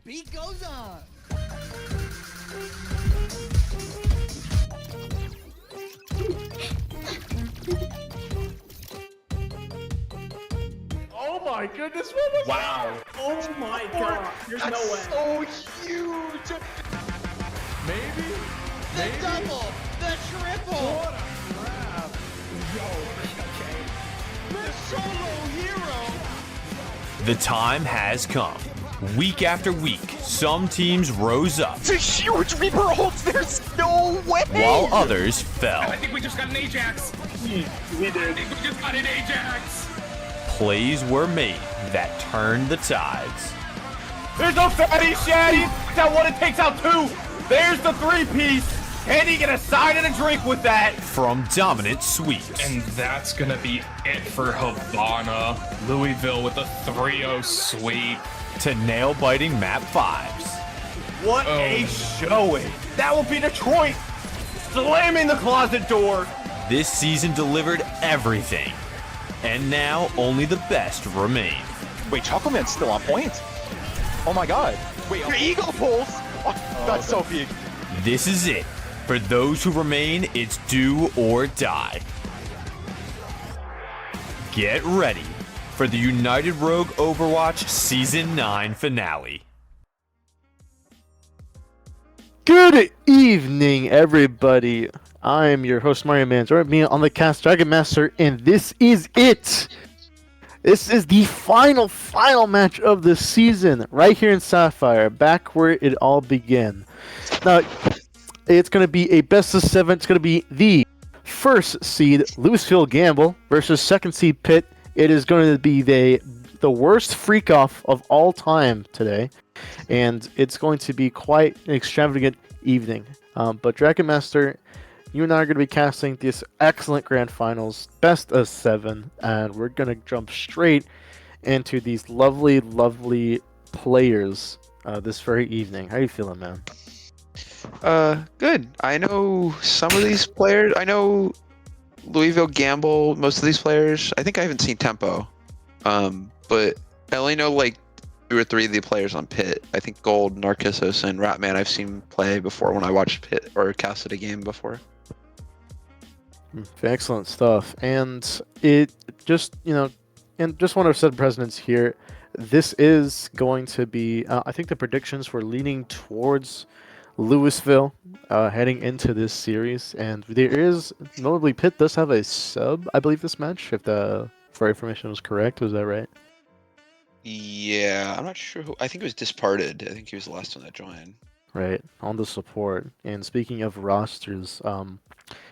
beat goes on. Oh my goodness, what was Wow. Oh my god. There's no way. So huge. Maybe? The double, the triple, What a crap. the solo hero. The time has come. Week after week, some teams rose up, It's a huge Reaper ult. There's no way. while others fell. I think we just got an Ajax. We did. I think we just got an Ajax. Plays were made that turned the tides. There's no fatty shatty. That one, it takes out two. There's the three-piece. Can he get a side and a drink with that? From dominant sweeps And that's gonna be it for Havana. Louisville with a 3-0 sweep. to nail-biting map 5s. What a showing! That will be Detroit slamming the closet door. This season delivered everything, and now only the best remain. Wait, Chocolate Man's still on point? Oh my god. Wait, your Eagle pulls? Oh, that's so big. This is it. For those who remain, it's do or die. Get ready for the United Rogue Overwatch Season 9 finale. Good evening, everybody. I am your host, Mario Man. Join me on the cast, Dragon Master, and this is it. This is the final match of the season, right here in Sapphire, back where it all began. Now, it's going to be a best of 7. It's going to be the first seed, Louisville Gamble, versus second seed Pitt. It is going to be the worst freak-off of all time today, and it's going to be quite an extravagant evening. But Dragon Master, you and I are going to be casting this excellent grand finals, best of 7, and we're going to jump straight into these lovely, lovely players this very evening. How are you feeling, man? Good. I know some of these players. I know Louisville Gamble, most of these players. I think I haven't seen Tempo. But I only know like 2 or 3 of the players on Pit. I think Gold, Narcissus, and Ratman I've seen play before when I watched Pit or casted a game before. Excellent stuff. And it just, and just want to set precedents here. This is going to be, I think the predictions were leaning towards Louisville heading into this series. And there is, notably, Pitt does have a sub, I believe, this match, if the information was correct. Was that right? Yeah, I'm not sure who. I think it was Disparted. I think he was the last one that joined. Right, on the support. And speaking of rosters,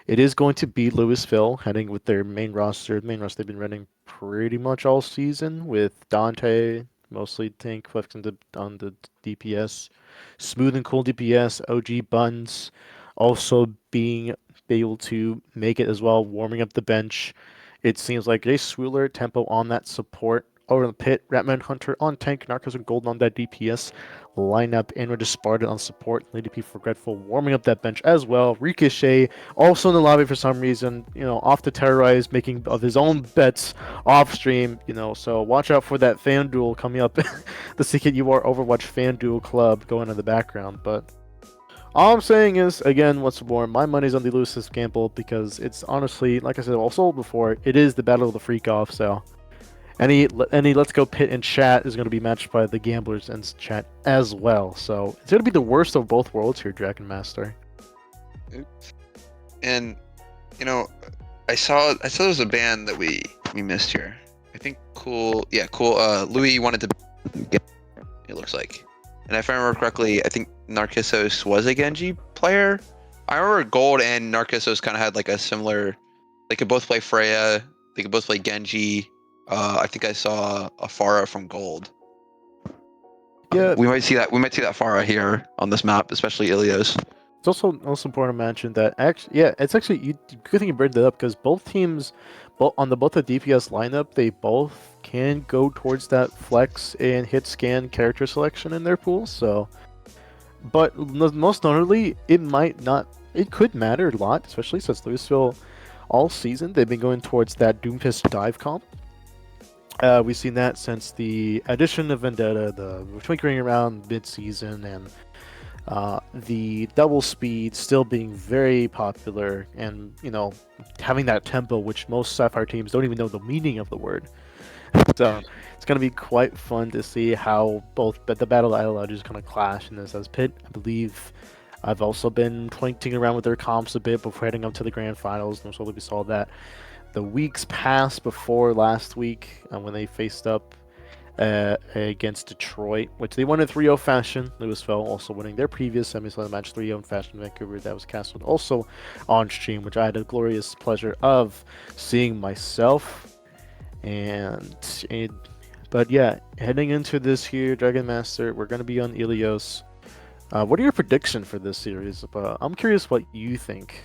it is going to be Louisville heading with their main roster. The main roster they've been running pretty much all season with Dante, mostly tank, flexing on the DPS. Smooth and cool DPS, OG Buns also being able to make it as well, warming up the bench. It seems like Jace Swooler, Tempo on that support. Over in the Pit, Ratman Hunter on tank, Narcos and Golden on that DPS lineup, and we're just Sparta on support. Lady P Forgetful warming up that bench as well. Ricochet also in the lobby for some reason, off to terrorize, making of his own bets off stream, so watch out for that fan duel coming up. The CKUR Overwatch fan duel club going in the background, but all I'm saying is, again, once more, my money's on the Louisville Gamble because it's honestly, like I said, also before, it is the battle of the freak off, so any Let's Go Pit in chat is going to be matched by the Gamblers in chat as well. So it's going to be the worst of both worlds here, Dragon Master. And I saw there was a band that we missed here. I think Cool. Louis wanted to get. It looks like, and if I remember correctly, I think Narcissus was a Genji player. I remember Gold and Narcissus kind of had like a similar. They could both play Freya. They could both play Genji. I think I saw a Pharah from Gold. Yeah, we might see that. We might see that Pharah here on this map, especially Ilios. It's also important to mention that it's actually good thing you brought that up because both teams, both the DPS lineup, they both can go towards that flex and hit scan character selection in their pool. So, but most notably, it could matter a lot, especially since Louisville all season they've been going towards that Doomfist dive comp. We've seen that since the addition of Vendetta, the twinkling around mid-season, and the double speed still being very popular, and having that tempo, which most Sapphire teams don't even know the meaning of the word. So it's going to be quite fun to see how both the battle ideologies kind of clash in this. As Pitt, I believe, I've also been twinkling around with their comps a bit before heading up to the grand finals, and so we saw that. The weeks passed before last week when they faced up against Detroit, which they won in 3-0 fashion. Louisville also winning their previous semi-final match 3-0 in fashion in Vancouver. That was casted also on stream, which I had a glorious pleasure of seeing myself. But yeah, heading into this here, Dragon Master, we're going to be on Ilios. What are your predictions for this series? I'm curious what you think.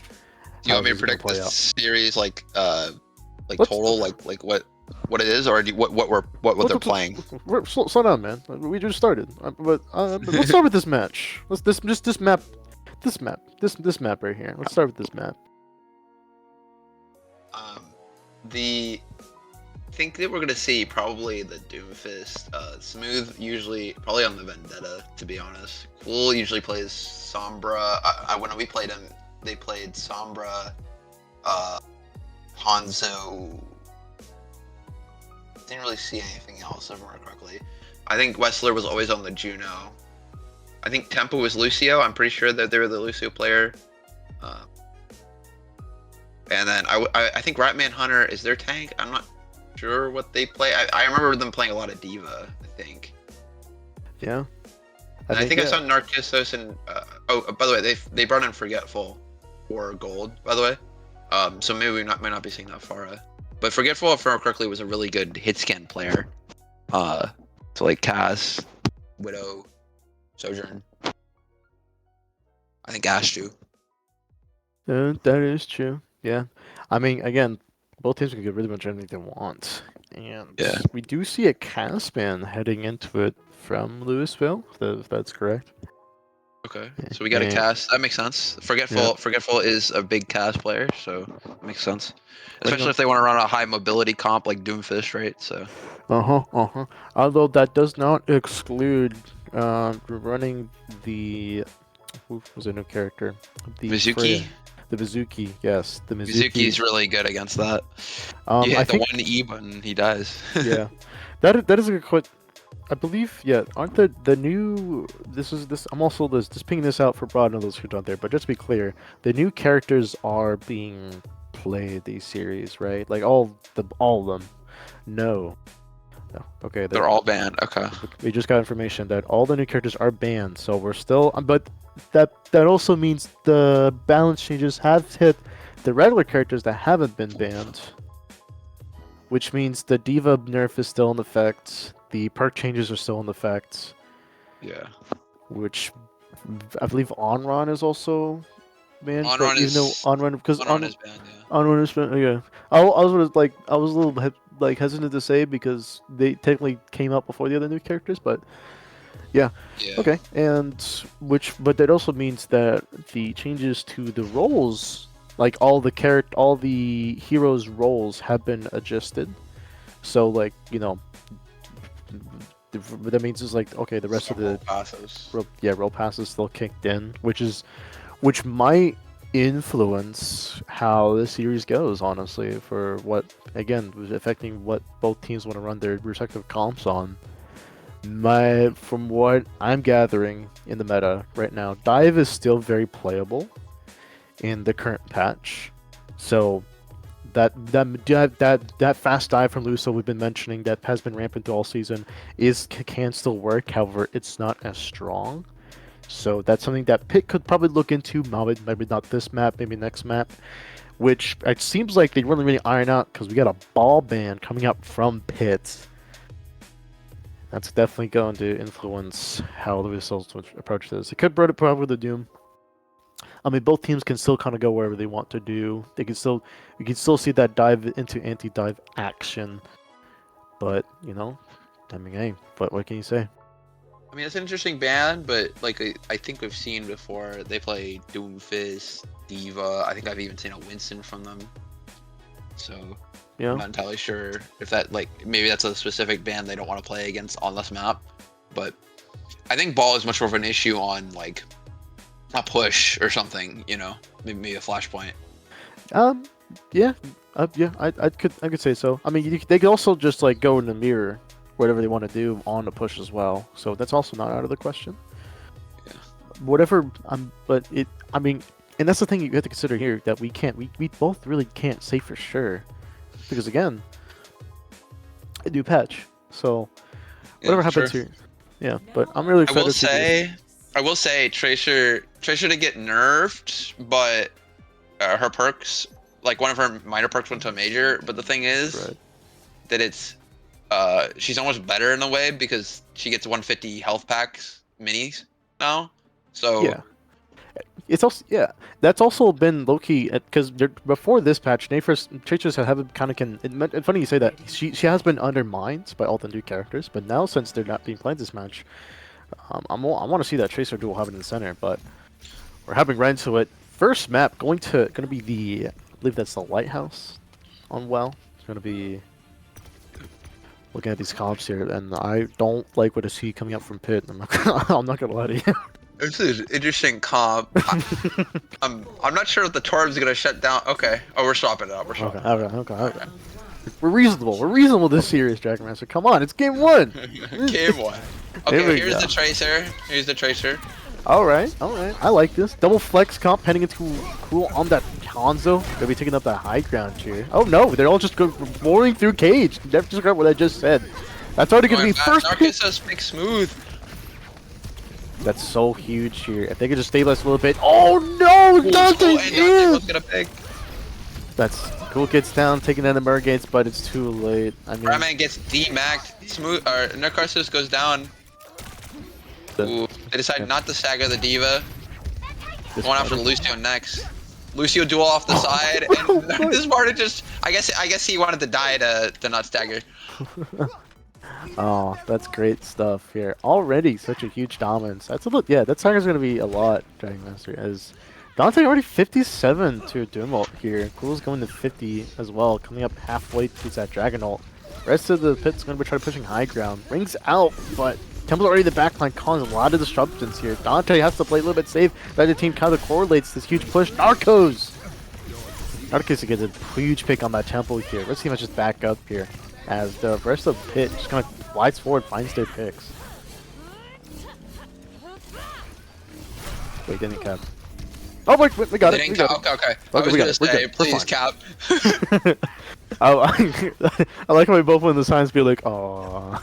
Do you want me to predict this series, total, like what? what it is, or what they're playing? Slow down, man. We just started. But let's start with this match. This map right here. Let's start with this map. I think that we're gonna see probably the Doomfist. Smooth usually probably on the Vendetta, to be honest. Cool usually plays Sombra. When we played him, they played Sombra, Hanzo. Didn't really see anything else, if I remember correctly. I think Wessler was always on the Juno. I think Tempo was Lucio. I'm pretty sure that they were the Lucio player. And then I think Ratman Hunter is their tank. I'm not sure what they play. I remember them playing a lot of Diva, I think. Yeah. I think I saw Narcissus and by the way, they brought in Forgetful for gold, by the way. So maybe we might not be seeing that Pharah. But Forgetful, if I remember correctly, was a really good hit scan player. So like Cass, Widow, Sojourn. I think Ash too. That is true. Yeah. I mean, again, both teams can get really much anything they want. And we do see a cast ban heading into it from Louisville, if that's correct. Okay, so we got a cast. That makes sense. Forgetful is a big cast player, so it makes sense. Especially if they want to run a high mobility comp like Doomfist, right? So. Although that does not exclude running the who was a new character? The Mizuki. Freya. The Mizuki, yes, the Mizuki. Mizuki's really good against that. You hit the one E button, he dies. Yeah, that is a good. I believe, yeah, aren't the new? This. I'm also just pinging this out for broad those who don't there. But just to be clear, the new characters are being played these series, right? Like all of them. No. Okay. They're all banned. Okay. We just got information that all the new characters are banned, so we're still. But that also means the balance changes have hit the regular characters that haven't been banned, which means the Diva nerf is still in effect. The perk changes are still in effect. Yeah. Which I believe Onron is also banned. Onron is Onron because Onron is banned. Yeah. Onron is banned. Yeah. I was a little hesitant to say because they technically came out before the other new characters, but yeah. Okay. But that also means that the changes to the roles, like all the heroes' roles have been adjusted. So like, that means it's like, okay, the rest of the role passes still kicked in, which might influence how the series goes, honestly, for what, again, was affecting what both teams want to run their respective comps on. From what I'm gathering in the meta right now, Dive is still very playable in the current patch. So that fast dive from Luso we've been mentioning that has been rampant all season can still work. However, it's not as strong. So that's something that Pitt could probably look into. Maybe not this map, maybe next map. Which it seems like they really iron out because we got a ball ban coming up from Pitt. That's definitely going to influence how the results approach this. It could probably the Doom. I mean, both teams can still kind of go wherever they want to do. We can still see that dive into anti-dive action. But I mean, hey, what can you say? I mean, it's an interesting band, but like I think we've seen before, they play Doomfist, Diva. I think I've even seen a Winston from them. So I'm not entirely sure if that maybe that's a specific band they don't want to play against on this map. But I think ball is much more of an issue on like a push or something, maybe a flashpoint. I could say so. I mean, they could also just like go in the mirror, whatever they want to do on the push as well. So that's also not out of the question. Yeah. Whatever. But I mean, and that's the thing you have to consider here, that we both really can't say for sure, because again, a new patch. So whatever happens here. Yeah, but I'm really excited. I will say Tracer did get nerfed, but her perks, like one of her minor perks went to a major. But the thing is that it's she's almost better in a way because she gets 150 health packs minis now. So It's also that's also been low key because before this patch, Tracers haven't kind of it's funny you say that. She has been undermined by all the new characters, but now since they're not being played this match, I want to see that Tracer duel happen in the center. But we're hopping right into it. First map gonna be the, I believe that's the lighthouse on Well. It's gonna be looking at these comps here, and I don't like what I see coming up from Pit. I'm not gonna lie to you. This is an interesting comp. I'm not sure if the Torb's gonna shut down. Okay. Oh, we're swapping it out. We're swapping. Okay. We're reasonable. We're reasonable this series, Dragon Master. Come on, it's game 1. Game 1. Okay, here's the Tracer. Here's the Tracer. All right. I like this. Double flex comp heading into cool on that Hanzo. They'll be taking up that high ground here. Oh no, they're all just roaring through cage. Never disregard what I just said. That's already gonna be first pick. Narcissus pick smooth. That's so huge here. If they could just stabilize a little bit. Oh no, Dante's in! Gonna pick. That's cool. Gets down, taking down the Mergates, but it's too late. I mean, Ratman gets demacked. Smooth. Or Narcissus goes down. Ooh, they decided not to stagger the Diva. Going after Lucio next. Lucio duel off the side, and this Sparta just. I guess he wanted to die to not stagger. Oh, that's great stuff here. Already such a huge dominance. That's a lot. Yeah, that Tiger's gonna be a lot, Dragon Master. As Dante already 57 to Doom ult here. Cool's going to 50 as well, coming up halfway to that Dragon ult. Rest of the pit's gonna be trying to pushing high ground. Rings out, but Temple's already in the backline, causing a lot of disruptions here. Dante has to play a little bit safe. The other team kind of correlates this huge push. Narcos gets a huge pick on that Temple here. Let's see if I just back up here. As the rest of the pit just kind of glides forward, finds their picks. Wait, didn't cap. Oh, wait, we got it. We got it. Okay. I was gonna say, please cap. I like how we both went the signs be like, "Aw."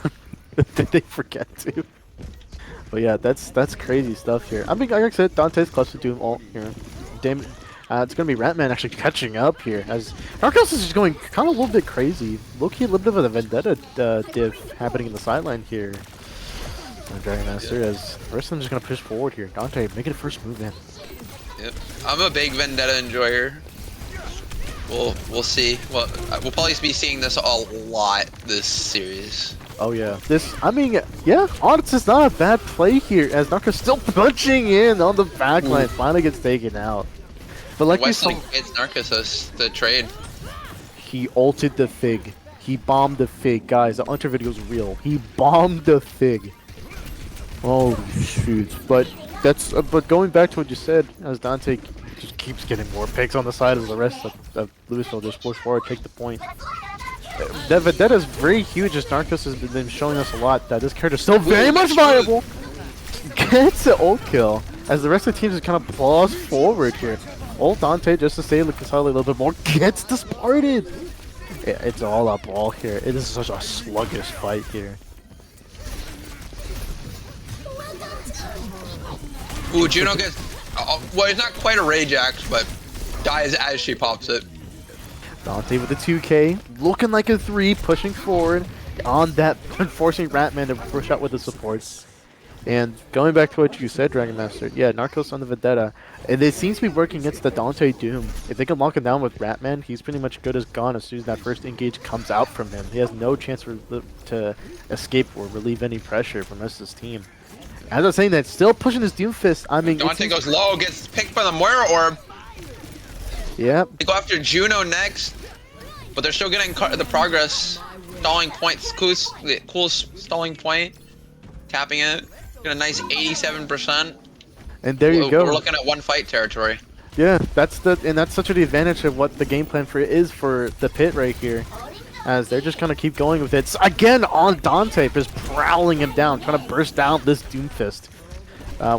Did they forget to? But yeah, that's crazy stuff here. I mean, like I said, Dante's clutch to Doom ult here. Damn. It's going to be Ratman actually catching up here, as Narcos is just going kind of a little bit crazy. Low-key a little bit of a vendetta div happening in the sideline here. Dragon Master, as the rest of them just going to push forward here. Dante making a first move in. Yep. I'm a big vendetta enjoyer. We'll see. Well, we'll probably be seeing this a lot this series. Oh yeah, I mean, yeah, Onyx is not a bad play here, as Narcos still punching in on the backline, finally gets taken out. But like we saw, it's Narcissus, the trade. He ulted the Fig. He bombed the Fig. Guys, the Hunter video is real. He bombed the Fig. Oh shoot. But but going back to what you said, as Dante just keeps getting more picks on the side as the rest of Louisville just push forward, take the point. That is very huge, as Narcos has been showing us a lot that this character is still very much viable. Gets an ult kill, as the rest of the team just kind of plows forward here. Ult Dante just to stay consolidate a little bit more, gets disparted. Yeah, it's all up ball here. It is such a sluggish fight here. Ooh, Juno gets. Well, it's not quite a Rage Axe, but dies as she pops it. Dante with the 2K, looking like a 3, pushing forward on that, forcing Ratman to push out with the supports. And going back to what you said, Dragon Master, yeah, Narcos on the Vendetta, and it seems to be working against the Dante Doom. If they can lock him down with Ratman, he's pretty much good as gone as soon as that first engage comes out from him. He has no chance to escape or relieve any pressure from the rest of his team. As I was saying that, still pushing his Doom Fist. I mean, Dante goes low, gets picked by the Moira Orb. Yep. They go after Juno next, but they're still getting the progress. Stalling points, cool stalling point, tapping it. Got a nice 87%. And there you go. We're looking at one fight territory. Yeah, that's such the advantage of what the game plan for the pit right here, as they're just kind of keep going with it. Again on Dante, just prowling him down, trying to burst down this Doomfist.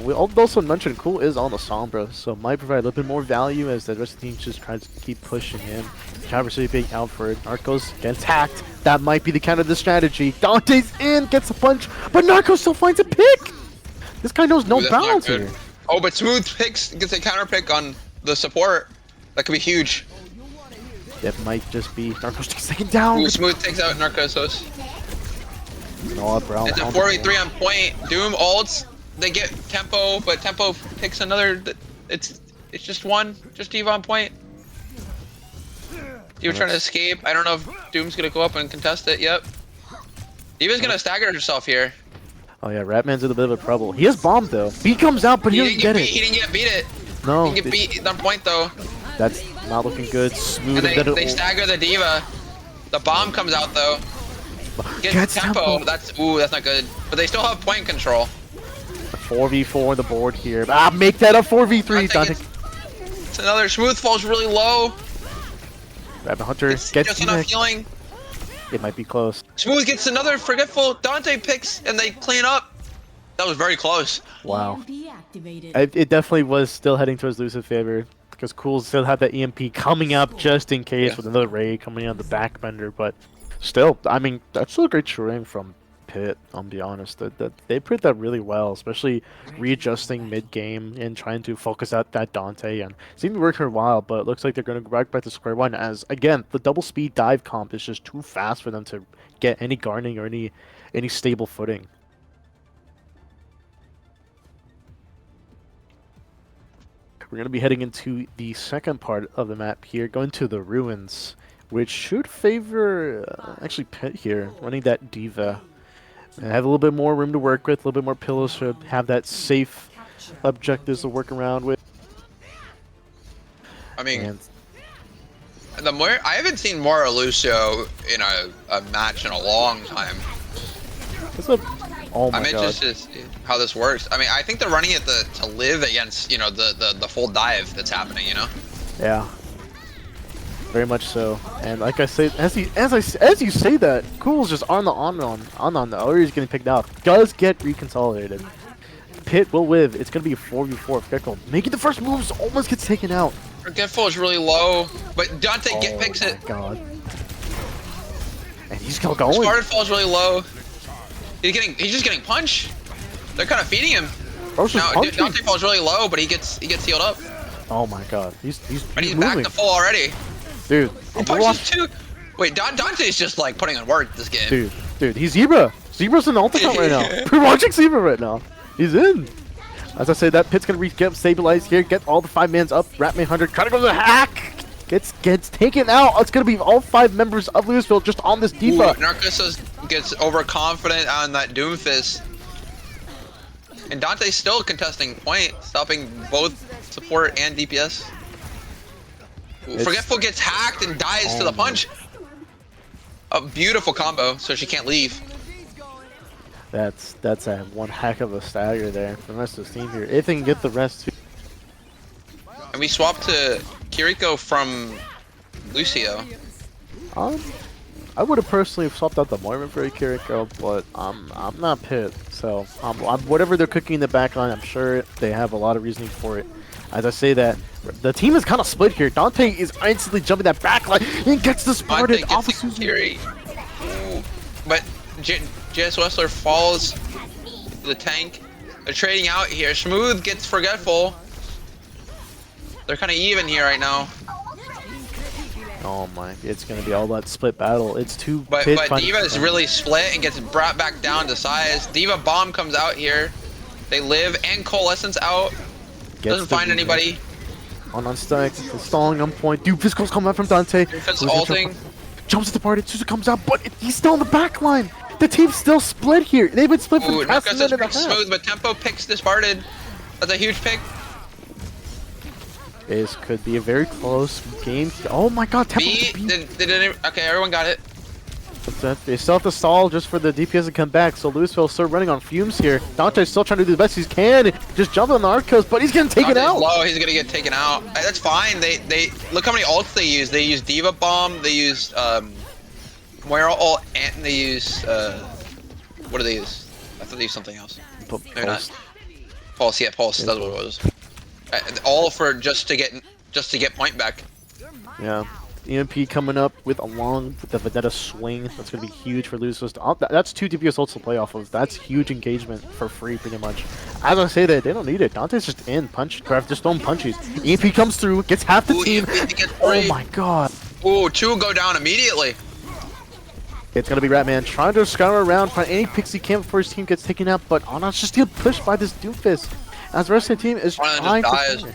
We also mentioned Cool is on the Sombra, so might provide a little bit more value as the rest of the team just tries to keep pushing him. Traverse being out for it. Narcos gets hacked. That might be the kind of the strategy. Dante's in, gets a punch, but Narcos still finds a pick. This guy knows no bounds here. Oh, but Smooth gets a counter pick on the support. That could be huge. That might just be Narcos taking down. Ooh, Smooth takes out Narcosos. No, bro. It's a 4v3 on point. Doom ults. They get Tempo, but Tempo picks another It's just one. Just Diva on point. Diva trying to escape. I don't know if Doom's gonna go up and contest it. Yep. Diva's gonna stagger herself here. Oh yeah, Ratman's in a bit of a trouble. He has bomb though. Beat comes out, but he doesn't get it. He didn't get beat it. No, He didn't get beat on point though. that's not looking good. Smooth. And they stagger the Diva. The bomb comes out though. Gets tempo. That's not good. But they still have point control. 4v4 on the board here. Make that a 4v3. Dante. It's another Smooth falls really low. Rabbit Hunter It's gets just enough healing. It might be close. Smooth gets another Forgetful. Dante picks and they clean up. That was very close. Wow. It definitely was still heading towards Luci's favor because Cool still had that EMP coming up just in case with another Ray coming on the backbender. But still, I mean, that's still a great terrain from Pitt. I'll be honest. That they played that really well, especially readjusting mid-game and trying to focus out that Dante. And it seemed to work for a while, but it looks like they're going to go back to square one as, again, the double speed dive comp is just too fast for them to get any gardening or any stable footing. We're going to be heading into the second part of the map here, going to the ruins, which should favor actually Pitt here, running that Diva. And have a little bit more room to work with, a little bit more pillows to have that safe objectives to work around with. I mean, I haven't seen more Lucio in a match in a long time. What's up? Oh my I'm god. interested in how this works. I mean, I think they're running it to live against, the full dive that's happening, Yeah. Very much so. And like I say, as you say that, Cool's just on. Or he's getting picked out. Does get reconsolidated. Pitt will live. It's gonna be a 4v4 Fickle. Making the first moves, almost gets taken out. Forgetful is really low, but Dante picks it. Oh my god. And he's still going. Spartan falls really low. He's just getting punched. They're kind of feeding him. Now Dante falls really low, but he gets healed up. Oh my god. He's But he's moving. back to full already. Dude. He punches too. Wait, Dante's just like putting in work this game. Dude, he's Zebra. Zebra's in the ultimate right now. We're watching Zebra right now. He's in. As I say, that Pit's gonna get stabilized here, get all the 5-mans up. Ratman Hunter trying to go to the hack. Gets taken out. It's gonna be all 5 members of Louisville just on this Diva. Narcissus gets overconfident on that Doomfist. And Dante's still contesting point, stopping both support and DPS. Forgetful gets hacked and dies to the punch. A beautiful combo, so she can't leave. That's a one heck of a stagger there for the rest of the team here. If they can get the rest. And we swap to Kiriko from Lucio. I would have personally swapped out the Mormon for a Kiriko, but I'm not Pitt, so whatever they're cooking in the backline, I'm sure they have a lot of reasoning for it. As I say that, the team is kind of split here. Dante is instantly jumping that backline and gets the Spartan off of Suzuki. But JS Wessler falls the tank. They're trading out here. Smooth gets Forgetful. They're kind of even here right now. Oh my, it's going to be all that split battle. It's two But Pitt Diva is really split and gets brought back down to size. Diva bomb comes out here. They live and Coalescence out. Doesn't find anybody. On stack, stalling on point. Dude, Fiscal's coming out from Dante. Doomfist ulting. Jumps at the party. Suzu comes out, but he's still in the back line. The team's still split here. They've been split for the past minute and a half. Smooth, but Tempo picks disparted. That's a huge pick. This could be a very close game. Oh my god, Tempo. Okay, everyone got it. They still have to stall just for the DPS to come back, so Louisville still running on fumes here. Dante's still trying to do the best he can, just jumping on the Arcos, but he's getting taken out. Low, he's gonna get taken out. That's fine. They look how many ults they use. They use Diva Bomb. They use Moira ult, and they use what do they use? I thought they used something else. Maybe not. Pulse. Yeah, Pulse. That's what it was. All for just to get point back. Yeah. EMP coming up along with the Vendetta swing. That's going to be huge for Louisville. That's 2 DPS ults to play off of. That's huge engagement for free, pretty much. As I say that, they don't need it. Dante's just in. Craft just throwing punches. EMP comes through, gets half the team. Oh my god. Ooh, 2 go down immediately. It's going to be Ratman trying to scour around, find any picks he can before his team gets taken out, but Anna's just getting pushed by this Doomfist. As the rest of the team is trying to...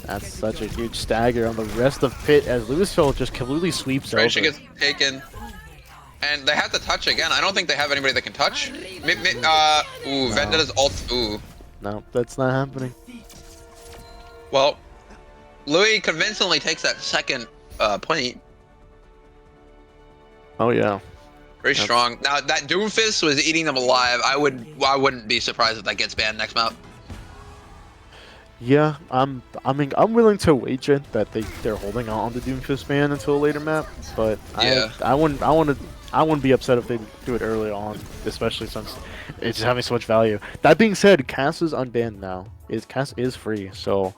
That's such a huge stagger on the rest of Pitt as Louisville just completely sweeps over. Pressure gets taken. And they have to touch again. I don't think they have anybody that can touch. Ooh, Vendetta's ult. Ooh. No, that's not happening. Well, Louis convincingly takes that second point. Oh yeah. Very strong. Now that Doomfist was eating them alive. I wouldn't be surprised if that gets banned next map. Yeah, I'm willing to wager that they're holding on to Doomfist ban until a later map, but Yeah. I wouldn't be upset if they do it early on, especially since it's having so much value. That being said, Cass is unbanned now. Cass is free, so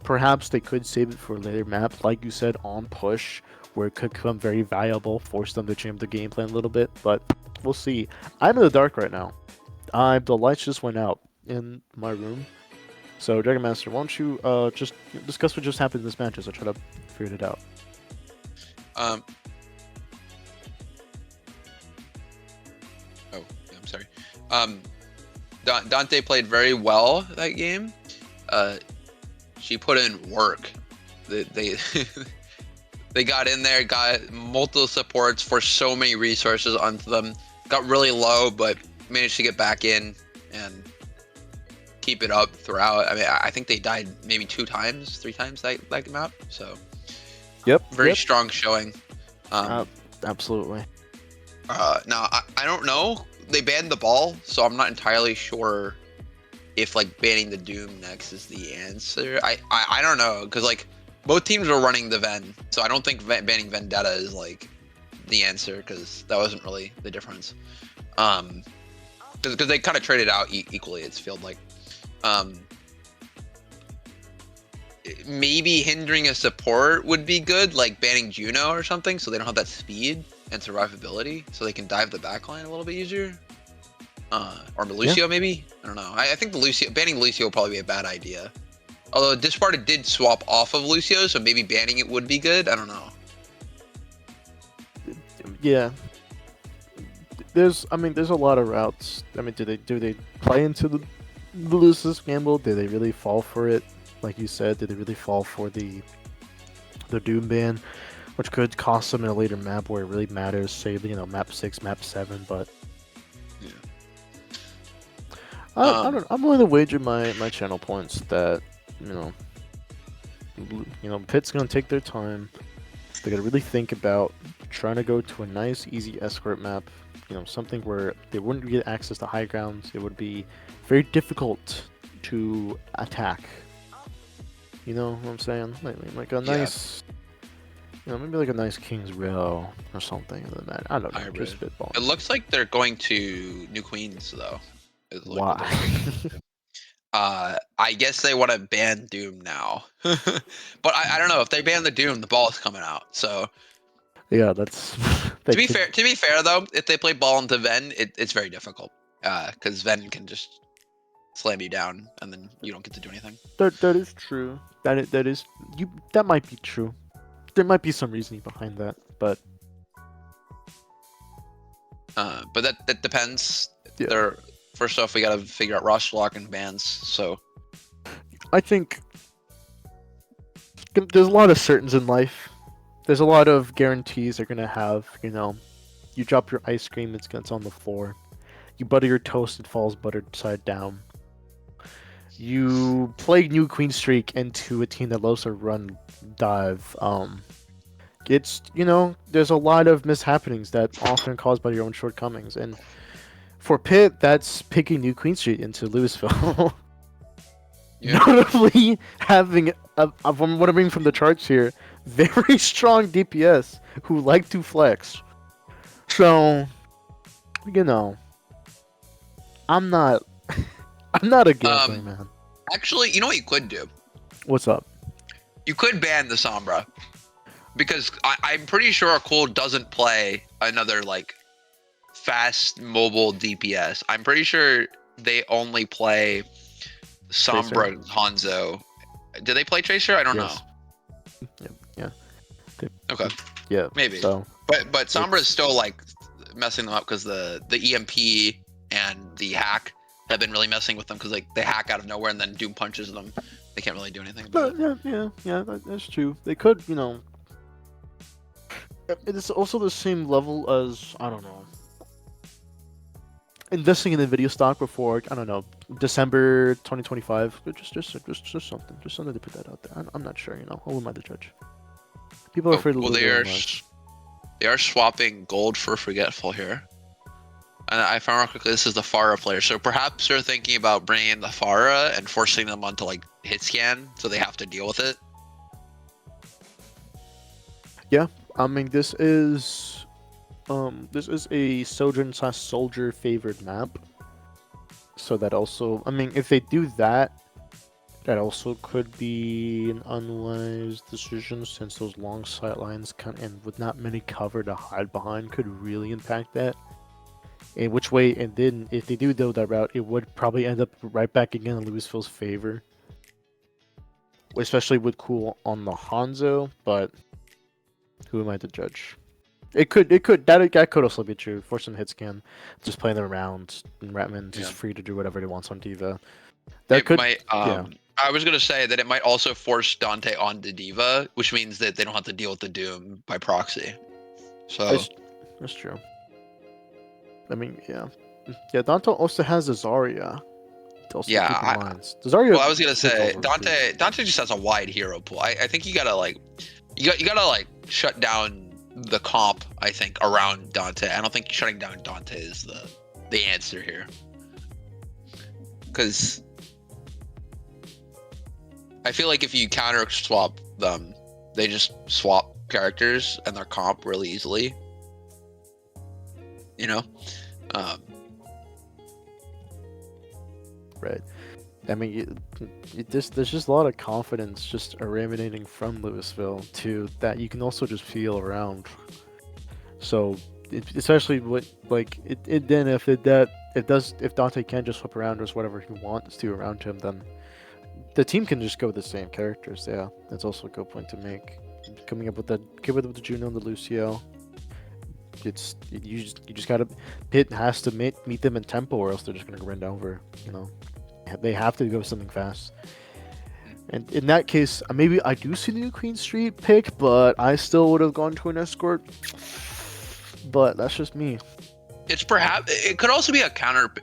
perhaps they could save it for a later map, like you said, on push, where it could become very valuable, force them to change the game plan a little bit, but we'll see. I'm in the dark right now. The lights just went out in my room. So, Dragon Master, why don't you just discuss what just happened in this match as I try to figure it out? Oh, yeah, I'm sorry. Dante played very well that game. She put in work. They they got in there, got multiple supports for so many resources onto them. Got really low, but managed to get back in and keep it up throughout. I mean, I think they died maybe 3 times that map. So, very strong showing. Absolutely. Now I don't know. They banned the ball, so I'm not entirely sure if like banning the Doom next is the answer. I don't know, because like both teams were running the Ven, so I don't think banning Vendetta is like the answer, because that wasn't really the difference. Because they kind of traded out equally. It's felt like. Maybe hindering a support would be good, like banning Juno or something, so they don't have that speed and survivability, so they can dive the backline a little bit easier. Or Lucio, maybe? I don't know. I think banning Lucio would probably be a bad idea. Although Disparted did swap off of Lucio, so maybe banning it would be good. I don't know. Yeah. There's a lot of routes. I mean, do they play into the Lucis gamble? Did they really fall for it? Like you said, did they really fall for the Doom ban, which could cost them in a later map where it really matters? Say, map 6, map 7, but yeah. I'm willing to wager my channel points that Pitt's gonna take their time. They're gonna really think about trying to go to a nice, easy escort map. Something where they wouldn't get access to high grounds. It would be very difficult to attack. You know what I'm saying? Like a nice, maybe like a nice King's Row or something. Other than that, I don't know. Just spitball. It looks like they're going to New Queens though. Why? I guess they want to ban Doom now. But I don't know, if they ban the Doom, the ball is coming out. So yeah, that's. To be fair though, if they play ball into Ven, it's very difficult. Because Ven can just slam you down, and then you don't get to do anything. That is true. That might be true. There might be some reasoning behind that, but that depends. Yeah. First off, we gotta figure out roster lock and bans. So I think there's a lot of certains in life. There's a lot of guarantees they're gonna have. You drop your ice cream, it's on the floor. You butter your toast, it falls buttered side down. You play New Queen Streak into a team that loves to run dive. It's there's a lot of mishappenings that often caused by your own shortcomings, and for Pitt, that's picking New Queen Street into Louisville. Yeah. Notably having from what I'm reading from the charts here, very strong DPS who like to flex. So, I'm not a gambling man. Actually, you know what you could do? What's up? You could ban the Sombra, because I'm pretty sure Cool doesn't play another like fast mobile DPS. I'm pretty sure they only play Sombra, Hanzo. Do they play Tracer? I don't know. Yeah. Okay. Yeah. Maybe. So, but Sombra is still like messing them up, because the EMP and the hack have been really messing with them, because like they hack out of nowhere and then Doom punches them. they can't really do anything about But it. yeah, that's true. They could, it's also the same level as, I don't know, investing in the video stock before, I don't know, December 2025. Just something to put that out there. I'm not sure, Who am I to judge? People are afraid to Well, lose they their are own lives. they are swapping gold for Forgetful here. And I found out quickly this is the Pharah player, so perhaps they're thinking about bringing in the Pharah and forcing them onto like hit scan, so they have to deal with it. Yeah, I mean this is a Sojourn/Soldier favored map. So that also, I mean, if they do that, that also could be an unwise decision since those long sight lines and with not many cover to hide behind could really impact that. In which way, and then if they do go that route, it would probably end up right back again in Louisville's favor. Especially with Cool on the Hanzo, but who am I to judge? That could also be true. Force some hit scan, just playing them around, and Ratman's just free to do whatever he wants on Diva. That It could, might. yeah. I was gonna say that it might also force Dante onto Diva, which means that they don't have to deal with the Doom by proxy. So That's true. I mean, yeah. Dante also has a Zarya. To also Yeah, keep in mind. The Zarya well, I was gonna takes say over, Dante just has a wide hero pool. I think you gotta like shut down the comp. I think around Dante. I don't think shutting down Dante is the answer here, because I feel like if you counter swap them, they just swap characters and their comp really easily. Right. I mean, there's just a lot of confidence just emanating from Louisville too that you can also just feel around. So, especially if Dante can just flip around just whatever he wants to around him, then the team can just go with the same characters. Yeah, that's also a good point to make. Coming up with the Juno and the Lucio. You just gotta. Pitt has to meet them in tempo, or else they're just gonna run over. They have to go with something fast. And in that case, maybe I do see the new Queen Street pick, but I still would have gone to an escort. But that's just me. It could also be a counter,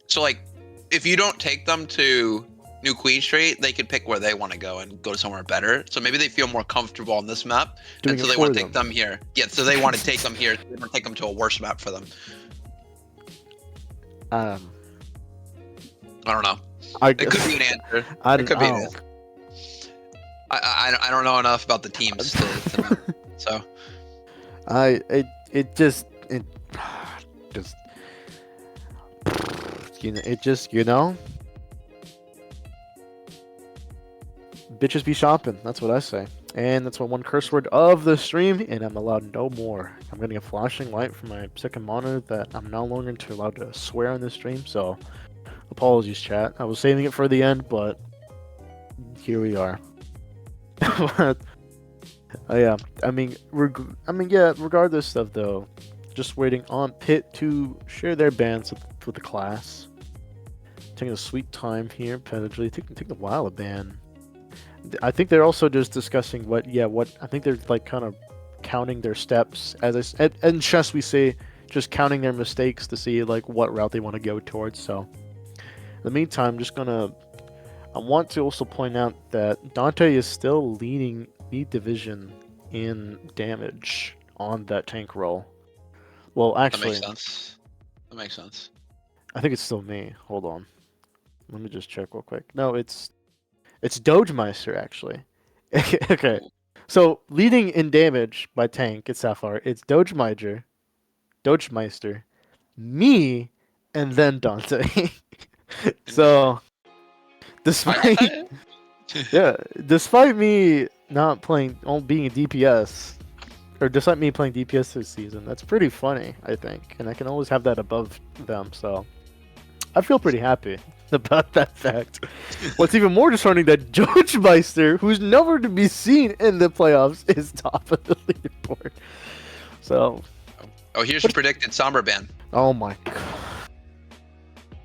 so like if you don't take them to New Queen Street, they could pick where they want to go and go to somewhere better. So maybe they feel more comfortable on this map, and so they want to take them here. Yeah, so they want to take them here. They want to take them to a worse map for them. I don't know. It could be an answer. It could be an answer. I don't know enough about the teams to know. So it just bitches be shopping. That's what I say. And that's my one curse word of the stream, and I'm allowed no more. I'm getting a flashing light from my second monitor that I'm no longer allowed to swear on this stream, so apologies, chat. I was saving it for the end, but here we are. Yeah, regardless of though, just waiting on Pitt to share their bans with the class. Taking a sweet time here, potentially taking a while to ban. I think they're also just discussing what I think they're like kind of counting their steps and chess we say just counting their mistakes to see like what route they want to go towards. So in the meantime, I want to also point out that Dante is still leading the division in damage on that tank roll. Well, actually, that makes sense. I think it's still me. Hold on, let me just check real quick. No, it's Dogemeister actually. Okay, so leading in damage by tank, it's Sapphire. It's Dogemeister, me, and then Dante. So, despite me not playing, being a DPS, or despite me playing DPS this season, that's pretty funny, I think, and I can always have that above them. So, I feel pretty happy about that fact. What's even more disheartening that Dogemeister, who's nowhere to be seen in the playoffs, is top of the leaderboard. So, here's your predicted Sombra ban. Oh my god.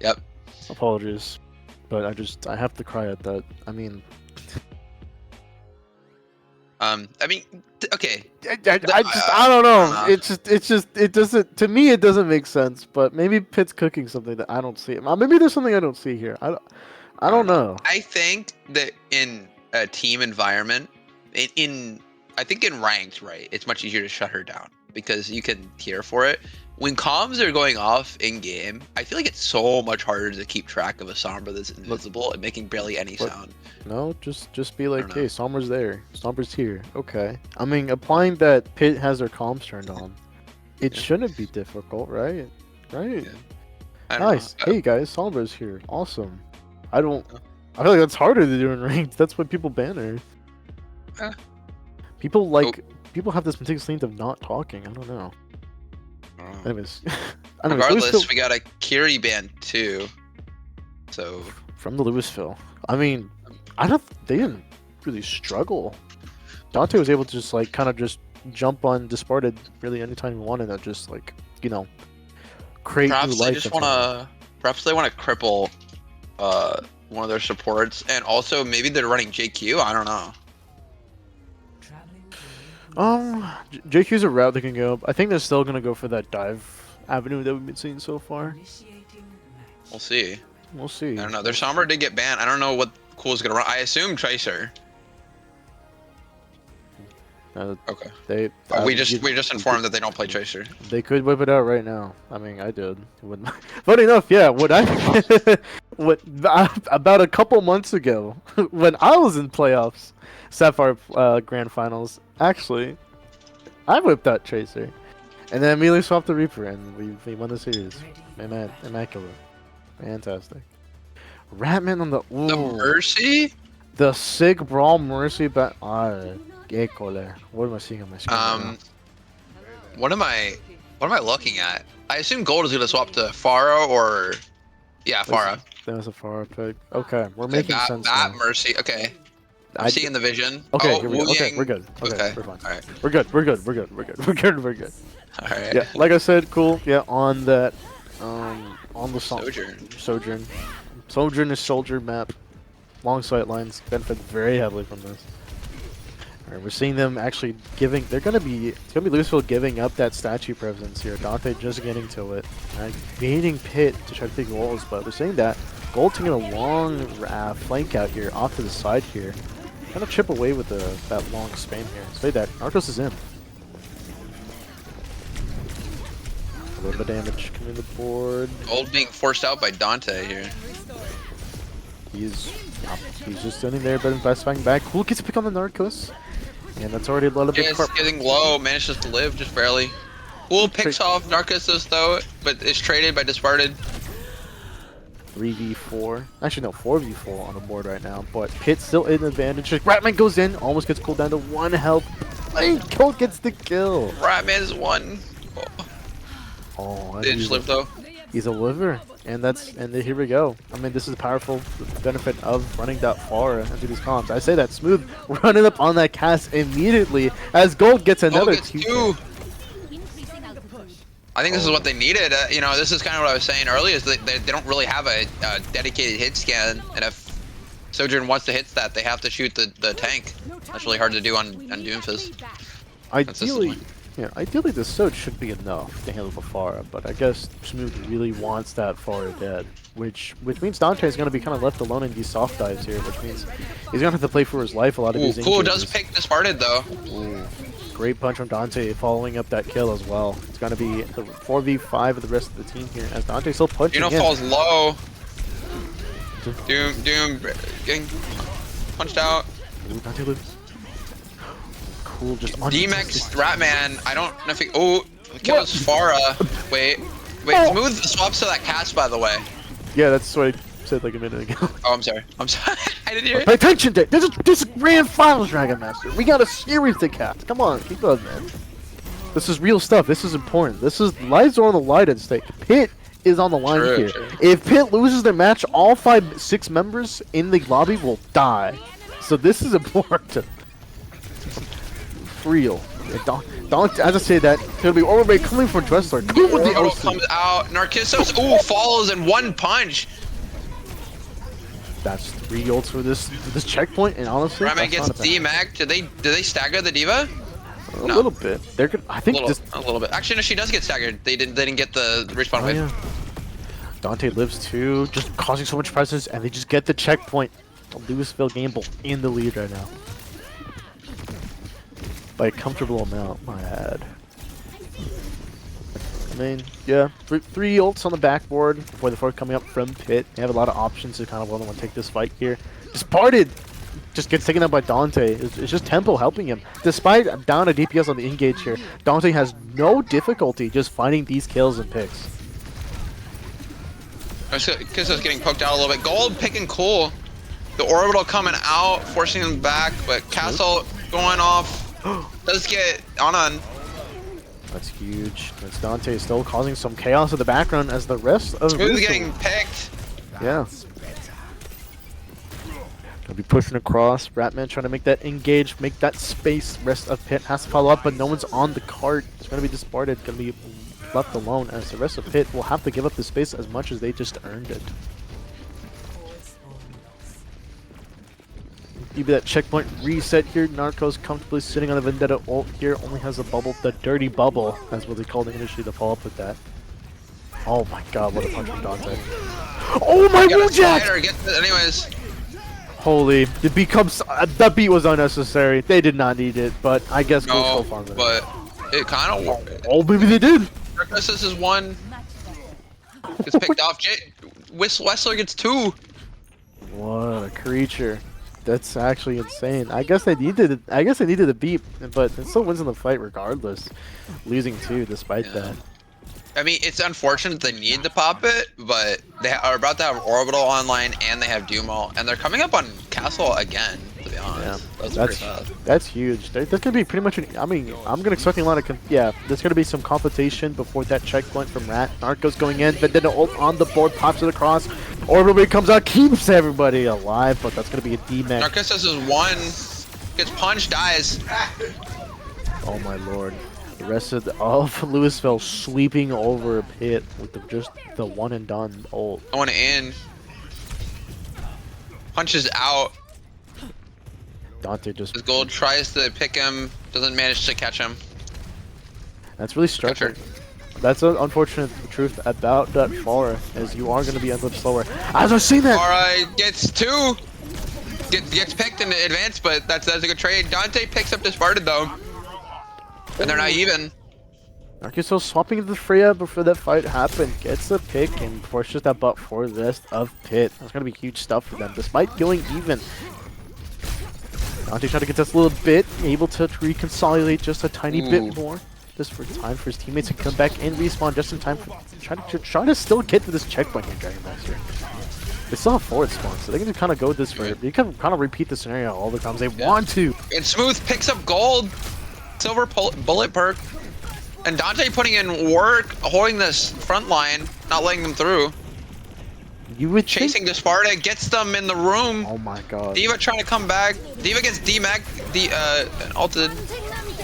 Yep. Apologies. but I have to cry at that. I mean, Okay. I don't know. It doesn't. To me, it doesn't make sense. But maybe Pitt's cooking something that I don't see. Maybe there's something I don't see here. I don't know. I think that in a team environment, I think in ranked, right, it's much easier to shut her down because you can hear for it. When comms are going off in game, I feel like it's so much harder to keep track of a Sombra that's invisible and making barely any sound. No, just be like, hey, Sombra's there. Sombra's here. Okay. I mean, applying that Pitt has their comms turned on, it shouldn't be difficult, right? Right. I don't Nice. know. Hey guys, Sombra's here. Awesome. I feel like that's harder to do in ranked. That's what people banner. People have this meticulous thing of not talking. I don't know. Anyways, Regardless, we got a Kiri ban too. So from the Louisville. I mean, they didn't really struggle. Dante was able to just like kind of just jump on disparted really anytime he wanted and just like, you know, create new perhaps life. Perhaps they want to cripple one of their supports, and also maybe they're running JQ. I don't know. JQ's a route they can go. I think they're still gonna go for that dive avenue that we've been seeing so far. We'll see. We'll see. I don't know. Their Sombra did get banned. I don't know what Cool's gonna run. I assume Tracer. Okay. We just informed that they don't play Tracer. They could whip it out right now. I mean, I did. Funny enough, yeah. About a couple months ago, when I was in playoffs, Sapphire Grand Finals, actually, I whipped out Tracer, and then immediately swapped the Reaper, and we won the series. Immaculate, fantastic. Ratman on the The Mercy. the Sig Brawl Mercy, but what am I seeing on my screen? Right now? What am I looking at? I assume Gold is gonna swap to Pharah or Pharah. That was a far pick. Okay, we're making sense That now. Mercy. Okay. I'm seeing the vision. Okay, Oh, here we go. Okay, Wu we're good. Okay. We're fine. All right. We're good. All right. Yeah, like I said, cool. Yeah, on that, on the Sojourn. Sojourn is soldier map. Long sight lines benefit very heavily from this. All right, we're seeing them actually giving. It's gonna be Louisville giving up that statue presence here. Dante just getting to it, baiting Pitt to try to take goals, but we're seeing that Gold taking a long flank out here off to the side here. Kind of chip away with that long spam here. Say that Narcos is in. A little bit of damage coming to the board. Gold being forced out by Dante here. He's just sitting there, but investing back. Cool gets a pick on the Narcos, and that's already a little bit. It's getting low. Manages to live just barely. Cool picks off Narcos though, but it's traded by Disparted. 3v4. Actually, no, 4v4 on the board right now. But Pitt's still in advantage. Ratman goes in, almost gets cooled down to 1 health. Colt gets the kill. Ratman's one. Oh, Did just live though. He's a liver, and here we go. I mean, this is a powerful benefit of running that far into these comms. I say that Smooth running up on that cast immediately as Gold gets another two. I think this is what they needed. You know, this is kind of what I was saying earlier, is that they don't really have a dedicated hit scan, and if Sojourn wants to hit that, they have to shoot the tank. That's really hard to do on Doomfist. Ideally the Soj should be enough to handle the Pharah, but I guess Smooth really wants that Pharah dead, which means Dante is going to be kind of left alone in these soft dives here, which means he's going to have to play for his life a lot of these injuries. Cool does pick Disparted though. Ooh. Great punch from Dante, following up that kill as well. It's going to be the 4v5 of the rest of the team here, as Dante still punching in. Falls low. Doom getting punched out. Ooh, Dante lives. Cool, just D-Max Ratman, I don't know if he... Oh, kills Pharah. Wait, Smooth swaps to that cast, by the way. Yeah, that's what I said like a minute ago. Oh, I'm sorry. I didn't hear it. Pay attention, Dick. This is Grand Finals, Dragon Master. We got a series to cast. Come on, keep up, man. This is real stuff. This is important. Lives are on the line at stake. Pitt is on the line here. True. If Pitt loses their match, all 6 members in the lobby will die. So this is important. Real. Don't as I say that, it's gonna be overbait coming from Dressler. Cool with the comes out. Narcissus, follows in one punch. That's 3 ults for this checkpoint, and honestly, Ratman that's gets not a bad- D-Mac. Did they stagger the diva? a no. little bit. They're good. I think this. A little bit. Actually, no, she does get staggered. They didn't get the respawn Oh, wave. yeah. Dante lives too, just causing so much presence, and they just get the checkpoint. Louisville Gamble in the lead right now. By a comfortable amount, my ad. I mean, yeah, 3 ults on the backboard before the 4th coming up from Pitt. They have a lot of options to kind of want to take this fight here. Disparted! Just gets taken out by Dante. It's just Tempo helping him. Despite down a DPS on the engage here, Dante has no difficulty just finding these kills and picks. Kissa's getting poked out a little bit. Gold picking cool. The orbital coming out, forcing him back, but Castle going off. Does get on. That's huge. That's Dante still causing some chaos in the background as the rest of Smooth Louisville- getting picked. Yeah. Gonna be pushing across. Ratman trying to make that engage, make that space. Rest of Pitt has to follow up, but no one's on the cart. It's gonna be disparted, gonna be left alone as the rest of Pitt will have to give up the space as much as they just earned it. Maybe that checkpoint reset here. Narcos comfortably sitting on the Vendetta ult here. Only has a bubble, the dirty bubble. That's what they call the industry to follow up with that. Oh my god, what a punch from Dante. Oh my Got a Woojack! slider, anyways. Holy, it becomes that beat was unnecessary. They did not need it, but I guess go No, so far. but it kind of worked. Oh, maybe they did. This is 1. Gets picked off. Wessler gets 2. What a creature! That's actually insane. I guess they needed it. I guess they needed a beat, but it still wins in the fight regardless. Losing 2 despite that. I mean, it's unfortunate they need to pop it, but they are about to have Orbital online and they have Dumo, and they're coming up on Castle again, to be honest. That's huge. There's gonna be pretty much. I mean, I'm gonna expecting a lot of. There's gonna be some competition before that checkpoint from Rat. Narcos going in, but then the ult on the board pops it across. Orbital comes out, keeps everybody alive, but that's gonna be a D-Mac. Narcissus is 1, gets punched, dies. Oh my lord. The rest of Louisville sweeping over Pitt with just the one and done ult. Going in. Punches out. Dante just. His gold tries to pick him, doesn't manage to catch him. That's really structured. That's an unfortunate truth about that far, as you are going to be a little slower. As I've seen that. Alright, gets 2. Gets picked in advance, but that's a good trade. Dante picks up disparted though. And they're not even. Narciso swapping the Freya before that fight happened. Gets the pick and forces that butt for the rest of Pitt. That's going to be huge stuff for them, despite going even. Dante trying to get this a little bit, able to reconsolidate just a tiny bit more. Just for time for his teammates to come back and respawn just in time for try to still get to this checkpoint here, Dragon Master. They still have forward spawn, so they can just kind of go this way. You can kind of repeat the scenario all the times they want to. And Smooth picks up gold. Silver bullet perk. And Dante putting in work, holding this front line, not letting them through. You would Chasing Disparta, gets them in the room. Oh my god. Diva trying to come back. Diva gets D-Mac, ulted.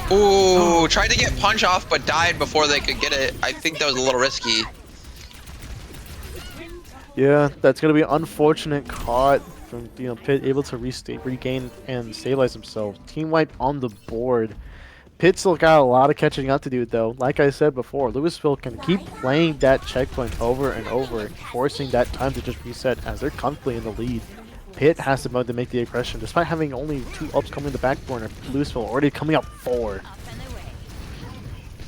Ooh, tried to get punch off, but died before they could get it. I think that was a little risky. Yeah, that's gonna be an unfortunate caught from Pitt able to regain and stabilize himself. Team wipe on the board. Pitt still got a lot of catching up to do though. Like I said before, Louisville can keep playing that checkpoint over and over, forcing that time to just reset as they're comfortably in the lead. Pitt has the mode to make the aggression, despite having only 2 ups coming in the back corner. Louisville already coming up 4.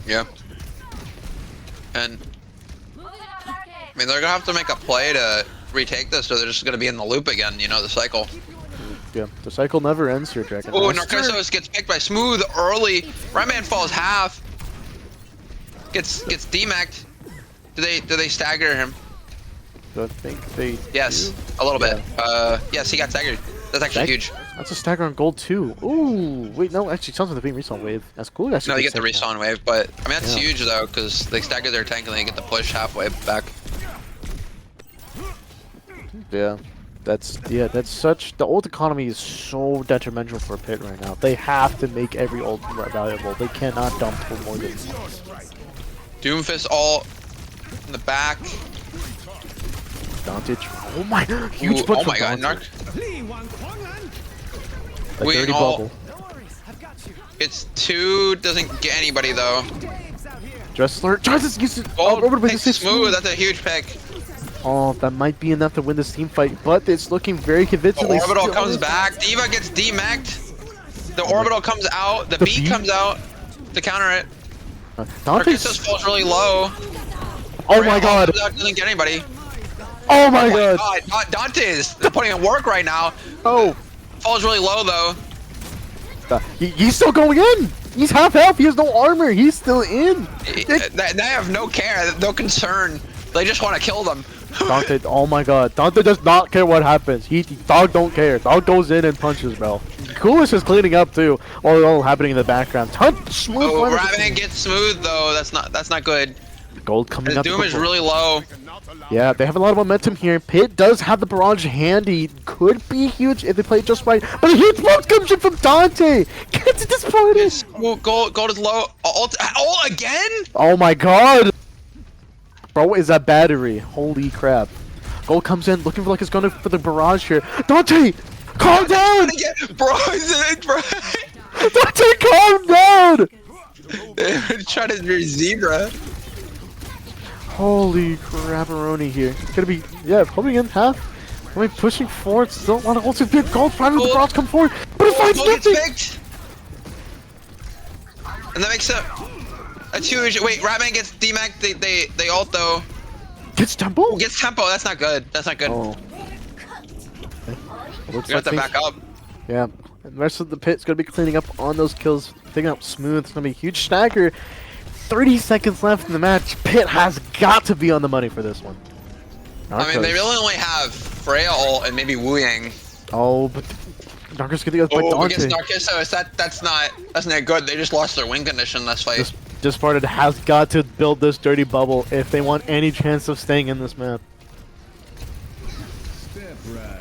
Yeah. And I mean, they're gonna have to make a play to retake this, or they're just gonna be in the loop again. You know, the cycle. Yeah, the cycle never ends here, Dragon. Oh, Narcissus gets picked by Smooth early. Ratman falls half. Gets D-Mac'd. Do they stagger him? I think they. Yes, a little bit. Yes, he got staggered. That's actually huge. That's a stagger on gold too. Ooh, wait, no, actually, sounds like the beam respawn wave. That's cool. No, they get the respawn wave, but I mean that's huge though, because they stagger their tank and they get the push halfway back. Yeah. That's such the ult economy is so detrimental for Pitt right now. They have to make every ult valuable. They cannot dump for more than once. Doomfist all in the back. Dante, oh my, huge Ooh, put oh from my god, Dante. A Wait, dirty oh. bubble. It's 2, doesn't get anybody though. Dressler tries to use it. Gold over with pick the smooth, that's a huge pick. Oh, that might be enough to win this team fight, but it's looking very The convincingly. orbital still comes is. back, Diva gets demeched. The orbital comes out, the beat beat? comes out to counter it. Dante's. Narcissus falls really low. Oh my Freya god. comes out, doesn't get anybody. Oh my god. Dante's putting in work right now. Oh. Falls really low though. He's still going in. He's half health. He has no armor. He's still in. They have no care, no concern. They just want to kill them. Dante, oh my god. Dante does not care what happens. Dog don't care. Dog goes in and punches, bro. Coolest is cleaning up too. All happening in the background. Smooth. Oh, Raven gets smooth though. That's not good. Gold coming His up. Doom is really low. Yeah, they have a lot of momentum here. Pitt does have the barrage handy. Could be huge if they play it just right. But a huge block comes in from Dante. Gets disappointed. Ooh, gold is low. Ult again? Oh my god. Bro, is that battery? Holy crap. Gold comes in looking for like it's going for the barrage here. Dante, calm down. Bro, Dante, calm down. try to be zebra. Holy crapperoni here. It's gonna be, yeah, coming in half. I mean, pushing forward. Still a lot of ults. Gold trying to the barrage come forward. But it finds Gold gets nothing. picked. And that makes a huge. Wait, Ratman gets demec. They ult though. Gets tempo? Gets tempo. That's not good. That's not good. Oh. Okay. Looks You have to things- back up. Yeah. And the rest of the pit's gonna be cleaning up on those kills. Picking up smooth. It's gonna be a huge stagger. 30 seconds left in the match. Pitt has got to be on the money for this one. I mean, they Narcos. really only have Freya ult and maybe Wu Yang. Oh, but Narcos getting us by Oh, Dante. against Narcissus, that's not good. They just lost their win condition last fight. This part has got to build this dirty bubble if they want any chance of staying in this map.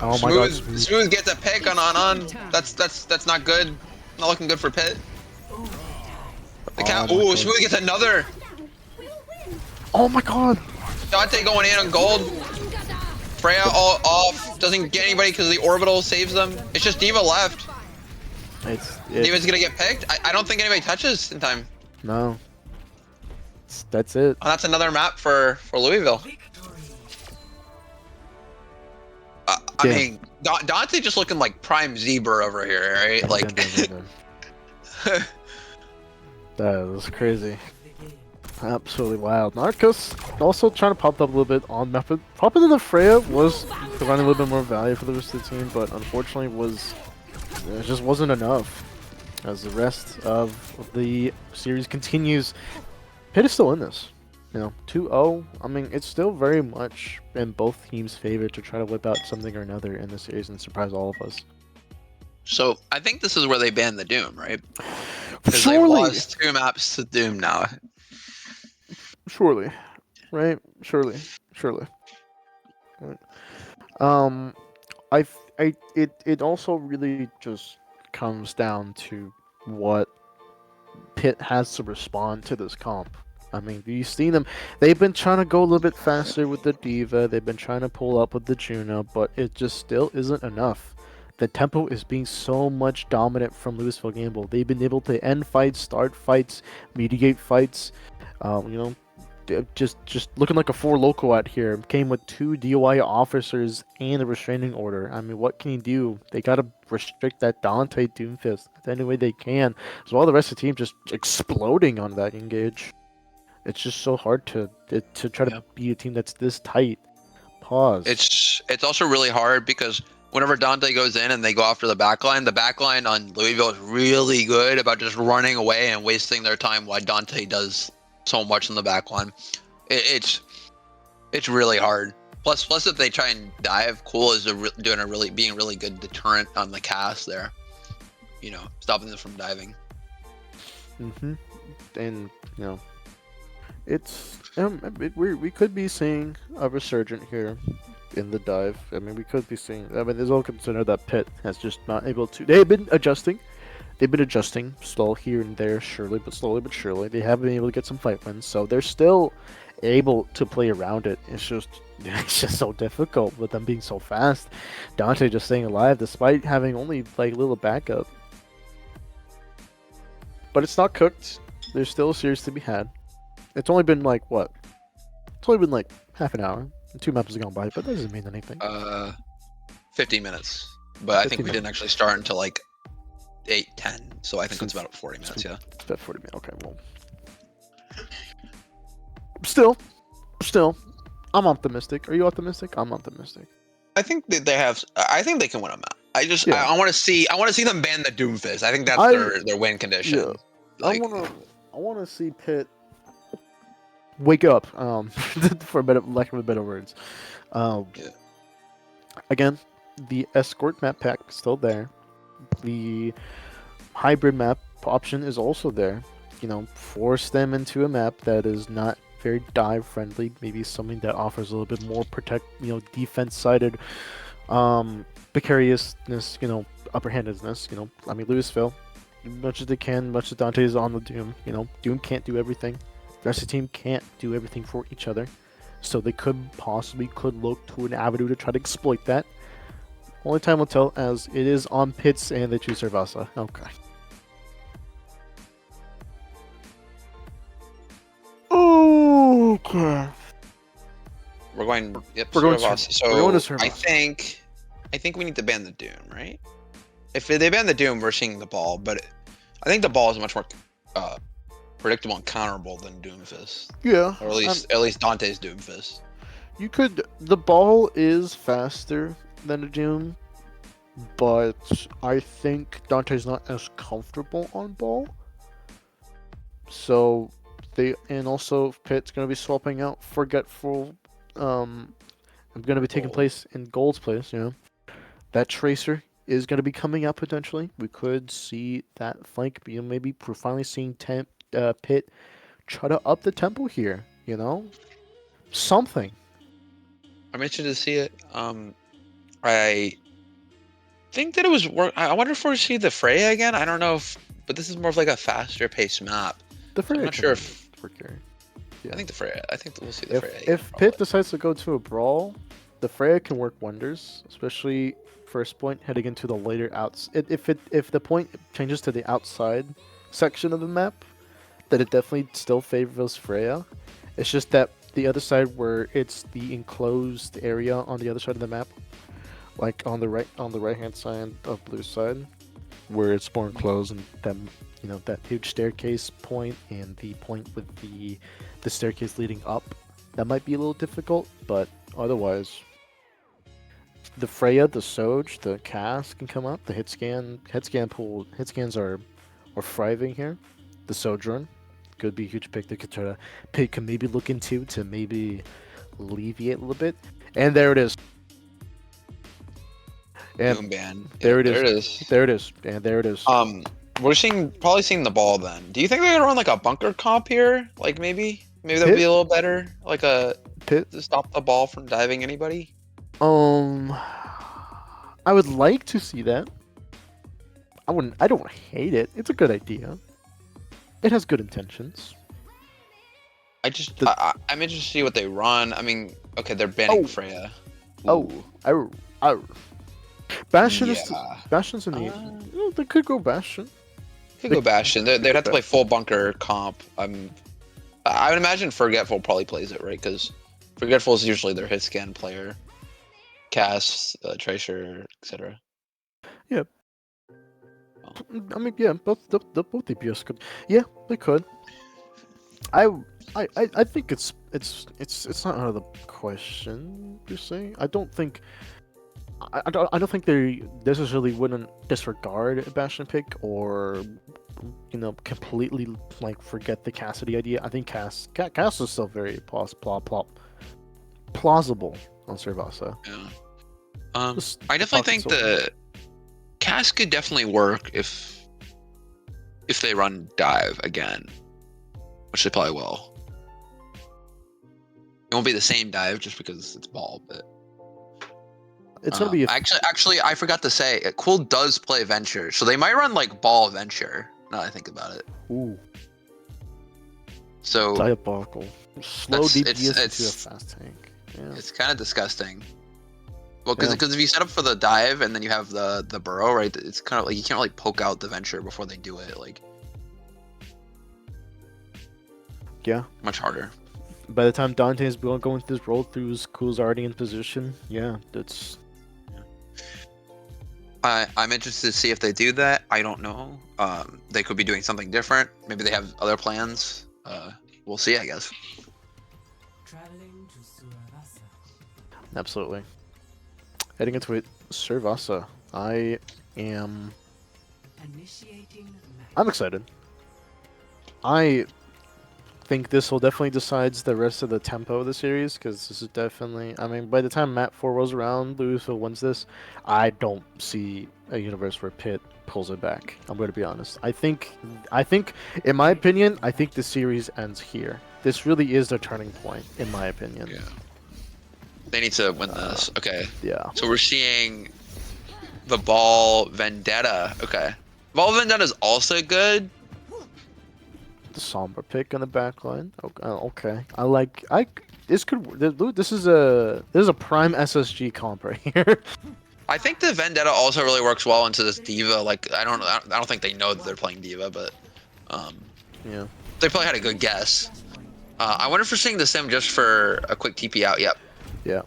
Oh my god. Smooth gets a pick on. That's not good. Not looking good for Pitt. The count. my Ooh, God. Smooth gets another. Oh my god. Dante going in on gold. Freya all off. Doesn't get anybody because the orbital saves them. It's just Diva left. Diva's gonna get picked. I don't think anybody touches in time. No. That's it. Oh, that's another map for Louisville. I Yeah. mean, Dante just looking like prime zebra over here, right? Like, That was crazy. Absolutely wild. Narcos also trying to pop up a little bit on map. Popping in the Freya was providing a little bit more value for the rest of the team, but unfortunately it just wasn't enough. As the rest of the series continues, Pitt is still in this. You know, 2-0. I mean, it's still very much in both teams' favor to try to whip out something or another in the series and surprise all of us. so I think this is where they banned the Doom, right? Because they Surely. lost 2 maps to Doom now. Surely, right? Surely. Right. It also really just comes down to what Pitt has to respond to this comp. I mean, you've seen them. They've been trying to go a little bit faster with the Diva. They've been trying to pull up with the Juno, but it just still isn't enough. The tempo is being so much dominant from Louisville Gamble. They've been able to end fights, start fights, mediate fights. Just looking like a 4 loco out here. Came with 2 DOI officers and a restraining order. I mean, what can you do? They gotta restrict that Dante Doomfist any way they can. As well, the rest of the team just exploding on that engage. It's just so hard to try to be a team that's this tight. Pause. It's also really hard because whenever Dante goes in and they go after the backline on Louisville is really good about just running away and wasting their time while Dante does so much in the backline. It's really hard. Plus if they try and dive, Cool is being a really good deterrent on the cast there. You know, stopping them from diving. And you know, it's we could be seeing a resurgent here in the dive. I mean, we could be seeing. I mean, there's all consider that Pitt has just not able to. They've been adjusting, slow here and there, slowly but surely. They have been able to get some fight wins, so they're still able to play around it. It's just so difficult with them being so fast. Dante just staying alive despite having only like little backup. But it's not cooked. There's still a series to be had. It's only been like what? It's only been like half an hour. 2 maps have gone by, but that doesn't mean anything. 15 minutes. But I think 15 we didn't actually start until like 8:10. So I think it's about 40 minutes. Yeah. It's about 40 minutes. Okay, well. Still, I'm optimistic. Are you optimistic? I'm optimistic. I think that they have. I think they can win a map. Yeah. I want to see. I want to see them ban the Doomfist. I think that's their win condition. Yeah. Like, I wanna see Pitt wake up. For lack of a better words. Yeah. Again, the escort map pack is still there. The hybrid map option is also there. Force them into a map that is not very dive friendly. Maybe something that offers a little bit more defense sided precariousness, upper handedness. Louisville, much as they can, much as Dante is on the Doom. Doom can't do everything. The rest of the team can't do everything for each other. So they could look to an avenue to try to exploit that. Only time will tell, as it is on Pitts and they choose Cervasa. Okay. Okay. we're going. Yep. We're going Cervasa. we're going to So Cervasa. I think we need to ban the Doom, right? If they ban the Doom, we're seeing the ball, but I think the ball is much more predictable and counterable than Doomfist, Yeah. or at least Dante's Doomfist. The ball is faster than the Doom, but I think Dante's not as comfortable on ball. So also Pitt's gonna be swapping out Forgetful. I'm gonna be taking Gold. place in Gold's place. That Tracer is gonna be coming out potentially. We could see that flank. Maybe we're finally seeing Pitt try to up the tempo here. Something. I'm interested to see it. I think that it was work. I wonder if we'll see the Freya again. I don't know but this is more of like a faster paced map. The Freya. I'm not sure if. work here. Yeah. I think the Freya. I think we'll see the Freya. Again, If Pitt decides to go to a brawl, the Freya can work wonders, especially first point heading into the later outs. If the point changes to the outside section of the map, then it definitely still favors Freya. It's just that the other side where it's the enclosed area on the other side of the map, like on the right hand side of blue side, where it's more enclosed and then that huge staircase point and the point with the staircase leading up, that might be a little difficult, but otherwise the Freya, the Soj, the Cass can come up. The hit scans are thriving here. The Sojourn could be a huge pick that Pitt can maybe look into to maybe alleviate a little bit. And there it is. And Doom ban. there it There is. it is. There it is. And there it is. We're probably seeing the ball then. Do you think they're gonna run like a bunker comp here? Like maybe that would Pitt? be a little better. Like Pitt. to stop the ball from diving anybody. I would like to see that. I don't hate it. It's a good idea. It has good intentions. I'm interested to see what they run. I mean, okay, they're banning Oh. Freya. Oh, Bastion's in the. Uh, They could go Bastion. Could go Bastion. They'd have to play full bunker comp. I would imagine Forgetful probably plays it, right? Because Forgetful is usually their hit scan player. Cass, Tracer, etc. Yeah. I mean, yeah, both DPS could. Yeah, they could. I think it's not out of the question. You're saying I don't think they necessarily wouldn't disregard a Bastion pick or completely like forget the Cassidy idea. I think Cass is still very plausible on Cervasa. Yeah. Just I definitely think talking the Cass could definitely work if they run dive again, which they probably will. It won't be the same dive just because it's ball, but It's gonna be actually I forgot to say Cool does play Venture, so they might run like ball Venture. Now that I think about it. ooh. So Diabolical. Slow That's- DPS into a it's- fast tank. Yeah. it's kind of disgusting. Well, because Yeah. if you set up for the dive and then you have the burrow, right? It's kind of like you can't really poke out the Venture before they do it. Like Yeah. much harder. By the time Dante's going through his roll throughs, Cool's already in position. Yeah, that's. I'm interested to see if they do that. I don't know. They could be doing something different. Maybe they have other plans. We'll see, I guess. Absolutely. Heading into it, Servasa. I'm excited. I think this will definitely decide the rest of the tempo of the series, because this is definitely, I mean, by the time map 4 rolls around, Louisville wins this. I don't see a universe where Pitt pulls it back. I'm going to be honest. I think, in my opinion, I think the series ends here. This really is the turning point, in my opinion. Yeah. They need to win this. Okay. Yeah. So we're seeing the Ball Vendetta. Okay. Ball Vendetta is also good. The somber pick on the back line. Okay. This is a prime SSG comp right here. I think the Vendetta also really works well into this Diva. Like I don't think they know that they're playing Diva, but Yeah. they probably had a good guess. I wonder if we're seeing the sim just for a quick TP out. Yep. Yeah.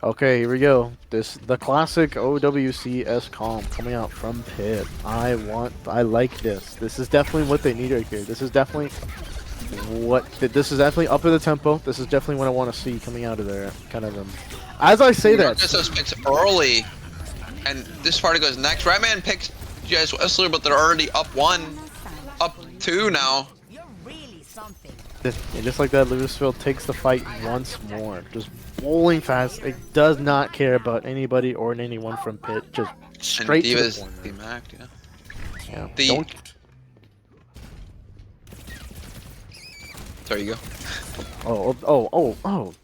Okay, here we go. The classic OWCS comp coming out from Pitt. I like this. This is definitely what they need right here. This is definitely up in the tempo. This is definitely what I want to see coming out of there. Kind of as I say that. Marcus picks early, and this party goes next. Ratman picks GS Whistler, but they're already up 1, up 2 now. And just like that, Louisville takes the fight once more. Just bowling fast. It does not care about anybody or anyone from Pitt. Just straight to the Diva's corner. demacked, yeah. Yeah. There you go. Oh,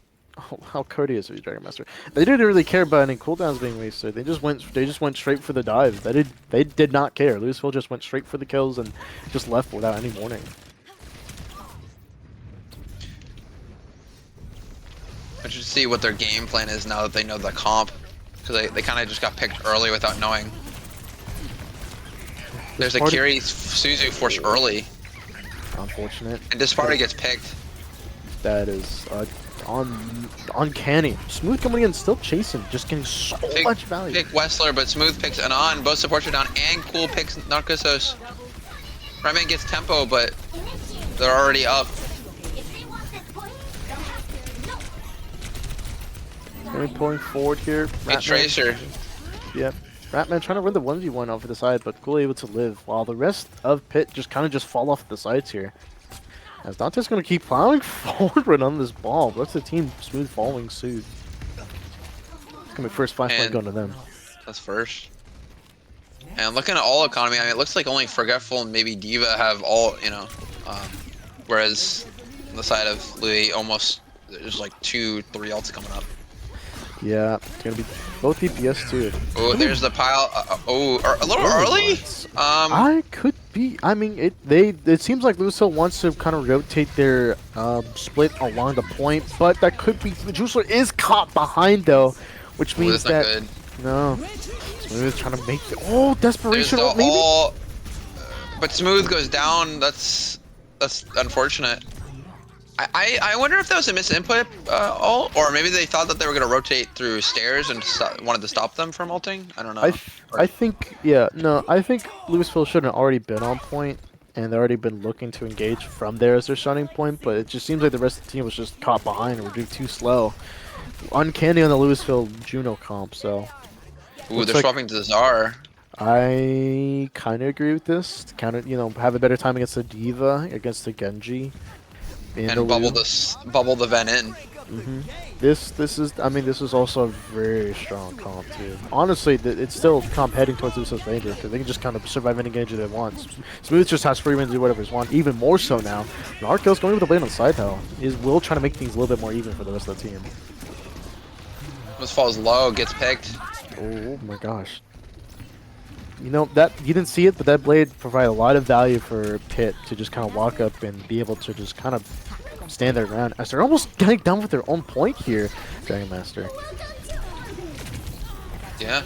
how courteous of you, Dragon Master. They didn't really care about any cooldowns being wasted. They just went straight for the dive. They did not care. Louisville just went straight for the kills and just left without any warning. I should see what their game plan is now that they know the comp, because they kind of just got picked early without knowing. There's a Kiri Suzu force early, Unfortunate. and this party gets picked. That is uncanny. Smooth coming in, still chasing, just getting so much value. Pick Wessler, but Smooth picks Anon. Both supports are down, and Cool picks Narcosos. Rayman gets tempo, but they're already up. Gonna be pulling forward here. It's Tracer. Yep. Ratman trying to run the 1v1 over the side, but Cool able to live, while the rest of Pitt just kind of fall off the sides here. As Dante's going to keep plowing forward on this ball. What's the team Smooth following suit? It's going to be first flashlight going to them. That's first. And looking at all economy, I mean, it looks like only Forgetful and maybe Diva have all, whereas on the side of Louis, almost there's like 2-3 ults coming up. Yeah, it's going to be both DPS too. Oh, there's the pile. A little early? I could be. I mean, it seems like Louisville wants to kind of rotate their split along the point, but that could be. Juicler is caught behind though, which means that's that not good. no. Smooth is trying to make the desperation There's the maybe. all, but Smooth goes down. That's unfortunate. I wonder if that was a misinput ult, or maybe they thought that they were going to rotate through stairs and wanted to stop them from ulting. I don't know. I think, yeah, no, I think Louisville should have already been on point, and they've already been looking to engage from there as their starting point, but it just seems like the rest of the team was just caught behind and were doing too slow. Uncanny on the Louisville Juno comp, so. Ooh, they're swapping to the Czar. I kind of agree with this. Kind of, have a better time against the Diva, against the Genji. And bubble the Ven in. This is also a very strong comp too. Honestly, it's still comp heading towards Louisville's favor because they can just kind of survive any engage they want. Smooth just has free win to do whatever he wants. Even more so now. Narco's going with the blade on the side though. Is Will trying to make things a little bit more even for the rest of the team. This falls low, gets picked. Oh my gosh. You know, that you didn't see it, but that blade provided a lot of value for Pitt to just kind of walk up and be able to just kind of stand their ground as they're almost getting done with their own point here, Dragon Master. Yeah.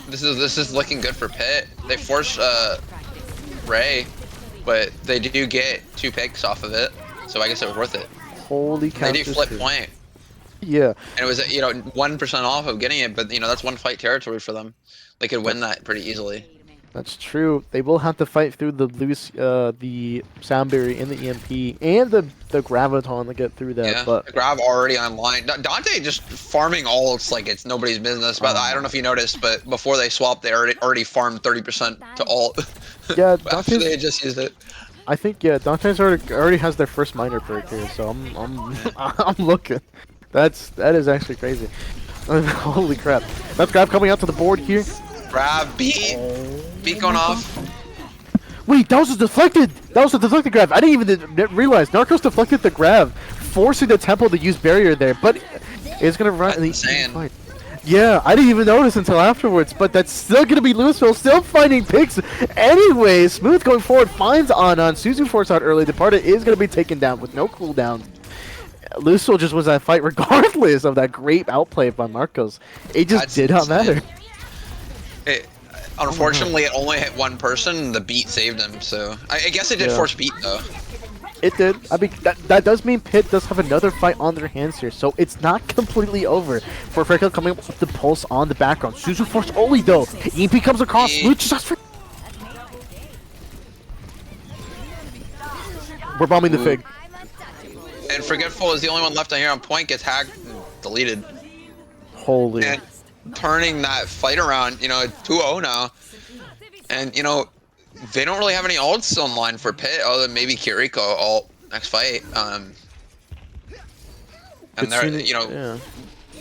This is looking good for Pitt. They forced Ray, but they do get 2 picks off of it, so I guess it was worth it. Holy cow! They do flip point. Yeah. And it was 1% off of getting it, but that's 1 fight territory for them. They could win that pretty easily. That's true. They will have to fight through the Sound Barrier and the EMP and the Graviton to get through that. Yeah, But the Grav already online. Dante just farming ults like it's nobody's business. But I don't know if you noticed, but before they swapped, they already farmed 30% to ult. yeah, After they Dante's, just used it. I think Dante's already has their first minor perk here, so I'm looking. That is actually crazy. Holy crap! That's Grav coming out to the board here. Grav beat going off. Wait, that was a deflected! That was a deflected grab. I didn't even realize. Narcos deflected the grab, forcing the temple to use barrier there, but it's gonna run in the fight. Yeah, I didn't even notice until afterwards, but that's still gonna be Louisville, still finding picks. Anyway, Smooth going forward, finds on Suzu forced out early. Departed is gonna be taken down with no cooldown. Louisville just was that fight regardless of that great outplay by Marcos. It just did not matter. Unfortunately, it only hit one person. The beat saved him, so I guess it did force beat though. It did. I mean, that does mean Pitt does have another fight on their hands here, so it's not completely over. For Franco coming up with the pulse on the background. Suzu forced only though. EP comes across. We're bombing the Fig. And Forgetful is the only one left on here on point. Gets hacked and deleted. Holy. And turning that fight around, 2-0 now. And, they don't really have any ults online for Pitt other than maybe Kiriko ult next fight. And they're,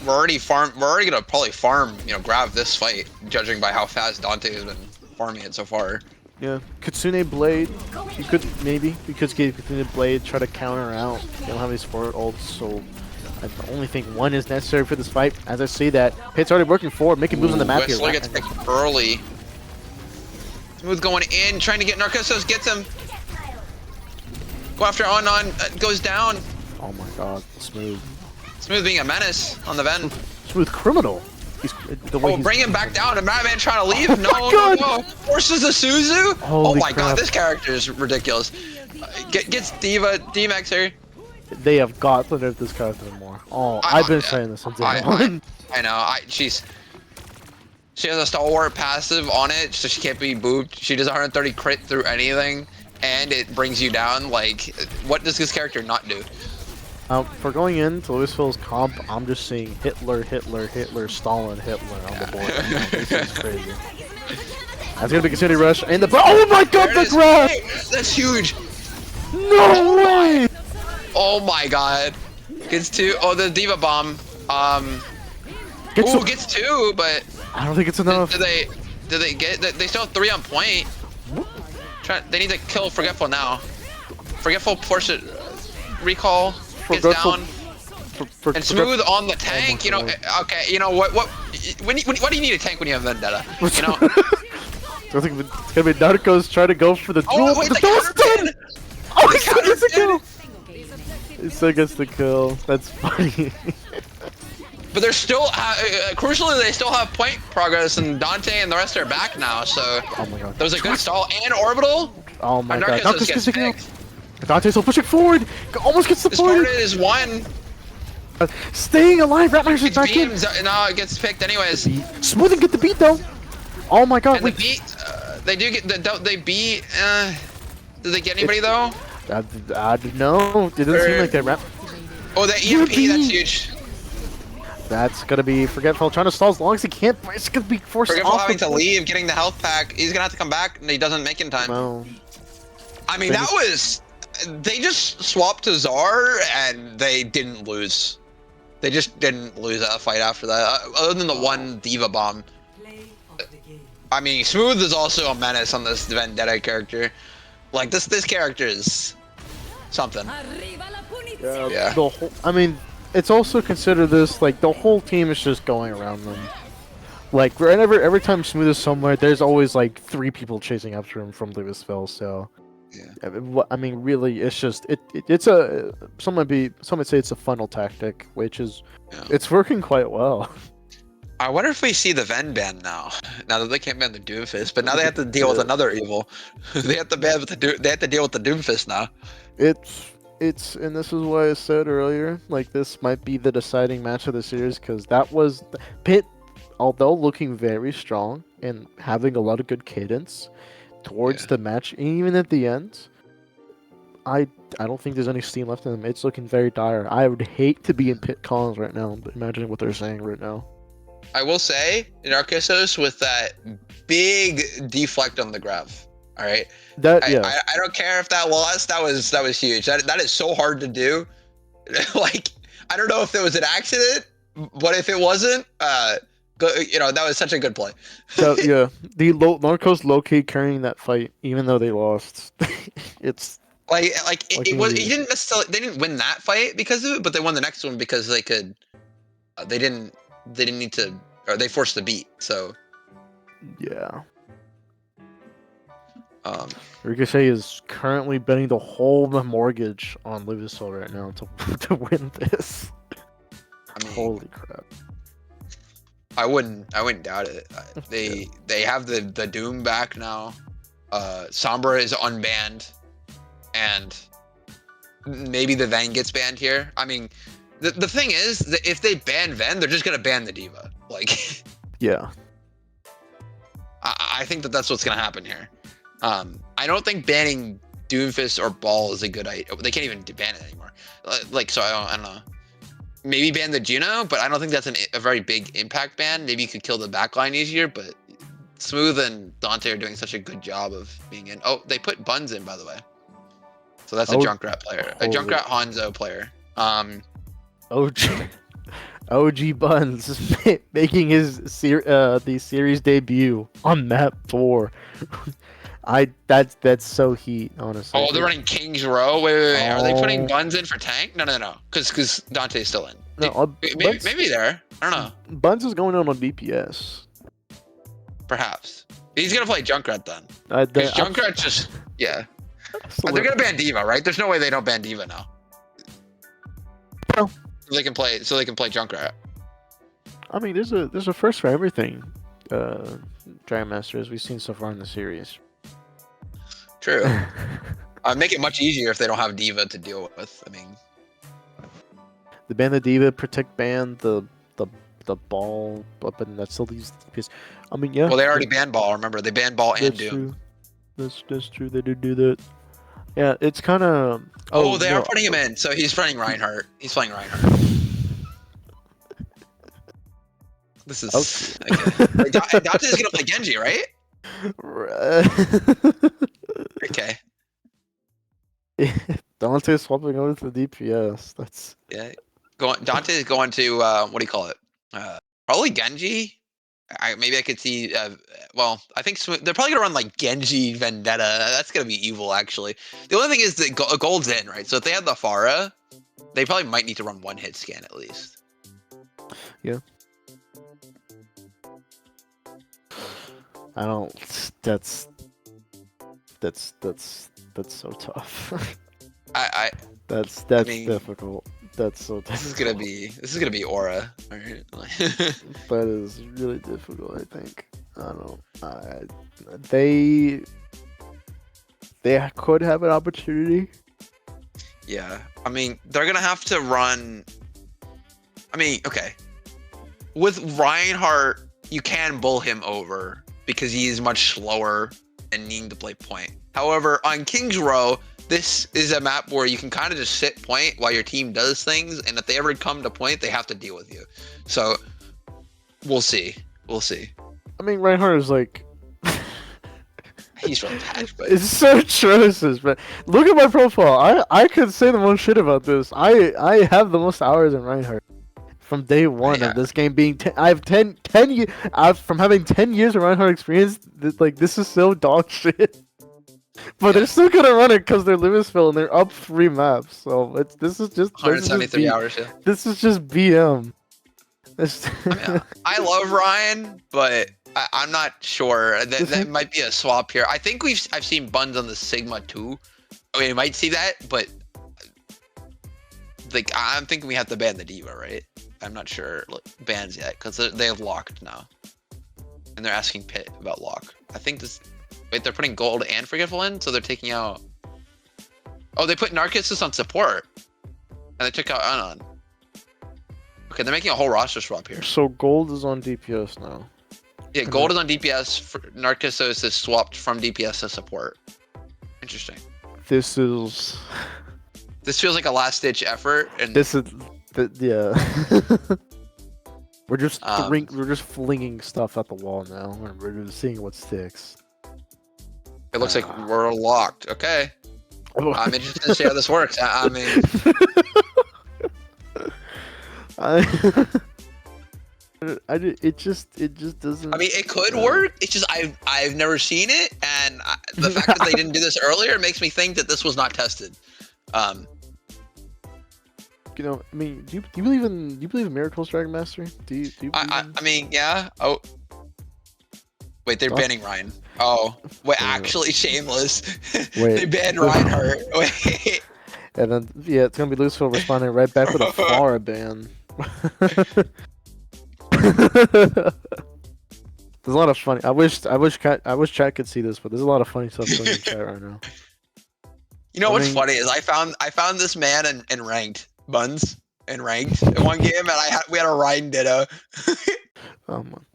we're already gonna probably farm, grab this fight, judging by how fast Dante has been farming it so far. Yeah, Kitsune Blade, you could get Kitsune Blade, try to counter out. They don't have any support ults, so I only think one is necessary for this fight. As I say that, Pitt's already working forward, making moves on the map here. Whistler gets picked early. Smooth going in, trying to get Narcosos, gets him. Go after on, goes down. Oh my god, Smooth. Smooth being a menace on the Ven. Smooth criminal. Bring him back down. And Madman trying to leave. No. Forces the Suzu. Holy oh my crap. god, this character is ridiculous. Gets D-Max here. They have got to nerf this character more. Oh, I've been saying this since day one. I know. She has a stalwart passive on it, so she can't be booped. She does 130 crit through anything, and it brings you down. Like, what does this character not do? For going into Louisville's comp, I'm just seeing Hitler, Stalin, Hitler on the board. This is crazy. That's gonna be City Rush, and oh my god, the grab! That's huge! No way! Oh my god. Gets 2. Oh, the Diva Bomb. Gets 2, but I don't think it's enough. Do they get? They still have 3 on point. They need to kill Forgetful now. Forgetful force it. Recall. Gets down. And Smooth on the tank. Okay. What? What do you need a tank when you have Vendetta? I think it's gonna be Narcos trying to go for the duel. Oh wait, the counter. Oh, he still gets the kill. He still gets the kill. That's funny. But they're still, crucially, they still have point progress, and Dante and the rest are back now, so oh my god. That was a good stall. And Orbital? Oh my god. Narcos gets picked. Dante's still pushing forward! Almost gets the point! This part is 1. Staying alive, Ratmaster's back in! No, it gets picked anyways. Smooth and get the beat though! Oh my god, and the beat, they do get, they beat, did they get anybody though? I don't know, it doesn't seem like that. Oh, the EMP, that's huge. That's gonna be Forgetful trying to stall as long as he can, but it's gonna be forced Forgetful off having to leave, getting the health pack. He's gonna have to come back, and he doesn't make it in time. No. I mean, that was... They just swapped to Czar, and they didn't lose. They just didn't lose that fight after that, other than the one Diva Bomb. I mean, Smooth is also a menace on this Vendetta character. Like, this character is something. Yeah. I mean, it's also considered this, like, the whole team is just going around them. Like whenever every time Smooth is somewhere, there's always like 3 people chasing after him from Louisville. So Yeah. I mean, really, it's just it's a some might say it's a funnel tactic, which is Yeah. it's working quite well. I wonder if we see the Ven ban now. Now that they can't ban the Doomfist, but now they have to deal with another evil. They have to ban with they have to deal with the Doomfist now. It's and this is why I said earlier, like this might be the deciding match of the series because that was Pitt, although looking very strong and having a lot of good cadence towards the match, even at the end. I don't think there's any steam left in them. It's looking very dire. I would hate to be in Pitt Collins right now, but imagine what they're saying right now. I will say, in Arceus with that big deflect on the grab. All right. That I don't care if that lost. That was huge. That is so hard to do. Like I don't know if it was an accident, but if it wasn't, that was such a good play. So yeah, the Narcos low key carrying that fight, even though they lost. It's it was. He didn't necessarily. They didn't win that fight because of it, but they won the next one because they could. They didn't need to, or they forced the beat. So yeah. Ricochet is currently betting the whole mortgage on Louisville right now to win this. I mean, holy crap! I wouldn't doubt it. They have the Doom back now. Sombra is unbanned, and maybe the Ven gets banned here. I mean, the thing is that if they ban Ven, they're just gonna ban the Diva. Like, yeah. I think that's what's gonna happen here. I don't think banning Doomfist or Ball is a good idea. They can't even ban it anymore. So I don't know. Maybe ban the Juno, but I don't think that's a very big impact ban. Maybe you could kill the backline easier, but Smooth and Dante are doing such a good job of being in. Oh, they put Buns in, by the way. So that's a Junkrat player, a Junkrat Hanzo player. OG Buns making his the series debut on map 4. That's so heat, honestly. Oh, they're running King's Row. Wait. Are they putting Buns in for tank? No. Because Dante's still in. No, maybe there. I don't know. Buns is going on DPS. Perhaps he's gonna play Junkrat then. Because Junkrat just They're gonna ban Diva, right? There's no way they don't ban Diva now. No. So they can play Junkrat. I mean, there's a first for everything. Grandmaster, as we've seen so far in the series. True. Make it much easier if they don't have Diva to deal with. I mean, the ban the Diva, protect ban the Ball, but that still leaves DPS. I mean, yeah. Well, they already banned Ball. Remember, they banned Ball and Doom. True. That's true. They did do that. Yeah, it's kind of. Oh, they are putting him in. So he's playing Reinhardt. He's playing Reinhardt. This is okay. Wait, Dante's gonna play Genji, right? Okay. Dante's swapping over to DPS. That's Dante is going to what do you call it? Probably Genji. Maybe I could see. Well, I think they're probably gonna run like Genji Vendetta. That's gonna be evil, actually. The only thing is that gold's in, right? So if they have the Pharah, they probably might need to run one hit scan at least. Yeah. I don't. That's so tough. That's I mean, difficult. That's so difficult. This is gonna be Aura. All right. That is really difficult. I think. I don't know. They could have an opportunity. Yeah. I mean, they're gonna have to run. I mean, okay. With Reinhardt, you can bull him over because he is much slower and needing to play point. However, on King's Row, this is a map where you can kind of just sit point while your team does things, and if they ever come to point, they have to deal with you. So, we'll see. I mean, Reinhardt is like... He's really bad, but... It's so atrocious, but look at my profile. I could say the most shit about this. I have the most hours in Reinhardt. From day one of this game being, I have 10 years. From having 10 years of Reinhardt experience, this is so dog shit. But they're still gonna run it because they're Louisville and they're up 3 maps. So this is just 173 hours. Yeah. This is just BM. I love Ryan, but I'm not sure. That might be a swap here. I think I've seen Buns on the Sigma too. I mean, you might see that, but like I'm thinking we have to ban the Diva, right? I'm not sure bans yet because they have locked now, and they're asking Pit about lock. I think this. Wait, they're putting Gold and Forgetful in, so they're taking out. Oh, they put Narcissus on support, and they took out Anon. Okay, they're making a whole roster swap here. So Gold is on DPS now. Yeah, Gold is on DPS. Narcissus is swapped from DPS to support. Interesting. This is. This feels like a last-ditch effort, and This is. Yeah. we're just flinging stuff at the wall now, and we're just seeing what sticks. it looks like we're locked. Okay, I'm interested to see how this works. I mean, it just doesn't. I mean, it could work. It's just I've never seen it, and the fact that they didn't do this earlier makes me think that this was not tested. You know, I mean, do you believe in miracles, Dragon Master? Do you believe I mean, yeah. Oh, wait, they're banning Ryan. Oh, wait, actually, shameless. They banned Reinhardt. Wait. And then yeah, it's gonna be Louisville responding right back with a Pharah ban. There's a lot of funny. I wish chat could see this, but there's a lot of funny stuff going in chat right now. You know what's funny is I found this man in ranked Buns in ranked in one game, and we had a Ryan Ditto.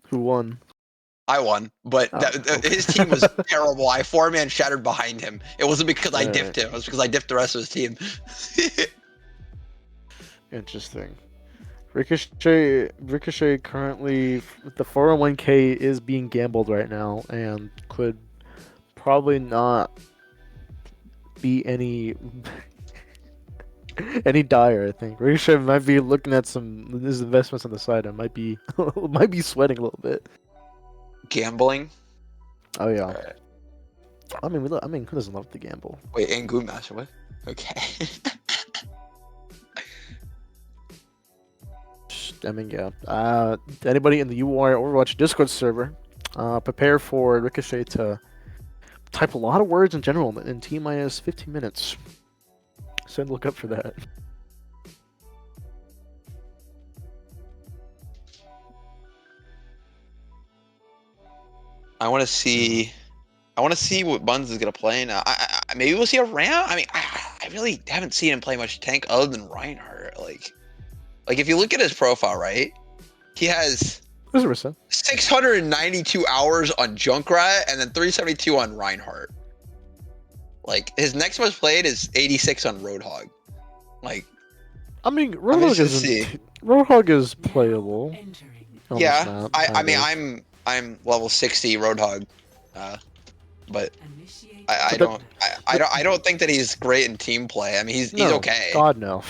Who won? I won, but his team was terrible. I 4-man shattered behind him. It wasn't because I diffed him. It was because I diffed the rest of his team. Interesting. Ricochet currently, the 401k is being gambled right now and could probably not be any dire. I think Ricochet might be looking at his investments on the side and might be sweating a little bit. Gambling. Oh yeah. Right. I mean, who doesn't love to gamble? Wait, and Goon Master, what? Okay. I mean, yeah. Anybody in the UI Overwatch Discord server, prepare for Ricochet to type a lot of words in general in T-minus 15 minutes. So look up for that. I want to see what Buns is gonna play now. Maybe we'll see a Ram. I mean, I really haven't seen him play much tank other than Reinhardt. Like if you look at his profile, right, he has 692 hours on Junkrat and then 372 on Reinhardt. Like his next most played is 86 on Roadhog. Like, I mean, Roadhog is playable. Yeah, I mean, I'm level 60 Roadhog, but I don't think that he's great in team play. I mean, he's okay. God no.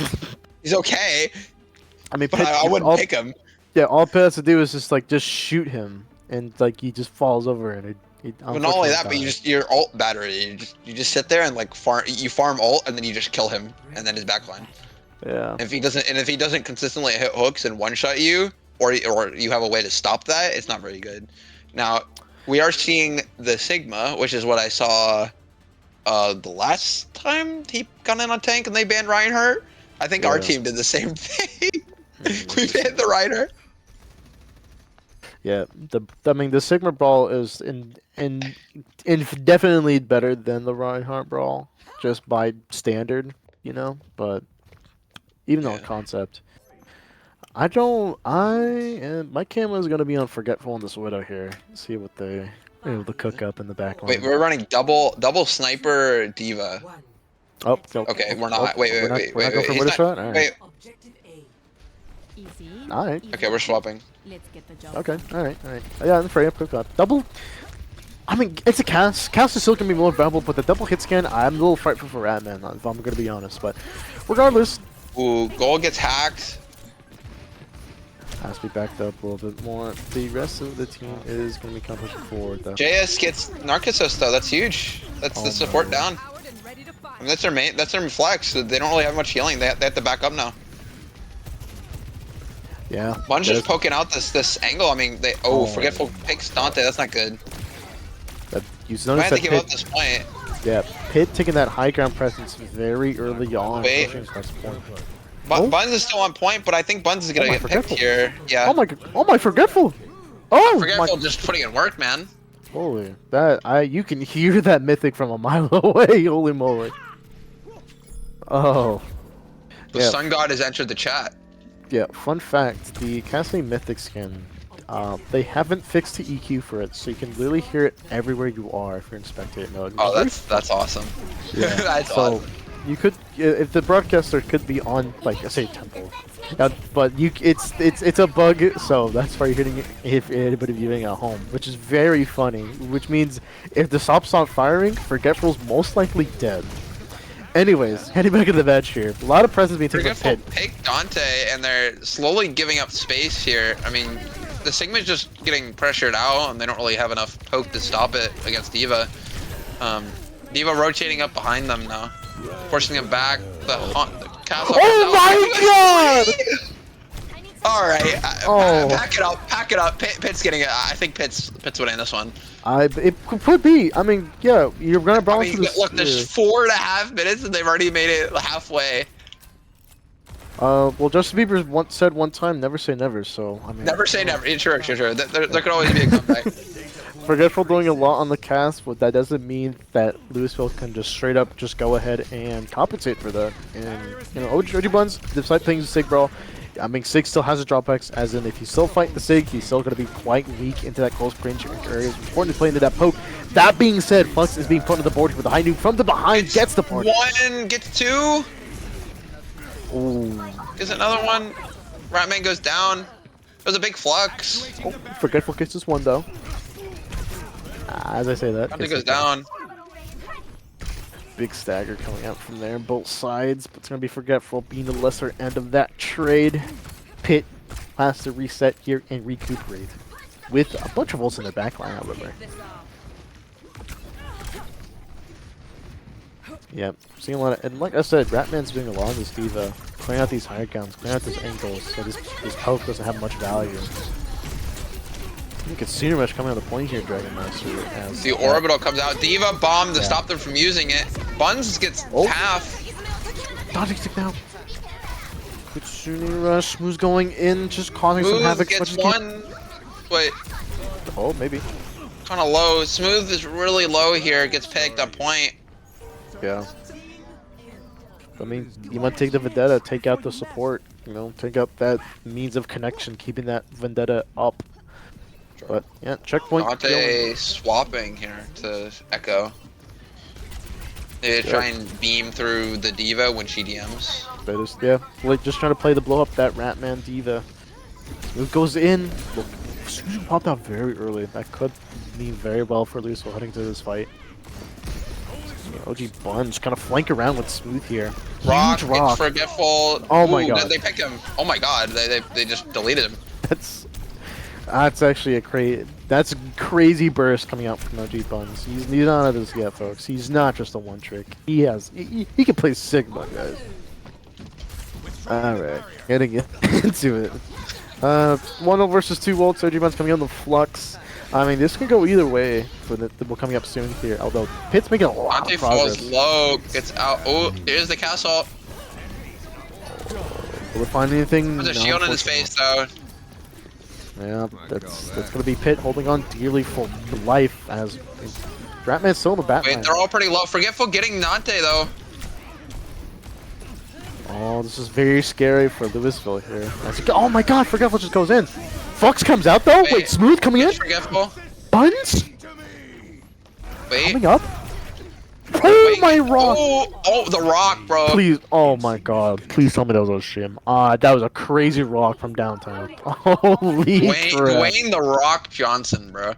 He's okay. I mean, but I wouldn't pick him. Yeah, all Pit has to do is just shoot him, and like he just falls over, and But not only that, but your ult battery. You just sit there and like farm ult, and then you just kill him, and then his backline. Yeah. If he doesn't consistently hit hooks and one shot you, or you have a way to stop that, it's not very good. Now, we are seeing the Sigma, which is what I saw the last time he got in on tank and they banned Reinhardt. I think our team did the same thing. We banned the Reinhardt. Yeah, the Sigma brawl is definitely better than the Reinhardt brawl, just by standard, you know. But even though concept, my camera is gonna be on Forgetful on this Widow here. See what they able to cook up in the backline. Wait, we're running double sniper diva. Oh, no. Okay, we're not. Wait. We're not going for Widow shot. All right. All right. Okay, we're swapping. Let's get the job. Okay. All right. Yeah, I'm afraid of cook up. Double. I mean, it's a cast. Cast is still gonna be more valuable, but the double hit scan, I'm a little frightful for Ratman, if I'm gonna be honest. But regardless. Ooh, goal gets hacked. Has to be backed up a little bit more. The rest of the team is gonna be pushing forward though. JS gets Narcissus though. That's huge. That's the support down. I mean, that's their main. That's their flex. They don't really have much healing. They have to back up now. Yeah. Bun's just there's- poking out this angle. I mean, Forgetful picks Dante. That's not good. You I notice had to that give up Pitt, this point. yeah, Pitt taking that high ground presence very early on. Wait. pushing across the point. Buns is still on point, but I think Buns is gonna my get picked Forgetful. here. Yeah. Oh my Forgetful! Oh Forgetful my! just putting in work, man. Holy, you can hear that mythic from a mile away. Holy moly! Oh. The Yeah. Sun God has entered the chat. Yeah, fun fact, the Castle Mythic skin, they haven't fixed the EQ for it, so you can literally hear it everywhere you are if you're in spectator mode. Oh, that's awesome. Yeah. That's So, awesome. you could, if the broadcaster could be on, like, I say temple, but it's a bug, so that's why you're hitting it if anybody viewing at home, which is very funny, which means if the stop's not firing, Forgetful's most likely dead. Anyways, heading back into the match here. A lot of presence being taken by Forgetful Pitt. pick Dante, and they're slowly giving up space here. I mean, the Sigma's just getting pressured out, and they don't really have enough poke to stop it against D.Va. D.Va rotating up behind them now, forcing them back. The castle. Oh my god! All right, Oh. pack it up. Pitt's getting it. I think Pitt's winning this one. It could be. I mean, yeah, you're gonna I balance mean, this. look, there's 4.5 minutes, and they've already made it halfway. Well, Justin Bieber once said one time, "Never say never." So I mean, Never say never. Sure. There could always be a comeback. Forgetful doing a lot on the cast, but that doesn't mean that Louisville can just straight up just go ahead and compensate for that. And you know, OG Buns, despite playing the Sig Brawl, I mean, Sig still has a dropbacks, as in if you still fight the Sig, he's still going to be quite weak into that close range area. It's important to play into that poke. That being said, Flux is being put on the board with a high nuke from the behind, gets the part. One gets two. Ooh. Is another one. Ratman goes down. There's a big flux. Oh, Forgetful gets this one though. As I say that, Dante goes down. big stagger coming out from there, both sides, but it's gonna be Forgetful being the lesser end of that trade. Pitt has to reset here and recuperate with a bunch of ults in the back line, however. Yep, seeing a lot of, and like I said, Ratman's doing a lot on this D.Va, clearing out these high grounds, clearing out these angles, so this poke doesn't have much value. You can see much coming out of the point here, Dragon Master. As The orbital comes out. D.Va bomb to stop them from using it. Buns gets half. Dodging stick now. Kutsuni rush, Smooth's going in, just causing some Smooth havoc. gets But just one. Wait, oh, maybe. kind of low. Smooth is really low here. Gets picked on point. Yeah. I mean, you want to take the Vendetta, take out the support, you know, take out that means of connection, keeping that Vendetta up. But, yeah, checkpoint. Dante swapping here to Echo. They try and beam through the D.Va when she DMs. But it's, yeah, like just trying to play the blow up that Ratman D.Va. It goes in. Look, Susan popped out very early. That could mean very well for Louisville heading to this fight. OG Bun just kind of flank around with Smooth here. Rock, Huge rock. it's Forgetful. Oh my Ooh, god. They picked him. Oh my god, they just deleted him. That's actually that's a crazy burst coming out from OG Buns. He's not out of this yet, folks. He's not just a one trick. He can play Sigma, guys. Alright, getting into it. 1-0 versus 2 volts. OG Buns coming on the flux. I mean, this could go either way for the coming up soon here. Although Pitt's making a lot Dante of progress. falls low, gets out. Oh, here's the castle. Will we find anything? There's a No, shield in his unfortunately. face though. Yeah, that's gonna be Pitt holding on dearly for life as Ratman's still in the Batman. Wait, they're all pretty low. Forgetful getting Dante though. Oh, this is very scary for Louisville here. Oh my god, Forgetful just goes in. Flux comes out though? Wait, Smooth coming in? Forgetful. Buns Wait. coming up? Oh Wait. my rock! Oh, the rock, bro. Please, oh my god, please tell me that was a shim. That was a crazy rock from downtown. Holy crap. Wayne the Rock Johnson, bro.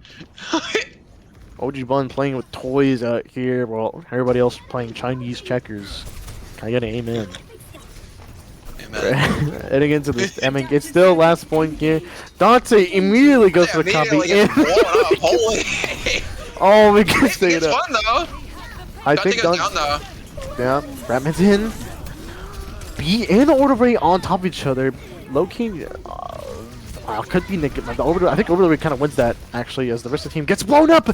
OG Bun playing with toys out here while everybody else playing Chinese checkers. Can I get an amen? Amen. Heading into this, I mean, it's still last point here. Dante immediately goes for the copy. Immediately gets blown up. Holy. Oh, we can stay It's it up. fun though. I Dante think goes down though. yeah, Ratman's in. B and Order Ray on top of each other. Low key, Could be Nick. I think Overlord kind of wins that, actually, as the rest of the team gets blown up.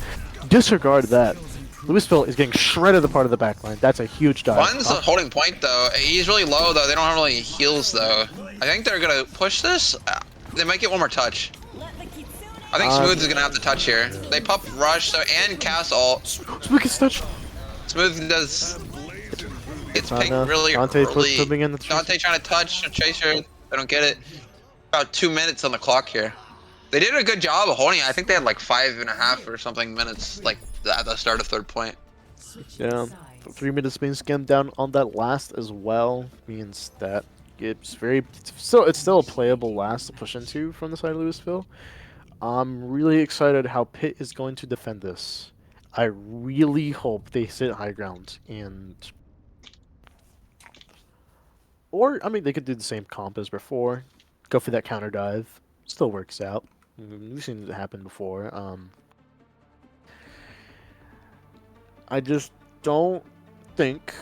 Disregard that. Louisville is getting shredded the part of the backline. That's a huge dive. Bun's holding point though. He's really low though. They don't have really heals though. I think they're gonna push this. They might get one more touch. I think Smooth is gonna have the touch here. They pop rush so and cast ult. Smooth gets touched. Smooth does. It's picked Dante really early. flipping in the Dante trying to touch Chaser. They don't get it. About 2 minutes on the clock here. They did a good job of holding it. I think they had like 5.5 or something minutes like at the start of third point. Yeah, 3 minutes being skimmed down on that last as well means that it's still a playable last to push into from the side of Louisville. I'm really excited how Pitt is going to defend this. I really hope they sit high ground or I mean they could do the same comp as before, go for that counter dive. Still works out. We've seen it happen before. I just don't think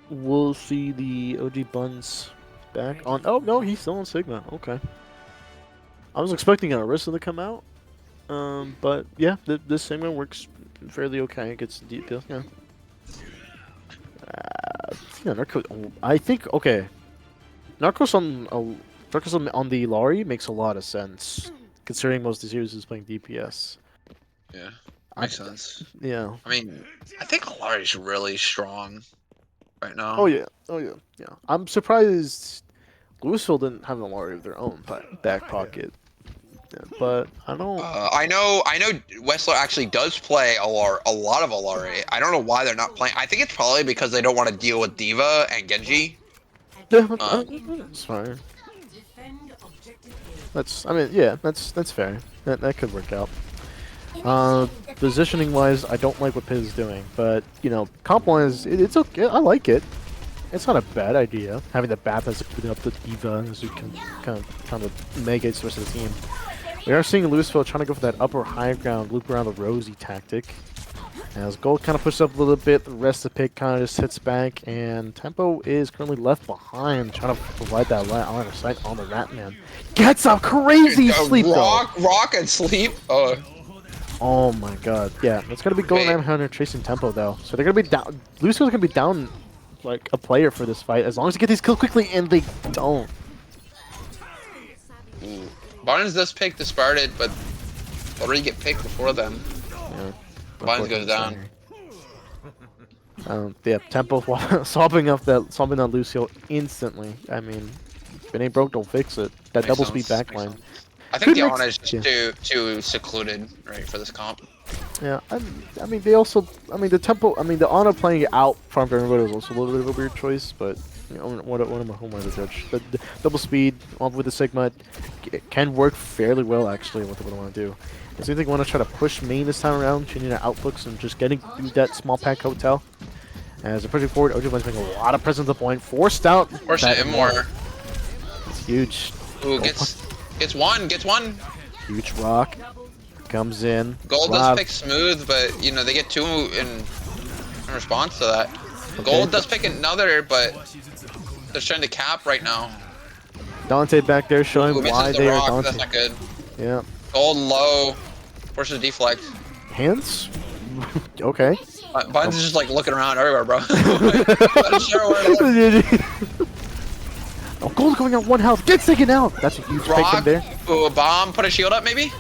we'll see the OG Buns back on. Oh no, he's still on Sigma. Okay. I was expecting Arissa to come out, but yeah, this Sigma works fairly okay. It gets deep. Yeah. Narcos. I think okay. Narcos on the Lari makes a lot of sense, considering most of the series is playing DPS. Yeah. Makes sense. Yeah. I mean, I think Alari's really strong right now. Oh yeah. I'm surprised Louisville didn't have an Alari of their own back pocket. Yeah, but I don't. I know Westler actually does play a lot of Alari. I don't know why they're not playing. I think it's probably because they don't want to deal with Diva and Genji. Yeah, that's fine. That's fair. That could work out. Positioning wise, I don't like what Piz is doing, but comp wise, it's okay. I like it. It's not a bad idea having the Bath as a up the Diva as you can kind of make it the rest of the team. We are seeing Louisville trying to go for that upper high ground, loop around the Rosie tactic. As Gold kind of pushes up a little bit, the rest of the pick kind of just sits back, and Tempo is currently left behind, trying to provide that line of sight on the Ratman. Gets a crazy sleep rock and sleep. Oh my god, yeah, it's gonna be Golden Am Hunter chasing Tempo though, so they're gonna be down. Louisville's gonna be down like a player for this fight as long as they get these kills quickly, and they don't. Barnes does pick the Spartan, but already get picked before them. Yeah. Barnes goes down. Yeah, Tempo swapping on Lucio instantly. I mean, if it ain't broke, don't fix it. That double speed backline. I think the Ana is just too secluded, right, for this comp. Yeah, I mean, they also, the Tempo, the Ana playing it out from everybody was also a little bit of a weird choice, but what am I to judge? The double speed with the Sigma can work fairly well, actually, what they want to do. I think they want to try to push main this time around, changing their outputs and just getting through that small pack hotel. As they're pushing forward, OG One's making a lot of presence at the point, forced out. Force it more. It's huge. Ooh, gets one. Huge rock. Comes in. Gold does pick Smooth, but they get two in response to that. Okay. Gold does pick another, but they're trying to cap right now. Dante back there showing why they are Dante. That's not good. Yeah. Gold low. Forces deflect. Hands? Okay. Buns is just like looking around everywhere, bro. Oh, Gold going out 1 health. Gets taken out. That's a huge pick from there. Ooh, a bomb. Put a shield up, maybe?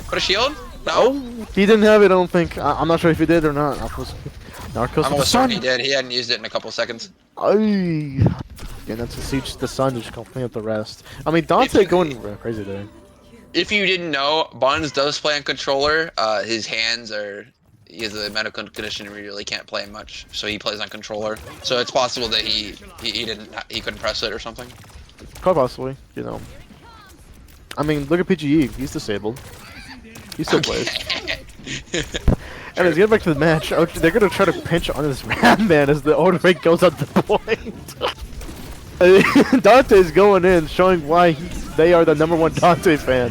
Put a shield? No. Oh, he didn't have it, I don't think. I'm not sure if he did or not. Narcos I'm almost certain he did. He hadn't used it in a couple seconds. Yeah, that's a siege. The sun just gonna clean up the rest. Dante going crazy there. If you didn't know, Buns does play on controller. His hands are... He has a medical condition where he really can't play much, so he plays on controller. So it's possible that he couldn't press it or something. Quite possibly, Look at PGE. He's disabled. He still plays. And let's get back to the match. They're gonna try to pinch on this man as the order rate goes up the point. Dante's going in, showing why they are the #1 Dante fan.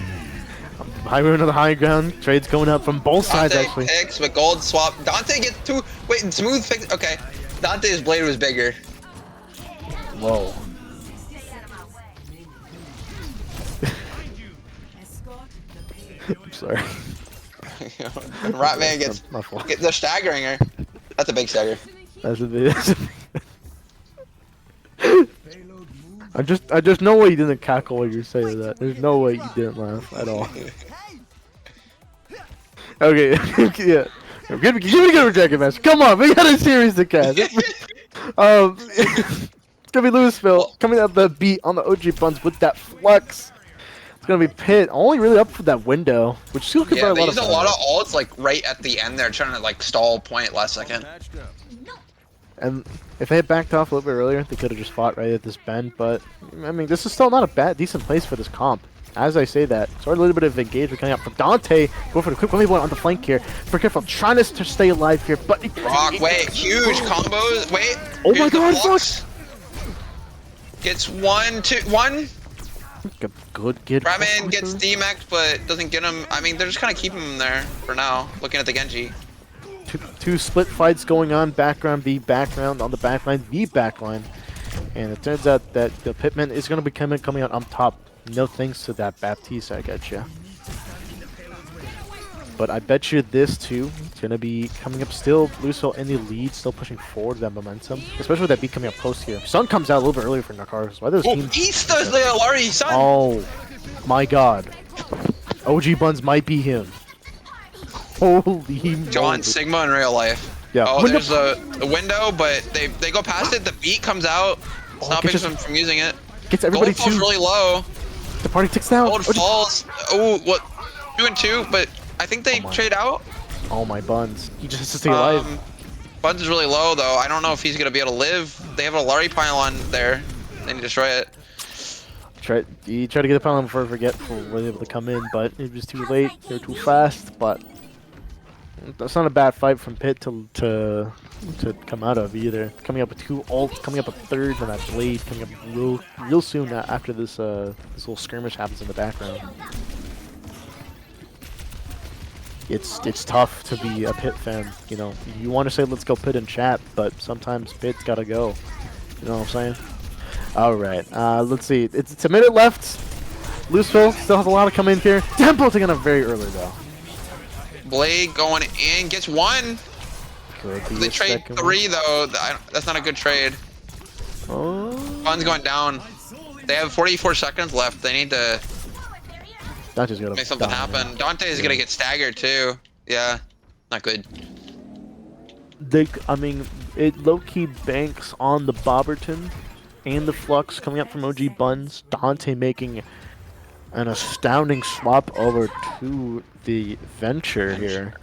Highway on the high ground. Trades going up from both sides, actually. Dante picks, but Gold swap. Dante gets two. Wait, and Smooth picks. Okay. Dante's blade was bigger. Whoa. I'm sorry. When Ratman gets My fault. the staggering her. That's a big stagger. That's a bit. I just know why you didn't cackle while you're saying that. There's no way you didn't laugh at all. Okay, yeah. Give me a rejected match. Come on, we got a series to cast. It's gonna be Louisville coming out the beat on the OG Buns with that flex. It's gonna be Pitt, only really up for that window, which still could Yeah, buy they a use a lot lot of of ults like right at the end. They're trying to like stall point last second. And if they had backed off a little bit earlier, they could have just fought right at this bend. But I mean, this is still not a decent place for this comp. As I say that, so a little bit of engagement coming out from Dante. Go for the quick 1v1 on the flank here. For careful, trying to stay alive here, but Rock, wait, huge combos. Wait. Oh my here's the God, flux. Gets 1, 2, 1. Good kid. Ratman gets DMAX, but doesn't get him. I mean, they're just kind of keeping him there for now. Looking at the Genji. Two split fights going on. Background v background on the backline v backline, and it turns out that the Pitman is going to be coming out on top. No thanks to that Baptiste, I get you. But I bet you this too is going to be coming up still. Louisville in the lead, still pushing forward that momentum, especially with that beat coming up close here. Sun comes out a little bit earlier for Nakaris. Why does Oh, team? East does the Alari, son. Oh my God! OG Buns might be him. Holy John moly. Sigma in real life. Yeah. Oh, Window- there's a window, but they go past it. The beat comes out, stopping gets them from using it. Gets everybody Gold falls too. really low. The party ticks down. Gold falls. Oh, what? 2 and 2, but I think they trade out. Oh my Buns. He just has to stay alive. Buns is really low though. I don't know if he's gonna be able to live. They have a Lari pylon there. They need to destroy it. He tried to get a pylon before Forgetful was able to come in, but it was too late. They were too fast. But that's not a bad fight from Pitt to come out of either. Coming up with 2 ults, coming up with 3rd, and that blade coming up real soon after this this little skirmish happens in the background. It's tough to be a Pitt fan. You know, you want to say let's go Pitt in chat, but sometimes Pitt's gotta go. You know what I'm saying? All right, let's see. It's a minute left. Louisville still has a lot to come in here. Tempo taking up very early though. Blade going in, gets 1. Could be They a trade second 3 though. That's not a good trade. one. Oh, Fun's going down. They have 44 seconds left. They need to Dante's gotta make something die, happen. man. Dante is gonna get staggered too. Yeah, not good. I mean, it low-key banks on the Bobberton and the Flux coming up from OG Buns. Dante making an astounding swap over to the Venture here.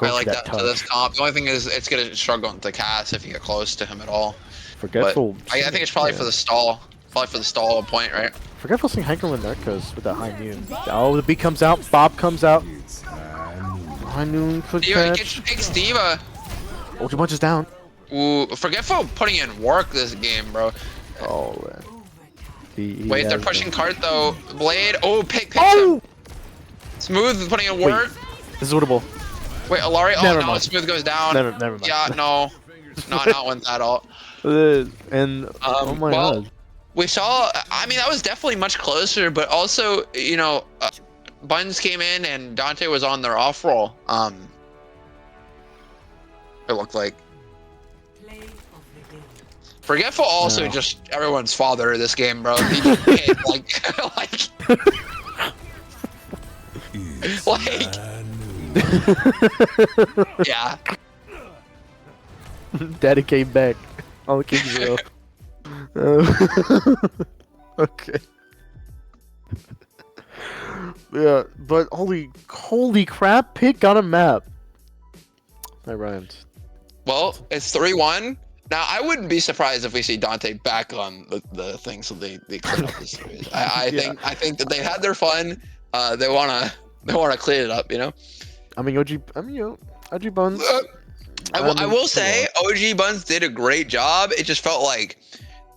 I like that to touch. this comp. The only thing is it's gonna struggle to cast if you get close to him at all. Forgetful. But I think it's probably for the stall. Probably for the stall point, right? Forgetful seeing Hanker with Narcos with that high noon. Oh, the beat comes out. Bob comes out. High noon, quick Diva catch. takes Diva. OG Bunch is down. Ooh, Forgetful putting in work this game, bro. Oh, man. Wait, they're pushing cart though. Blade. Oh, picks Oh! him. Smooth putting in work. This is winnable. Wait, Alari. Oh Never no, mind. Smooth goes down. Never mind. Yeah, no, not one at all. And oh my well, God. we saw. I mean, that was definitely much closer, but also, you know, Buns came in and Dante was on their off roll. It looked like. Forgetful also No. just everyone's father this game, bro. He just hit, like, yeah. Daddy came back on the King's Row. Okay. Yeah, but holy crap! Pitt got a map. That rhymes. Well, it's 3-1. Now, I wouldn't be surprised if we see Dante back on the thing, so they clean up the series. I think that they had their fun. They wanna clean it up, you know. OG Buns. I will say, OG Buns did a great job. It just felt like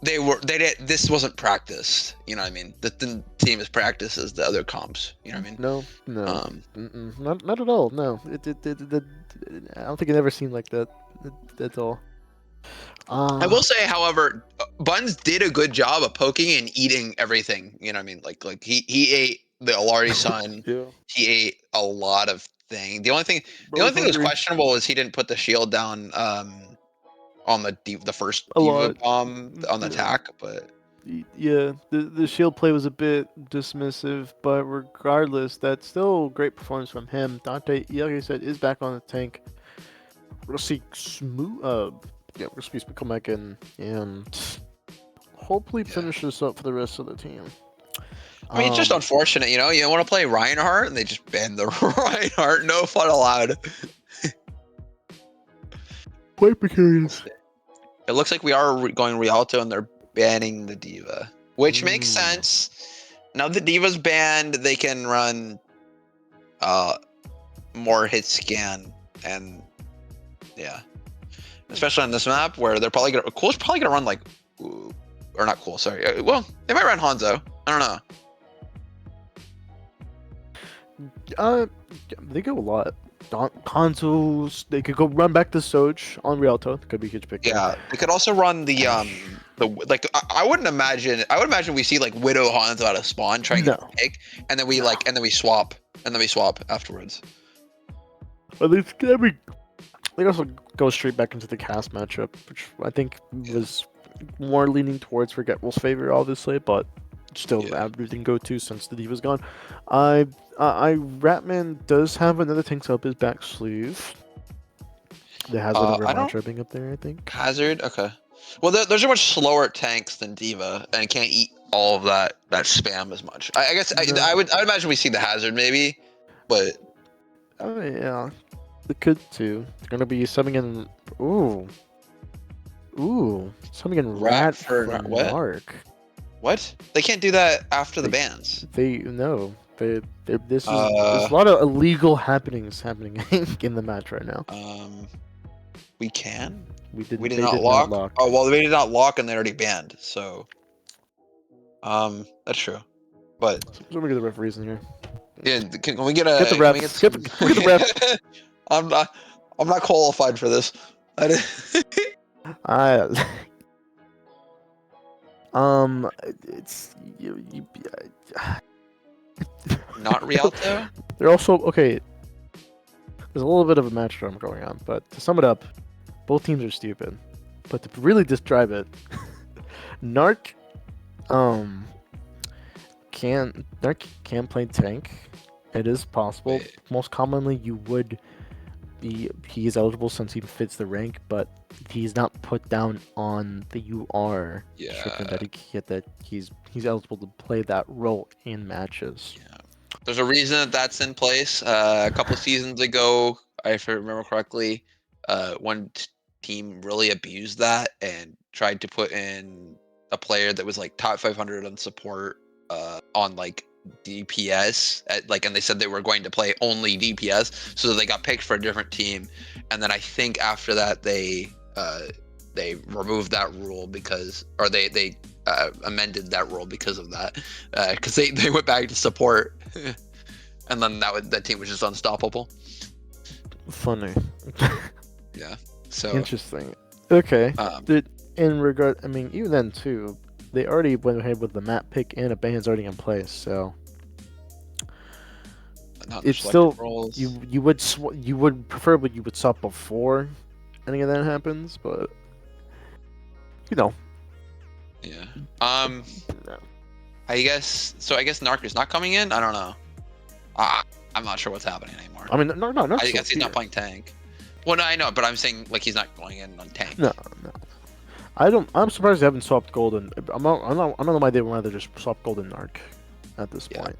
this wasn't practiced. You know what I mean? The team is practiced as the other comps. You know what I mean? No. Not at all. No. I don't think it ever seemed like that. That's all. I will say, however, Buns did a good job of poking and eating everything. You know what I mean? Like he ate the Alari son, Yeah. he ate a lot of things. The only thing Bro's that was hungry. questionable was he didn't put the shield down on the first A diva lot. bomb on the Yeah. attack, but Yeah, the shield play was a bit dismissive, but regardless, that's still a great performance from him. Dante, yeah, like I said, is back on the tank. We'll see smooth. We'll see come back in and hopefully finish this up for the rest of the team. I mean, it's just unfortunate, you know. You want to play Reinhardt, and they just banned the Reinhardt. No fun allowed. Quite precarious. It looks like we are going Rialto, and they're banning the diva, which makes sense. Now the diva's banned, they can run more hit scan, and yeah, especially on this map where they're probably gonna Cool's probably gonna run like, or not Cool, sorry. Well, they might run Hanzo. I don't know. They go a lot. Consoles. They could go run back to Soj on Rialto. Could be a huge pick. Yeah, they could also run the like I wouldn't imagine. I would imagine we see like Widow Hanzo out of spawn trying to pick, and then we swap afterwards. At least they also go straight back into the cast matchup, which I think was more leaning towards Forgetful's favor, obviously, but still everything go to since the diva's gone. Ratman does have another tank up his back sleeve. The Hazard over matchupping up there, I think. Hazard, okay. Well, those are much slower tanks than Diva, and can't eat all of that spam as much. I guess I would imagine we see the Hazard maybe, but yeah, they could too. They're gonna be subbing in. Subbing in Rat for what? Mark. What? They can't do that after the bans. There's a lot of illegal happenings happening in the match right now. We can. We did not lock. Oh well, they did not lock, and they already banned. So, that's true. But let me get the referees in here. Yeah, can we get a? Get the refs. Get the ref. I'm not qualified for this. It's you not Rialto. They're also okay. There's a little bit of a match drum going on, but to sum it up, both teams are stupid. But to really describe it, Narc can play tank. It is possible. Wait. Most commonly, he is eligible since he fits the rank, but he's not put down on the UR. That he's eligible to play that role in matches. Yeah. There's a reason that's in place. A couple seasons ago, if I remember correctly, one team really abused that and tried to put in a player that was like top 500 on support on like DPS and they said they were going to play only DPS, so they got picked for a different team. And then I think after that they removed that rule they amended that rule because of that, because they went back to support and then that team was just unstoppable. Funny. Yeah. So interesting. Okay. In regard, I mean, even then too, they already went ahead with the map pick and a ban's already in place, so it's still roles. You would preferably you would swap before any of that happens, but you know. Yeah. I guess Narc is not coming in. I don't know. I'm not sure what's happening anymore. I mean, no. I guess he's not playing tank. Well, no, I know, but I'm saying like he's not going in on tank. No. I'm surprised they haven't swapped Golden. I don't know why they would rather just swap Golden Narc at this point.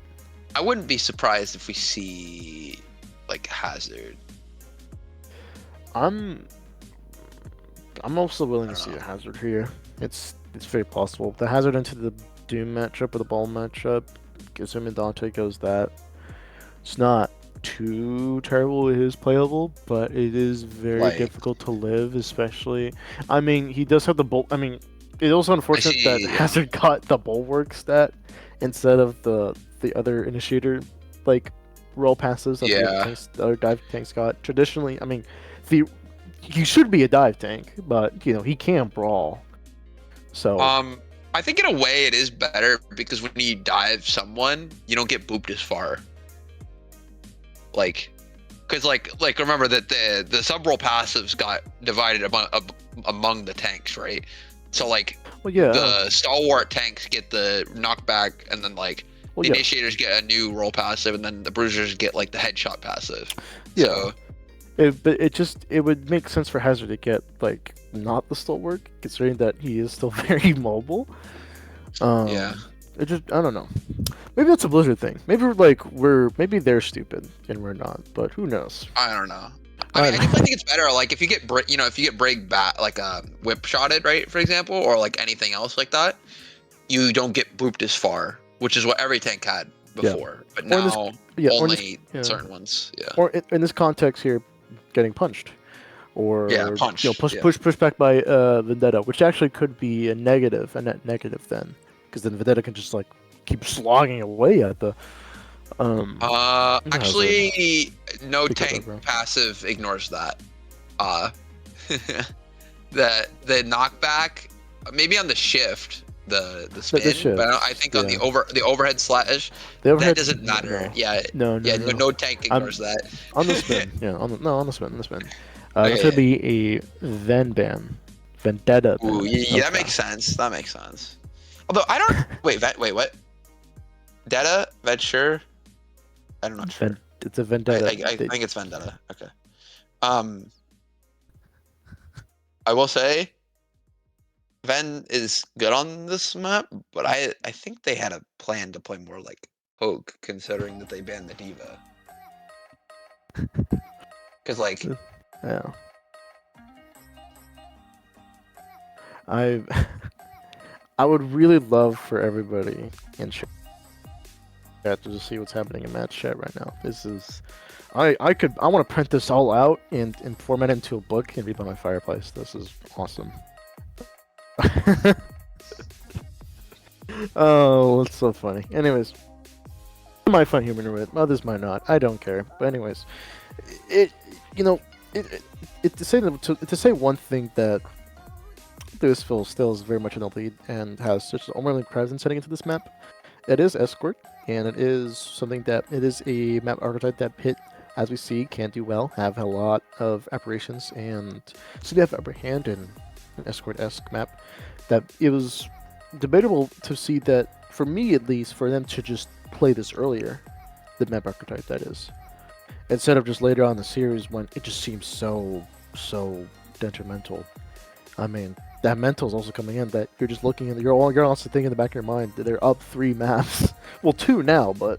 I wouldn't be surprised if we see like Hazard. I'm also willing to see a Hazard here. It's very possible. The Hazard into the Doom matchup or the Ball matchup, assuming Dante goes that. It's not too terrible. It is playable, but it is very difficult to live, especially. I mean, he does have the bolt. I mean, it's also unfortunate that Hazard got the bulwark stat instead of the other initiator like roll passes that the other dive tanks got. Traditionally, I mean, he should be a dive tank, but you know he can brawl. So I I think in a way it is better because when you dive someone, you don't get booped as far. Like, because like remember that the sub roll passives got divided among the tanks, right? So like Well, yeah. the stalwart tanks get the knockback, and then like Well, the yeah. initiators get a new roll passive, and then the bruisers get like the headshot passive. Yeah. So But it would make sense for Hazard to get like not the stalwart, considering that he is still very mobile. Yeah. It just I don't know. Maybe that's a Blizzard thing. Maybe maybe they're stupid and we're not. But who knows? I don't know. I mean, I definitely think it's better. Like if you get if you get break bat like whip shotted, right, for example, or like anything else like that, you don't get booped as far, which is what every tank had before. But Or in this- now yeah, or in only this- certain ones. Yeah. Or in this context here, getting punched, or punch, push back by Vendetta, which actually could be a net negative then, because then Vendetta can just like keep slogging away at the. Actually, no Pick it tank up, bro. passive ignores that. The knockback, maybe on the shift, the spin, shift, but I think on yeah. the overhead slash, The overhead- that doesn't matter. no. Yeah, No, no tank ignores that. On the spin, yeah, on the spin. That's gonna be a Vendetta. Ooh, ban. yeah, that makes sense. That makes sense. Although I don't wait, what? Detta, Venture? I'm not sure. It's a Vendetta. I think it's Vendetta. Okay. I will say, Ven is good on this map, but I think they had a plan to play more like Hogue, considering that they banned the Diva. Because like, Yeah. I would really love for everybody in chat to just see what's happening in match chat right now. This is, I want to print this all out and format it into a book and read by my fireplace. This is awesome. Oh, it's so funny. Anyways, my fun humor with it. Others might not. I don't care. But anyways, to say one thing that Louisville still is very much in the lead and has such an overwhelming presence heading into this map. It is Escort, and it is something that it is a map archetype that Pitt, as we see, can do well, have a lot of apparitions, and so they have upper hand in an Escort-esque map. That it was debatable to see that, for me at least, for them to just play this earlier, the map archetype that is, instead of just later on in the series when it just seems so detrimental. I mean, that mental is also coming in that you're just looking and you're also thinking in the back of your mind that they're up 3 maps. Well, 2 now, but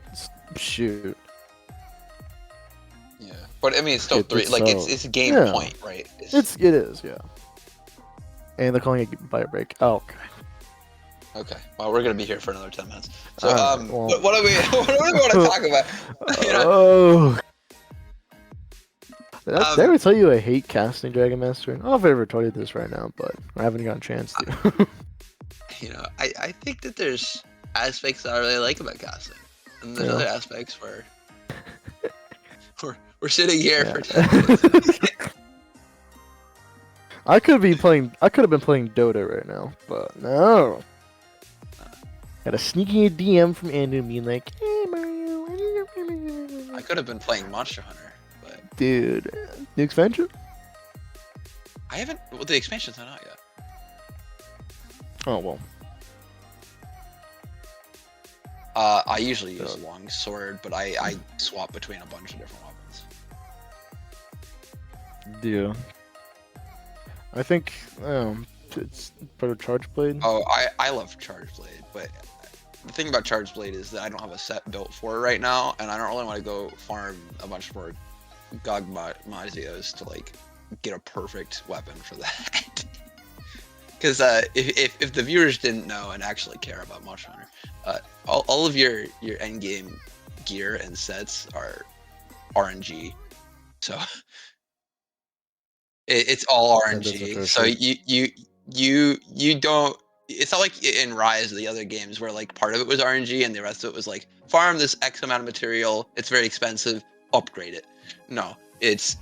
shoot. yeah, but I mean, it's still It- 3. it's Like so- it's a game yeah. point, right? It is, yeah. And they're calling it by a break. Oh, okay. Okay. Well, we're gonna be here for another 10 minutes. So, Alright, well- what do we want to talk about? You know, Oh. Did I ever tell you I hate casting Dragon Master? I don't know if I ever told you this right now, but I haven't gotten a chance to. I think that there's aspects that I really like about casting, and there's Yeah. other aspects where we're sitting here Yeah. for 10 minutes. I could have been playing Dota right now, but no. Got a sneaky DM from Andrew being like, "Hey Mario." I could have been playing Monster Hunter, but Dude, new expansion? I haven't. Well, the expansion's not out yet. Oh well. I usually use longsword, but I swap between a bunch of different weapons. Yeah. I think it's part of Charge Blade. Oh, I love Charge Blade, but the thing about Charge Blade is that I don't have a set built for it right now, and I don't really want to go farm a bunch more Gog Mazios to like get a perfect weapon for that. Because if the viewers didn't know and actually care about Monster Hunter, all of your end game gear and sets are RNG, so it's all RNG. So you don't. It's not like in Rise or the other games where like part of it was RNG and the rest of it was like farm this X amount of material. It's very expensive. Upgrade it. No, it's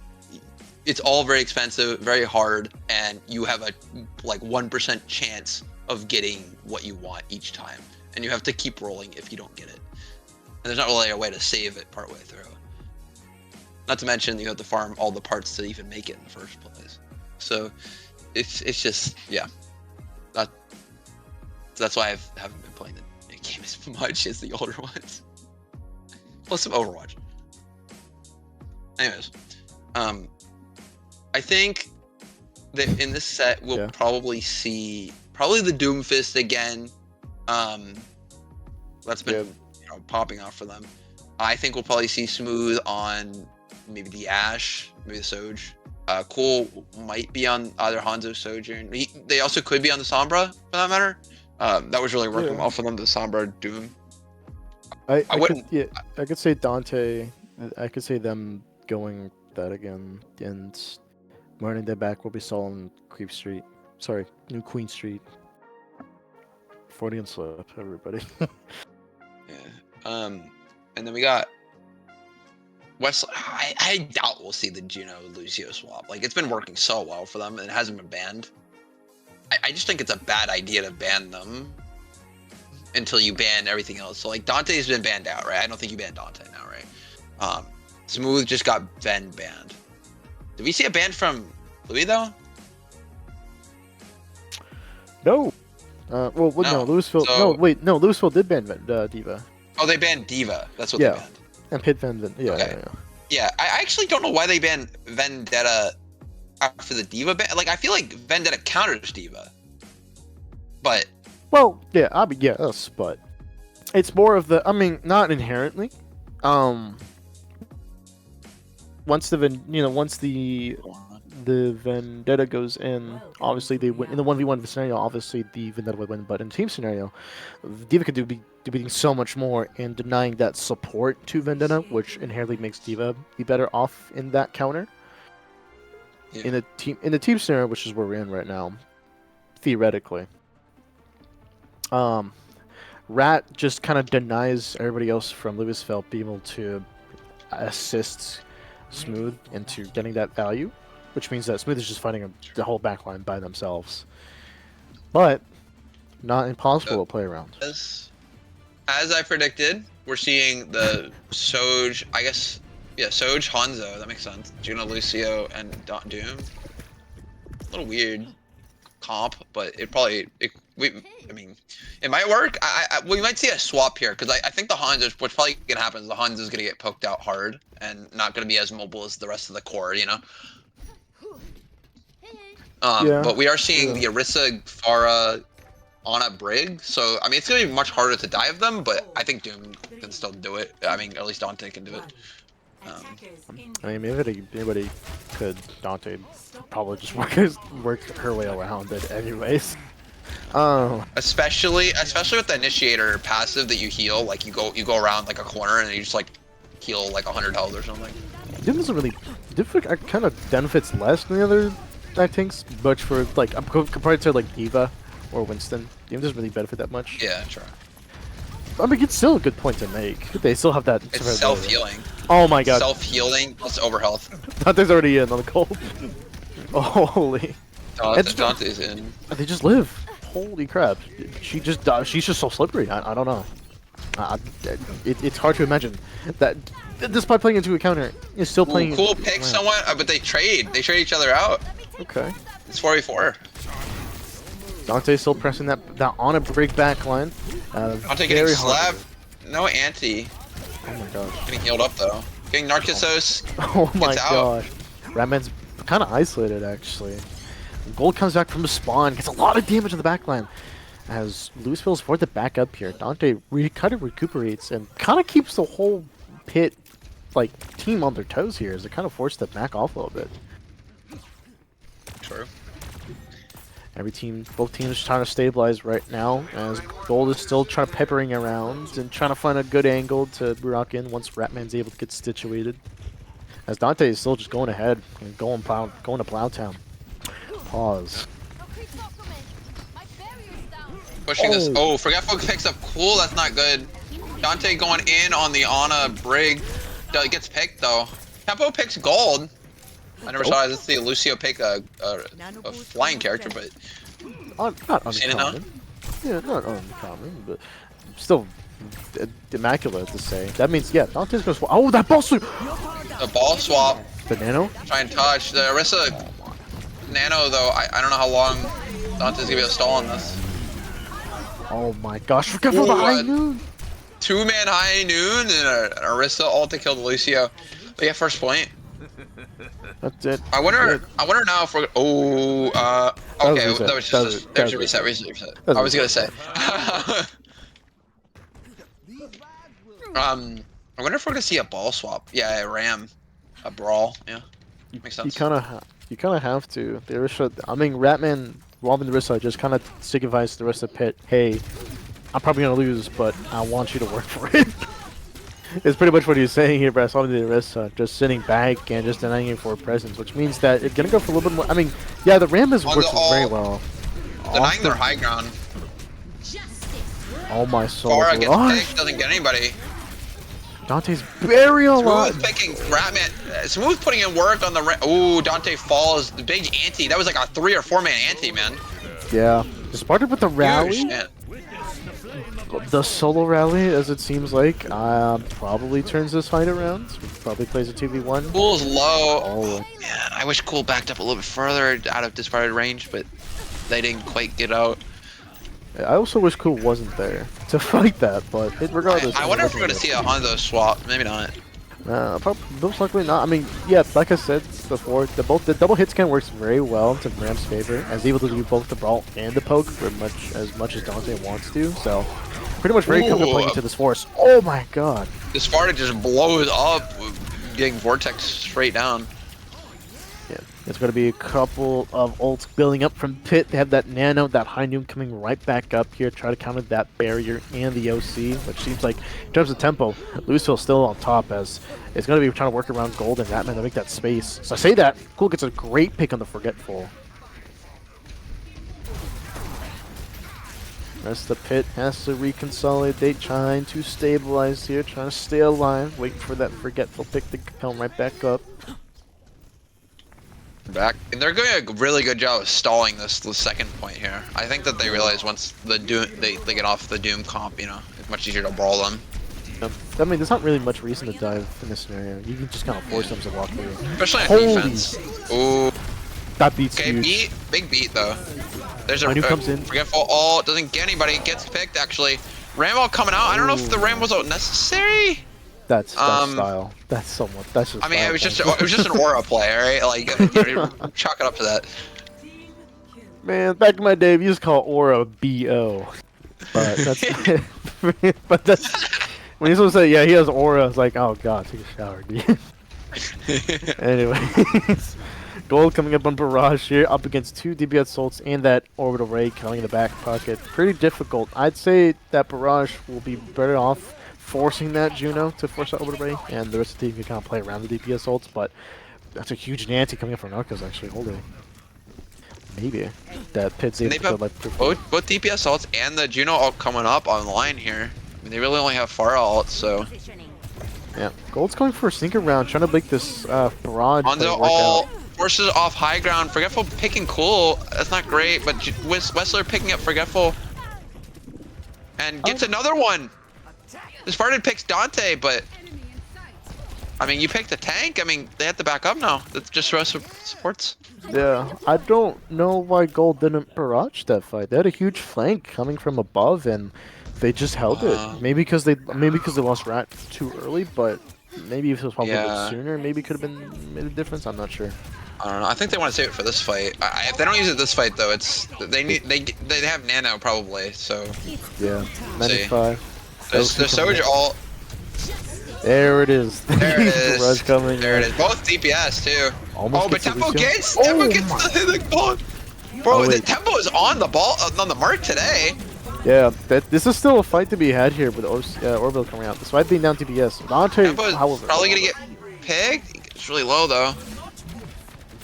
all very expensive, very hard, and you have a like 1% chance of getting what you want each time, and you have to keep rolling if you don't get it. And there's not really a way to save it partway through. Not to mention you have to farm all the parts to even make it in the first place. So it's just yeah. That's why I haven't been playing the new game as much as the older ones. Plus some Overwatch. Anyways, I think that in this set we'll probably see the Doomfist again. That's been popping off for them. I think we'll probably see Smooth on maybe the Ashe, maybe the Soj. Cool might be on either Hanzo, Sojourn. They also could be on the Sombra for that matter. That was really working well for them. The Sombra Doom. I could say Dante. I could say them going that again, and running them back what we saw on Creep Street. Sorry, New Queen Street. 40 and slip, everybody. Yeah. And then we got Wesley. I doubt we'll see the Juno Lucio swap. Like, it's been working so well for them, and it hasn't been banned. I just think it's a bad idea to ban them until you ban everything else. So, like, Dante's been banned out, right? I don't think you banned Dante now, right? Smooth just got Ven banned. Did we see a ban from Louis, though? No. No, Louisville. So, Louisville did ban Diva. Oh, they banned Diva. That's what they banned. And Pit Ven. Yeah, okay. Yeah, I actually don't know why they banned Vendetta after the Diva ban. Like, I feel like Vendetta counters Diva. But well, yeah, yes, but it's more of the. I mean, not inherently. Once the Vendetta goes in, obviously they win in the 1v1 scenario. Obviously, the Vendetta would win, but in team scenario, Diva could be doing so much more and denying that support to Vendetta, which inherently makes Diva be better off in that counter. Yeah. In the team scenario, which is where we're in right now, theoretically, Rat just kind of denies everybody else from Louisville being able to assist Smooth into getting that value, which means that Smooth is just fighting the whole backline by themselves. But not impossible to play around. As I predicted, we're seeing the Soj, I guess, Soj, Hanzo, that makes sense. Juno, Lucio, and Doom. A little weird comp, but it might work. We might see a swap here, because I think the Hanzo, what's probably going to happen is the Hanzo is going to get poked out hard, and not going to be as mobile as the rest of the core, you know? But we are seeing the Orisa, Pharah, Ana, Brig, so, I mean, it's going to be much harder to dive them, but I think Doom can still do it. I mean, at least Dante can do it. I mean, if anybody could, Dante probably just work her way around it anyways. Especially with the initiator passive that you heal, like you go around like a corner and you just like heal like 100 health or something. Doom doesn't really, kind of benefits less than the other tanks, but for like compared to like Diva or Winston, Doom doesn't really benefit that much. Yeah, true. I mean, it's still a good point to make. They still have that. It's self-healing. Oh my god. Self-healing plus overhealth. Dante's already in on the gold. Oh, holy. Dante's in. They just live. Holy crap. She's just so slippery. I don't know. It's hard to imagine that despite playing into a counter, is still playing. Cool pick somewhat, but they trade. They trade each other out. Okay. It's 4v4. Dante's still pressing that on a break back line. Dante getting slapped. No anti. Oh my gosh. Getting healed up though. Getting Narcissus. Oh my gosh. Ratman's kind of isolated actually. Gold comes back from the spawn, gets a lot of damage on the backline. As Louisville's forced to back up here, Dante kind of recuperates and kind of keeps the whole pit team on their toes here, as they're kind of forced to back off a little bit. True. Both teams trying to stabilize right now, as Gold is still trying to peppering around and trying to find a good angle to rock in once Ratman's able to get situated. As Dante is still just going ahead and going to Plowtown. Pause. Pushing this. Oh, Forgetful picks up Cool. That's not good. Dante going in on the Ana Brig. Gets picked though. Tempo picks Gold. I never saw Lucio pick a flying character, but not uncommon. Yeah, not uncommon, but still immaculate to say. That means, yeah, Dante's gonna swap. Oh, that ball sweep! The ball swap. The nano? Try and touch. The Orisa Nano, though, I don't know how long Dante's gonna be able to stall on this. Oh my gosh, forget for the high noon! Two-man high noon and an Orisa all to kill the Lucio. But yeah, first point. That's it. I wonder now if we're. Oh, okay. reset. That was That just was- a that was reset. That I was was gonna say. I wonder if we're gonna see a ball swap. Yeah, a ram, a brawl. Yeah, makes sense. You kind of have to. The Orisa, I mean, Ratman robbing the Orisa just kind of signifies to the rest of the pit. Hey, I'm probably gonna lose, but I want you to work for it. It's pretty much what he's saying here, but I saw the Orisa just sitting back and just denying it for a presence, which means that it's gonna go for a little bit more. I mean, yeah, the ram is working very well. Denying their high ground. Oh my soul! Fara gets Gosh, picked, doesn't get anybody. Dante's very alive. Smooth picking Ratman. Smooth putting in work on the. Ooh, Dante falls. The big ante. That was like a 3 or 4 man ante, man. Yeah, it started with the rally. Huge, man. The solo rally, as it seems like, probably turns this fight around. Probably plays a 2v1. Cool's low. Oh, Man, I wish Cool backed up a little bit further out of discarded range, but they didn't quite get out. I also wish Cool wasn't there to fight that, but regardless. I wonder if we're gonna see a Hondo swap. Maybe not. Probably, most likely not. I mean, yeah, like I said before, the double hit scan works very well to Ram's favor, as able to do both the brawl and the poke for as much as Dante wants to. So, pretty much very comfortable playing into this force. Oh my god! This Sparta just blows up, getting Vortex straight down. Yeah, there's going to be a couple of ults building up from Pit. They have that Nano, that High Noon coming right back up here, try to counter that barrier and the OC, which seems like, in terms of tempo, Louisville's still on top, as it's going to be trying to work around Gold and Ratman to make that space. So I say that, Cool gets a great pick on the Forgetful. Rest of the Pit has to reconsolidate, trying to stabilize here, trying to stay alive, waiting for that Forgetful pick to come right back up. Back, and they're doing a really good job of stalling the second point here. I think that they realize once the Doom they get off the Doom comp, you know, it's much easier to brawl them. I mean, there's not really much reason to dive in this scenario. You can just kind of force them to walk through. Especially on Holy- defense. Ooh. That beats Okay, huge. beat. Big beat, though. There's a Manu comes in. Forgetful all. Doesn't get anybody. Gets picked, actually. Rambo coming out. I don't know if the Ram was necessary. That's style. That's somewhat. That's just. I mean, style, it was just an aura play, right? Like, chalk it up to that. Man, back in my day, we used to call Aura BO. But that's. but that's. When you're supposed to say, yeah, he has Aura, it's like, oh god, take a shower, dude. Anyways. Gold coming up on Barrage here, up against 2 DPS Salts and that Orbital Ray coming in the back pocket. Pretty difficult. I'd say that Barrage will be better off forcing that Juno to force that Orbital Ray, and the rest of the team can kind of play around the DPS Salts, but that's a huge Nancy coming up from Narcos, actually. Hold it. Maybe. That Pit's able to, like... Both DPS ults and the Juno ult coming up online here. I mean, they really only have Pharah ults, so... Yeah. Gold's going for a sneaker round, trying to make this Barrage Hondo work all out. forces off high ground. Forgetful picking Cool. That's not great, but Wessler picking up Forgetful. And gets another one. The Spartan picks Dante, but... I mean, you picked the tank. I mean, they have to back up now. That's just rest of supports. Yeah, I don't know why Gold didn't barrage that fight. They had a huge flank coming from above, and they just held it. Maybe because they lost Rat too early, but maybe if it was probably a bit sooner, maybe it could have been made a difference. I'm not sure. I don't know. I think they want to save it for this fight. If they don't use it this fight, though, it's they have Nano probably. So yeah, 95. There's Soja ult. There it is. There it is. Rush coming there in. it is. Both DPS too. Almost but gets Tempo Lucio. gets the ball. Bro, the wait. Tempo is on the ball on the mark today. Yeah, this is still a fight to be had here with Orbital coming out. Despite being down TPS, Dante, Tempo is however, probably gonna get picked. It's really low though.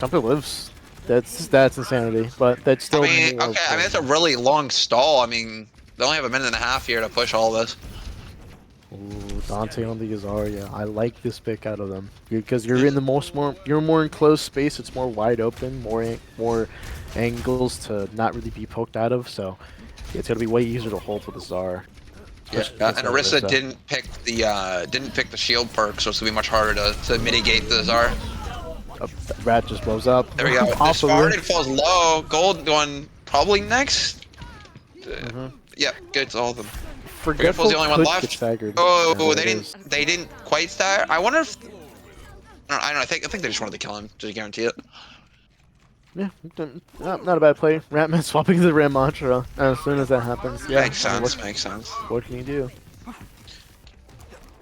Dante lives. That's insanity, but that's still. I mean, okay. I mean, that's a really long stall. I mean, they only have a minute and a half here to push all this. Ooh, Dante on the Azaria. I like this pick out of them because you're in the you're more in close space. It's more wide open, more angles to not really be poked out of. So It's gonna be way easier to hold with the Czar. Yeah, That's and what Orisa Orisa. didn't pick the shield perk, so it's gonna be much harder to mitigate the Czar. Rat just blows up. There we go. Off the Discarded roof. falls low. Gold going probably next. Yep, good to all of them. Forgetful's the only one could left. get staggered. Oh, Yeah, they it is. didn't quite stagger. I wonder if I don't know. I think they just wanted to kill him to guarantee it. Yeah, not a bad play. Ratman swapping the Ram Mantra as soon as that happens. Yeah, Makes I mean, sense. Makes sense. what can you do?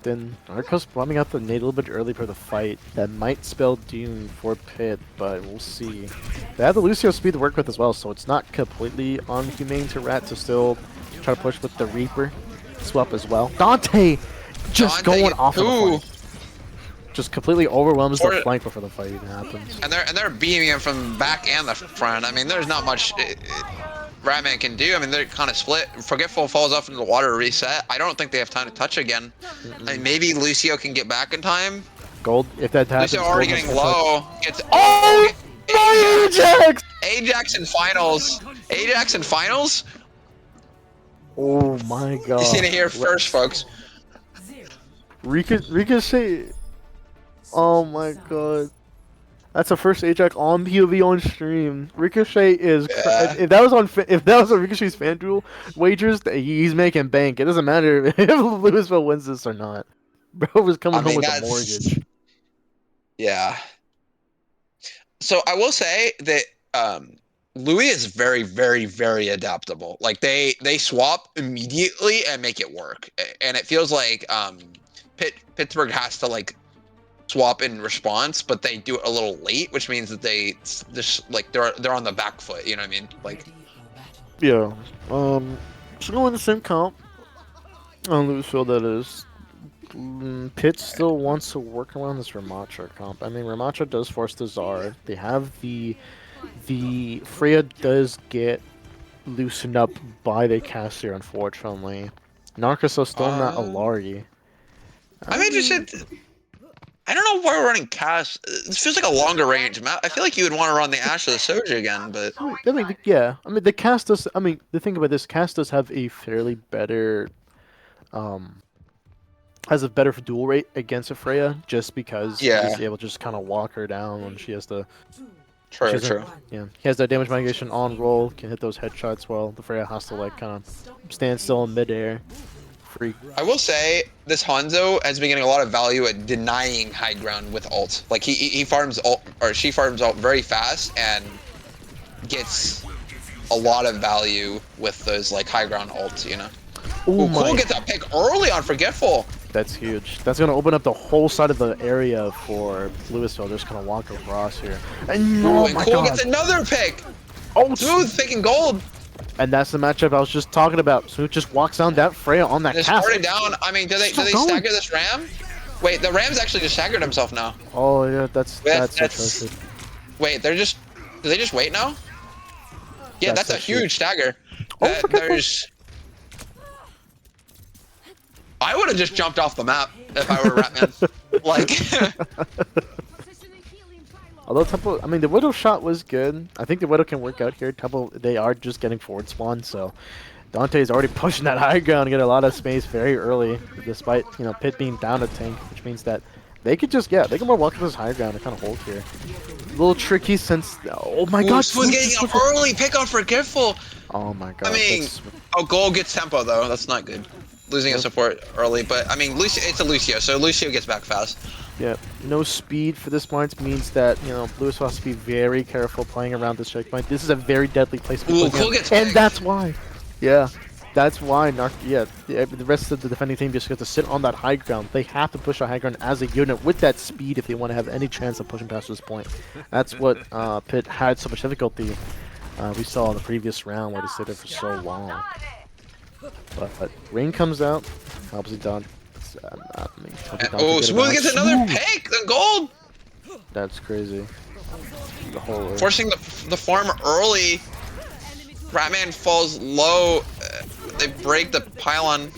Then Arco's bombing out the nade a little bit early for the fight. That might spell doom for Pit, but we'll see. They have the Lucio speed to work with as well, so it's not completely unhumane to Rat to still try to push with the Reaper swap as well. Dante just Dante, going off of the ooh. flank. Just completely overwhelms the Or- flank before the fight even happens. And they're beaming him from back and the front. I mean, there's not much Ratman can do. I mean, they're kind of split. Forgetful falls off into the water, reset. I don't think they have time to touch again. I mean, maybe Lucio can get back in time. Gold, if that happens. Lucio already Gold getting has to low. Gets Oh, my Ajax! Ajax in finals. Ajax in finals. Oh my god. You seen it here first, folks. Ricochet. Oh my god. That's the first Ajax on POV on stream. Ricochet is Yeah. if that was on Ricochet's FanDuel wagers, he's making bank. It doesn't matter if Louisville wins this or not. Bro was coming I mean, home with a that's- mortgage. Yeah. So I will say that Louis is very, very, very adaptable. Like they swap immediately and make it work, and it feels like Pittsburgh has to like swap in response, but they do it a little late, which means that they just like they're on the back foot. You know what I mean? Like Yeah. So going the same comp on Louisville, that is. Pitt still wants to work around this Ramattra comp. I mean, Ramattra does force the Czar. They have the Freya does get loosened up by the caster, unfortunately. Narcos is still not a Lari. I'm interested. I don't know why we're running Cass. This feels like a longer range map. I feel like you would want to run the Ash of the Soja again, but I mean, yeah. I mean, the cast does. I mean, the thing about this cast does have a fairly better, has a better duel rate against a Freya, just because he's able to just kind of walk her down when she has to. true, She true. doesn't- Yeah, he has that damage mitigation on roll, can hit those headshots while the Freya has to like kind of stand still in midair. Freak. I will say this Hanzo has been getting a lot of value at denying high ground with ult. Like he farms ult, or she farms ult very fast and gets a lot of value with those like high ground ults, you know. Oh Ooh, Cool my, gets a pick early on Forgetful. that's huge. That's gonna open up the whole side of the area for Louisville. Just kind of walk across here. And Ooh, oh and my Cool god! gets another pick. Oh, Smooth picking gold. and that's the matchup I was just talking about. Smooth just walks down that Freya on that Just cast. it down. I mean, do they Still going. stagger this Ram? Wait, the Ram's actually just staggered himself now. Oh yeah, that's That's- atrocious. Wait, do they just wait now? Yeah, That's that's a actually- huge stagger. Oh, Forgetful. I would have just jumped off the map if I were Ratman. Like, Although Temple, I mean, the Widow shot was good. I think the Widow can work out here. Temple, they are just getting forward spawn, so Dante's already pushing that high ground to get a lot of space very early, despite, you know, Pit being down a tank, which means that they could just, yeah, they can more walk to this high ground and kind of hold here. A little tricky since, oh my god. Smooth getting an early pick on Forgetful. Oh my god. I mean, that's- Goal gets tempo though. That's not good. Losing a support early, but I mean, Lucio, it's a Lucio, so Lucio gets back fast. yeah, no speed for this point means that, you know, Lewis has to be very careful playing around this checkpoint. This is a very deadly place to be Ooh, playing Cool on, gets and picked. that's why. Yeah, that's why the rest of the defending team just get to sit on that high ground. They have to push a high ground as a unit with that speed if they want to have any chance of pushing past this point. That's what Pitt had so much difficulty. We saw in the previous round where they stayed there for so long. But Rain comes out, helps it down. Oh, Smooth gets another pick. The gold. That's crazy. The whole Forcing the farm early. Ratman falls low. They break the pylon,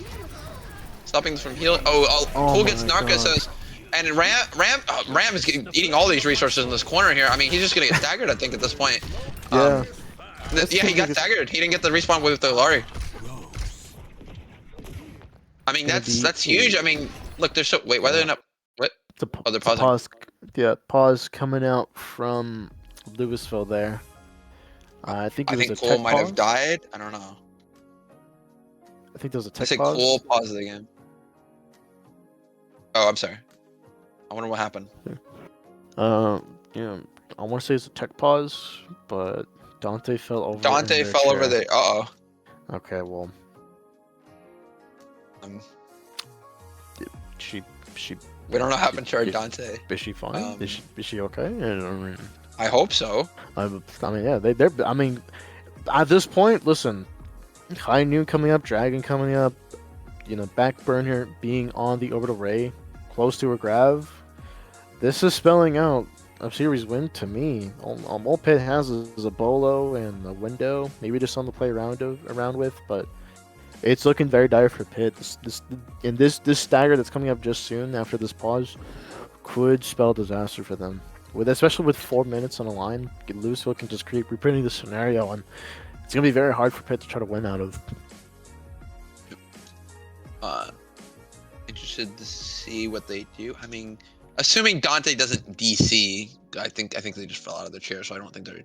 stopping from healing. Oh, Cool gets my God. Narcos. And Ram is eating all these resources in this corner here. I mean, he's just gonna get staggered, I think, at this point. Yeah. Yeah, he got staggered. He didn't get the respawn with the Lari. I mean, that's huge. I mean, look, they're so. Wait, why are they not? What? Oh, they're pausing. Pause. Yeah, pause coming out from Louisville there. I think it was a Cole tech might have pause. died. I don't know. I think there was a I tech said pause. Cole pause the game. Oh, I'm sorry. I wonder what happened. Yeah, I want to say it's a tech pause, but Dante fell over. Dante in their fell over chair. there. Uh-oh. Okay, well, Um, she we don't know what happened to our Yeah. Dante. is she fine? Is she okay? I hope so. I mean, yeah, they're. I mean, at this point, listen, High Noon coming up, Dragon coming up, you know, Backburner being on the orbital ray, close to a grav. This is spelling out a series win to me. All Pitt has is a bolo and a window, maybe just something to play around with, but it's looking very dire for Pitt. This stagger that's coming up just soon after this pause could spell disaster for them. Especially with 4 minutes on the line, Louisville can just keep reprinting the scenario, and it's gonna be very hard for Pitt to try to win out of. Interested to see what they do. I mean, assuming Dante doesn't DC, I think they just fell out of their chair, so I don't think they're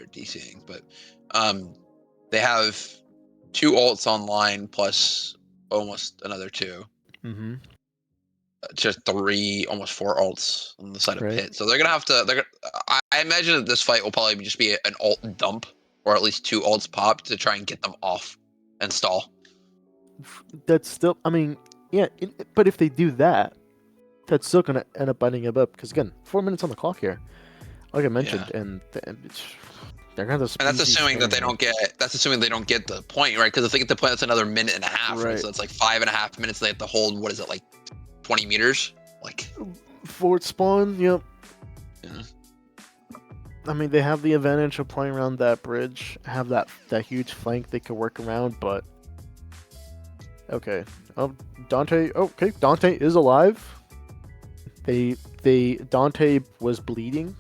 DCing. But they have 2 ults online plus almost another 2. Mm-hmm. Just 3, almost 4 ults on the side of Right. Pitt. So they're gonna have to. I imagine that this fight will probably just be an ult dump, or at least 2 ults pop to try and get them off and stall. That's still, I mean, yeah, but if they do that, that's still gonna end up binding him up because again, 4 minutes on the clock here, like I mentioned, and they're gonna. And that's assuming that they don't get. That's assuming they don't get the point, right? Because if they get the point, that's another minute and a half, right? Right. So it's like 5.5 minutes. They have to hold. What is it, like 20 meters? Like Fort spawn. Yep. Yeah. I mean, they have the advantage of playing around that bridge, have that huge flank they could work around, but okay. Oh, Dante. Okay, Dante is alive. Dante was bleeding.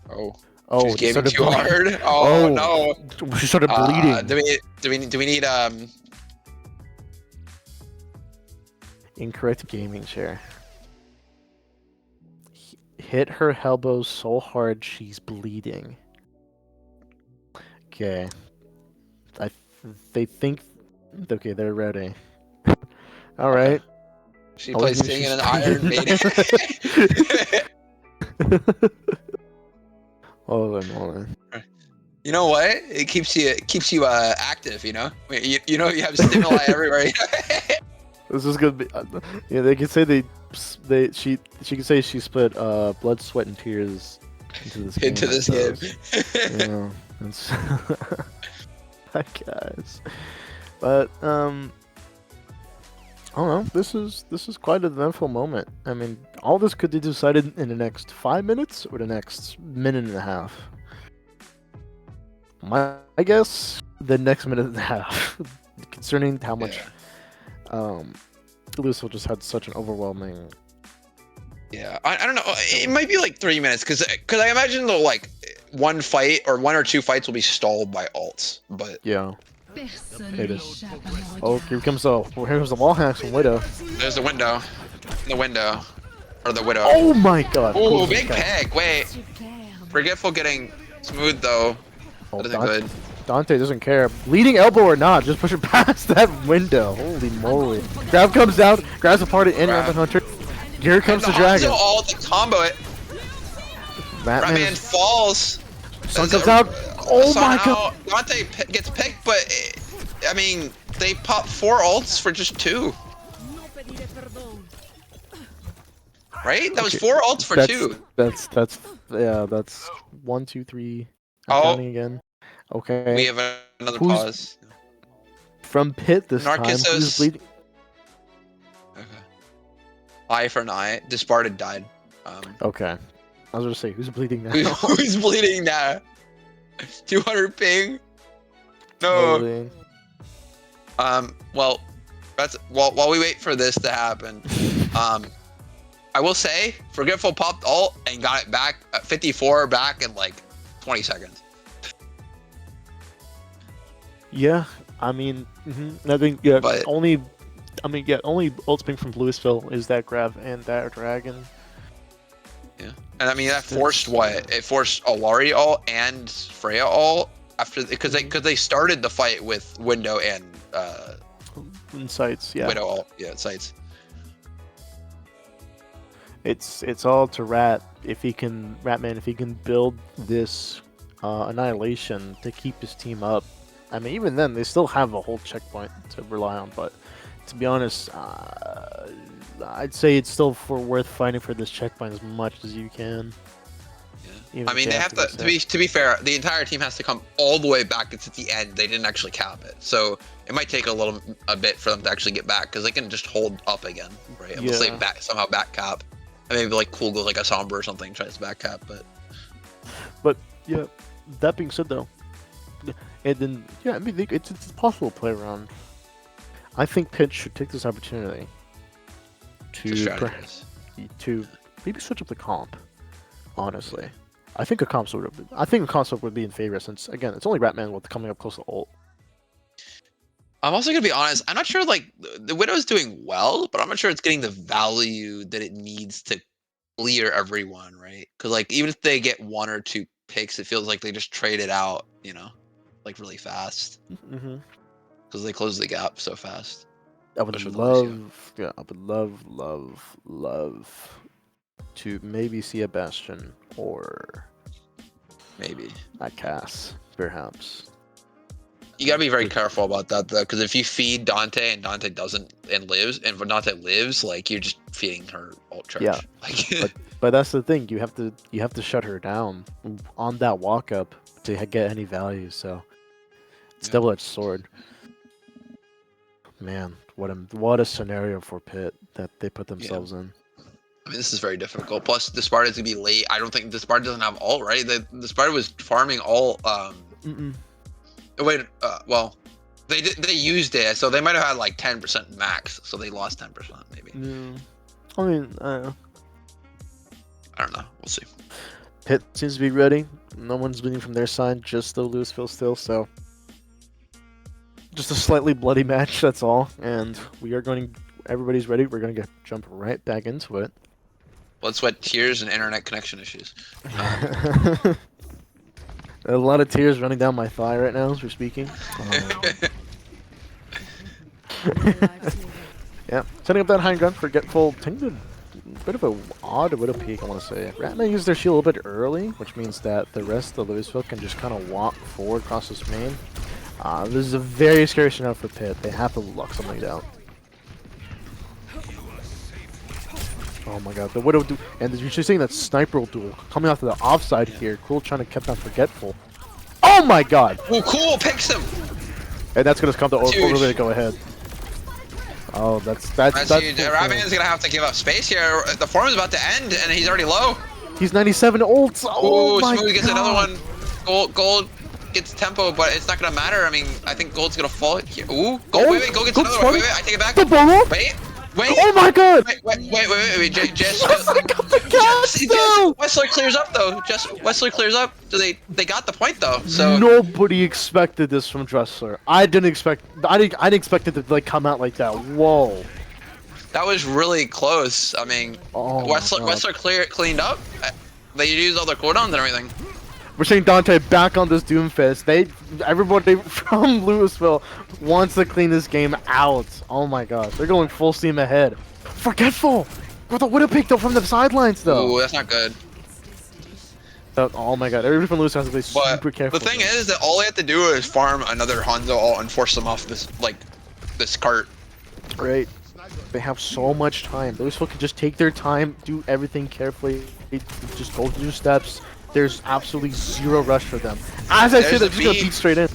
Oh. Oh, She's it gaming started too bleeding. hard. Oh, no. She started bleeding. Do we need Incorrect gaming chair. Hit her elbow so hard she's bleeding. Okay. They think. Okay, they're ready. All right. She Oh, plays she's- singing an Iron Maiden. Hold on. You know what? It keeps you active. You know. You know you have stimuli everywhere. This is gonna be. Yeah, they can say she can say she split blood, sweat, and tears into this game. You know, it's guys. But I don't know. This is quite an eventful moment. I mean, all this could be decided in the next 5 minutes or the next minute and a half. I guess the next minute and a half, concerning how much Louisville just had such an overwhelming. Yeah, I don't know. It might be like 3 minutes because I imagine though like one fight or 1 or 2 fights will be stalled by ults, but Yeah. It is. Oh, here comes the wall hacks from Widow. there's the window, the widow. Oh my god! Ooh, big pick. Wait, Forgetful getting smooth though. Oh, That isn't good. Dante doesn't care. Bleeding elbow or not, just push it past that window. Holy moly. Grab comes out, grabs a party in Rabbit Hunter. Here comes the dragon. All the combo it. Ratman falls. Sun comes out. Oh Sun my out. god. Dante gets picked, but I mean, they pop 4 ults for just 2. Right? That was 4 ults for 2. That's 1, 2, 3. I'm counting again. Okay. We have another Who's- pause. From Pitt this time. Narcissus. Who's bleeding? Okay. Eye for an eye. Disparted died. Okay. I was gonna say, who's bleeding now? Who's bleeding now? 200 ping. No. Holy. Well, that's while we wait for this to happen. I will say, Forgetful popped ult and got it back at 54 back in like 20 seconds. Yeah, I mean, I think yeah, But- only, I mean, yeah, only ult ping from Louisville is that grab and that dragon. Yeah. And I mean that forced what? It forced Alari all and Freya all after because they started the fight with Window and Insights, yeah. Widow all sites. It's all to Ratman if he can build this annihilation to keep his team up. I mean, even then they still have a whole checkpoint to rely on, but to be honest, I'd say it's still worth fighting for this checkpoint as much as you can. Yeah. I mean, they have to be fair, the entire team has to come all the way back to the end. They didn't actually cap it, so it might take a bit for them to actually get back because they can just hold up again, right? Unless they somehow back cap, and maybe like Cool goes like a Somber or something, tries to back cap, But yeah, that being said though, and then yeah, I mean it's possible to play around. I think Pitt should take this opportunity to maybe switch up the comp. Honestly, I think a comp would be in favor since again it's only Ratman with coming up close to ult. I'm also gonna be honest. I'm not sure like the Widow's doing well, but I'm not sure it's getting the value that it needs to clear everyone, right? Because like even if they get 1 or 2 picks, it feels like they just trade it out, like really fast. Because they close the gap so fast. I would love, I would love to maybe see a Bastion or maybe a Cass, perhaps. You gotta be very careful about that though, because if you feed Dante and Dante doesn't and Dante lives, like you're just feeding her ult charge. Yeah, Like, but that's the thing. You have to shut her down on that walk up to get any value. So it's double-edged sword. Man, what a scenario for Pitt that they put themselves in. I mean, this is very difficult. Plus, the Sparta's gonna be late. I don't think the Sparta doesn't have ult, right? The Sparta was farming all. Wait, well, they used it, so they might have had like 10% max, so they lost 10% maybe. I mean, I don't know. We'll see. Pitt seems to be ready. No one's bleeding from their side, just the Louisville still. So just a slightly bloody match, that's all. And we are going. Everybody's ready. We're going to jump right back into it. Blood, sweat, tears, and internet connection issues. A lot of tears running down my thigh right now as we're speaking. Yeah, setting up that high ground, forgetful. Taking a bit of a odd widow peak, I want to say. Ratman used their shield a little bit early, which means that the rest of Louisville can just kind of walk forward across this main. This is a very scary scenario for Pitt. They have to lock something down. Oh my god, the Widow duel, and you're just seeing that sniper duel coming off to the offside here. Cool trying to keep that forgetful. Oh my god! Oh, Cool picks him! And that's gonna come to overlay to go ahead. Oh, that's huge. Ratman's gonna have to give up space here. The form is about to end, and he's already low. He's 97 ults. Oh my Smooth gets god. another one. Gold gets tempo, but it's not gonna matter. I mean, I think Gold's gonna fall here. Ooh, Gold, wait, Gold gets another one. Wait, I take it back. The bubble? Wait. Oh my god! Wait. Just Wesley clears up though. Wesley clears up. So they got the point though. So nobody expected this from Dressler. I didn't expect it to like come out like that. Whoa. that was really close. I mean, Wesley cleaned up. They used all their cooldowns and everything. We're seeing Dante back on this Doomfist. Everybody from Louisville wants to clean this game out. Oh my gosh, they're going full steam ahead. Forgetful! With a Widow pick though from the sidelines though. Ooh, that's not good. Oh my god, everybody from Louisville has to be super careful. The thing is that all they have to do is farm another Hanzo ult and force them off this cart. Right. They have so much time. Louisville can just take their time, do everything carefully, just go through steps. There's absolutely zero rush for them. As I said, they're just gonna beat straight in.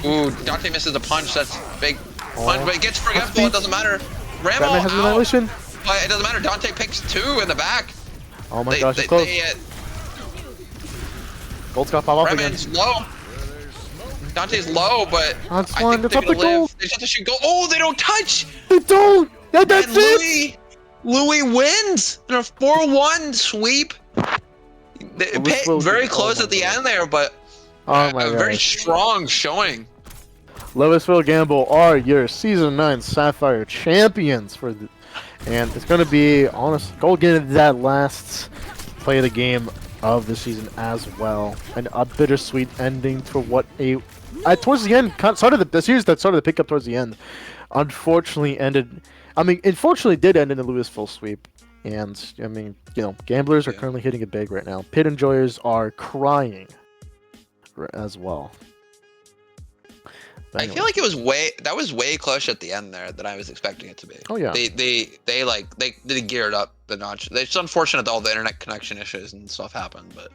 Ooh, Dante misses a punch. That's big punch, but it gets forgetful. It doesn't matter. Ratman has an annihilation. But it doesn't matter. Dante picks 2 in the back. Oh my gosh, it's close. Gold's got pop off again. Ratman's low. Dante's low, but that's I fine. think They're they're gonna Gold. live. They just have to shoot Gold. Oh, they don't touch. They don't. That's it. Louis wins in a 4-1 sweep. Very close at the end there, but oh my a very strong showing. Louisville Gamble are your Season 9 Sapphire champions and it's going to be, honest, go get that last play of the game of the season as well. And a bittersweet ending to what towards the end, started the series that started to pick up towards the end, unfortunately unfortunately did end in a Louisville sweep. And, I mean, gamblers are currently hitting it big right now. Pit enjoyers are crying as well. But I feel like that was way close at the end there than I was expecting it to be. Oh yeah. They geared up the notch. It's unfortunate that all the internet connection issues and stuff happened, but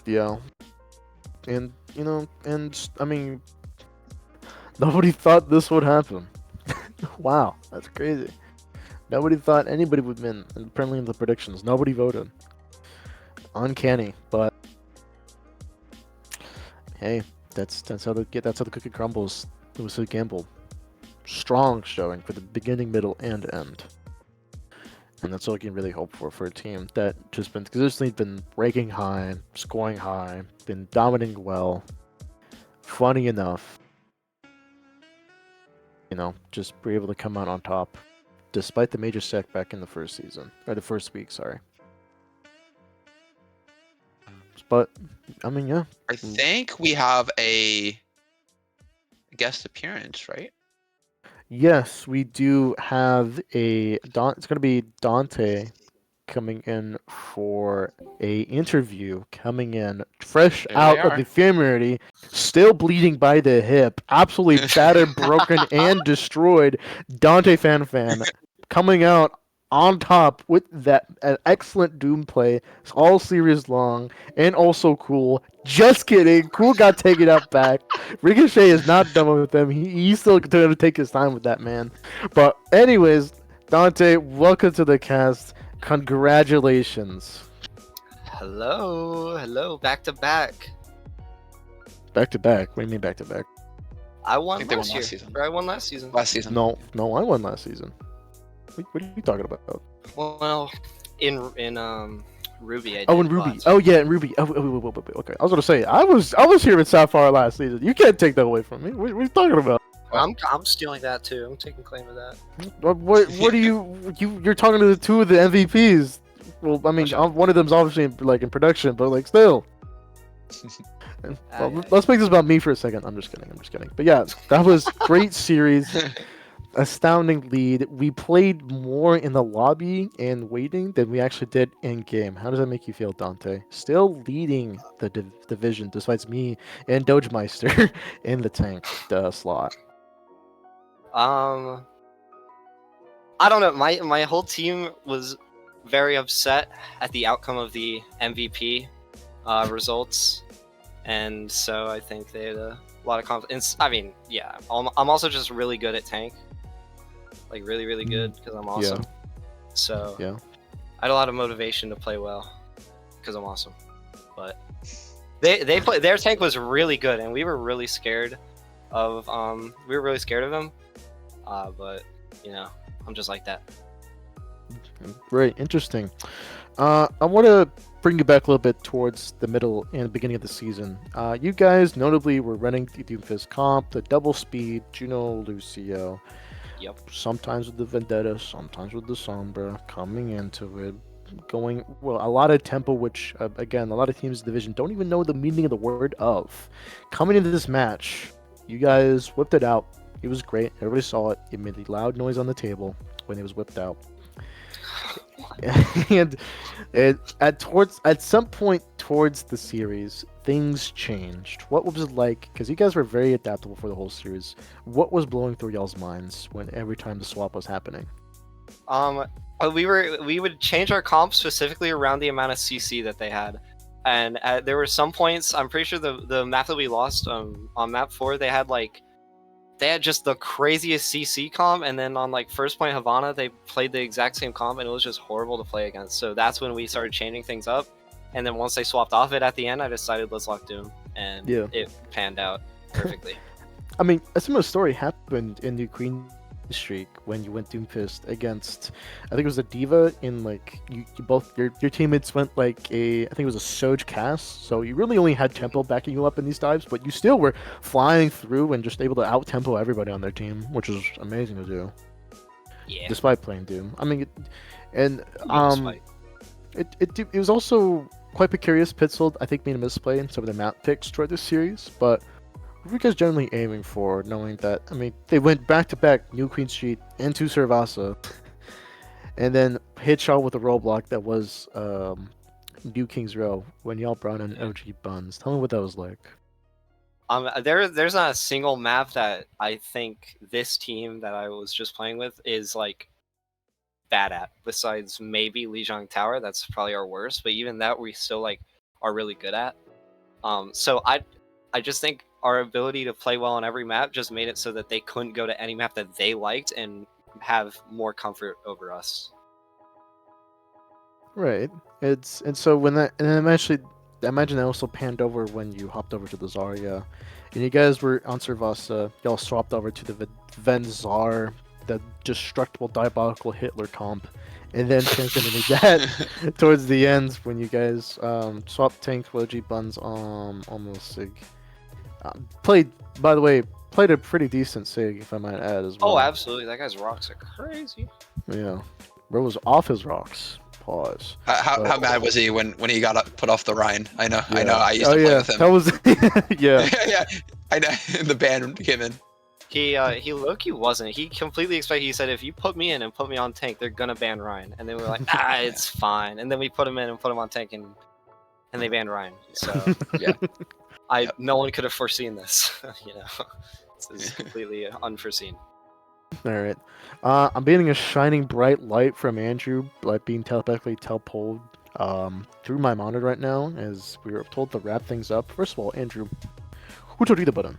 yeah. And I mean, nobody thought this would happen. Wow, that's crazy. Nobody thought anybody would win. Apparently in the predictions, nobody voted. Uncanny, but hey, that's how the cookie crumbles. It was a gamble. Strong showing for the beginning, middle, and end. And that's all you can really hope for a team that just been consistently been ranking high, scoring high, been dominating well, funny enough. Just be able to come out on top, despite the major setback in the first week. Sorry. But I mean, yeah. I think we have a guest appearance, right? Yes, we do have it's going to be Dante coming in for a interview, coming in fresh out of the infirmary, still bleeding by the hip, absolutely battered, broken, and destroyed. Dante fan coming out on top with an excellent Doom play, all series long, and also Cool. Just kidding, Cool got taken out back. Ricochet is not done with him. He's still going to take his time with that man. But anyways, Dante, welcome to the cast. Congratulations. Hello, back to back. Back to back? What do you mean back to back? I won think they last won year. last season. Or I won last season. Last season. No, I won last season. What are you talking about? Well, in Ruby, I did. Oh, in Ruby. Oh, yeah, in Ruby. Oh, wait. Okay, I was gonna say I was here in Sapphire last season. You can't take that away from me. What are you talking about? I'm stealing that too. I'm taking claim of that. What are you're talking to the two of the MVPs? Well, I mean, one of them's obviously in production, but still. Let's make this about me for a second. I'm just kidding. But yeah, that was great series. Astounding lead. We played more in the lobby and waiting than we actually did in game. How does that make you feel, Dante? Still leading the division, despite me and Dodgemeister in the tank slot. I don't know. My whole team was very upset at the outcome of the MVP results, and so I think they had a lot of confidence. I mean, yeah, I'm also just really good at tank. Really good because I'm awesome. Yeah. So yeah, I had a lot of motivation to play well because I'm awesome. But their tank was really good, and we were really scared of them. But I'm just like that. Right, interesting. I want to bring you back a little bit towards the middle and beginning of the season. You guys notably were running the Doomfist comp, the double speed, Juno, Lucio. Yep. Sometimes with the Vendetta, sometimes with the Sombra, coming into it, going a lot of tempo, which again, a lot of teams in the division don't even know the meaning of the word of. Coming into this match, you guys whipped it out. It was great. Everybody saw it. It made a loud noise on the table when it was whipped out. And at some point towards the series, things changed. What was it like? Because you guys were very adaptable for the whole series. What was blowing through y'all's minds every time the swap was happening? We would change our comp specifically around the amount of CC that they had, and there were some points. I'm pretty sure the map that we lost on map 4, they had just the craziest CC comp, and then on first point Havana, they played the exact same comp, and it was just horrible to play against. So that's when we started changing things up. And then once they swapped off it at the end, I decided let's lock Doom, and it panned out perfectly. I mean, a similar story happened in the Queen streak when you went Doomfist against, I think it was a Diva in like you both your teammates went like I think it was a Surge cast, so you really only had tempo backing you up in these dives, but you still were flying through and just able to out tempo everybody on their team, which is amazing to do. Yeah. Despite playing Doom, I mean, and Despite. it was also quite precarious. Pittsfield, I think, made a misplay in some of the map picks toward this series, but what are you guys generally aiming for, knowing that, I mean, they went back-to-back New Queen Street into Servasa, and then hit y'all with a roadblock that was New King's Row when y'all brought in OG Buns. Tell me what that was like. There's not a single map that I think this team that I was just playing with is like bad at. Besides maybe Lijiang Tower, that's probably our worst. But even that, we still like are really good at. So I just think our ability to play well on every map just made it so that they couldn't go to any map that they liked and have more comfort over us. Right. And so when that, and I'm actually, I imagine that also panned over when you hopped over to the Zarya, and you guys were on Servasa. Y'all swapped over to the Venzar, the destructible diabolical Hitler comp, and then transitioned into that towards the end when you guys swapped tanks with OG Buns almost Sig. Played a pretty decent Sig, if I might add, as well. Oh, absolutely. That guy's rocks are crazy. Yeah. Bro was off his rocks. Pause. How mad was he when he got put off the Rhine? I know. Yeah. I used to play with him. That was yeah. Yeah. I know. The ban came in. He low-key wasn't. He completely expected. He said, if you put me in and put me on tank, they're gonna ban Ryan. And then we were like, it's fine. And then we put him in and put him on tank, and they banned Ryan. So Yeah. No one could have foreseen this. You know, this is completely unforeseen. All right. I'm getting a shining bright light from Andrew, like being telepathically teleported through my monitor right now, as we were told to wrap things up. First of all, Andrew, who told you the button?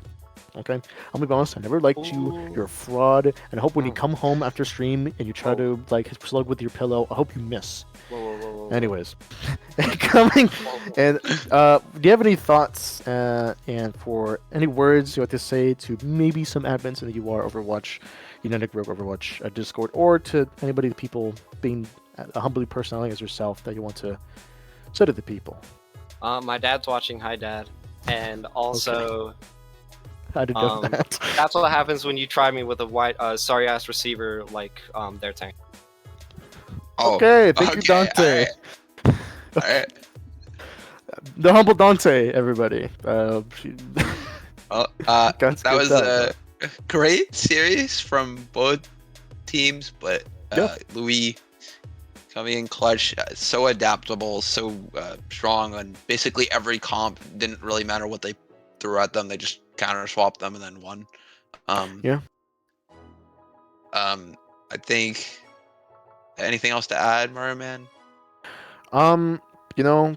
Okay, I'm gonna be honest. I never liked you. You're a fraud, and I hope when you come home after stream and you try to like slug with your pillow, I hope you miss. Whoa. Anyways, coming and do you have any thoughts and for any words you want to say to maybe some admins in the UR Overwatch, United Rogue Overwatch Discord, or to anybody, the people being a humbly personality as yourself that you want to say to the people? My dad's watching. Hi, Dad. And also. Okay. I didn't know that. That's what happens when you try me with a white, sorry ass receiver like their tank. Oh, Okay, thank you, Dante. All right. The humble Dante, everybody. That Guns was good a stuff. great series from both teams, but Louis coming in clutch, so adaptable, so strong on basically every comp. Didn't really matter what they threw at them; they just counter swapped them and then won. Yeah. I think. Anything else to add, Mario Man? You know,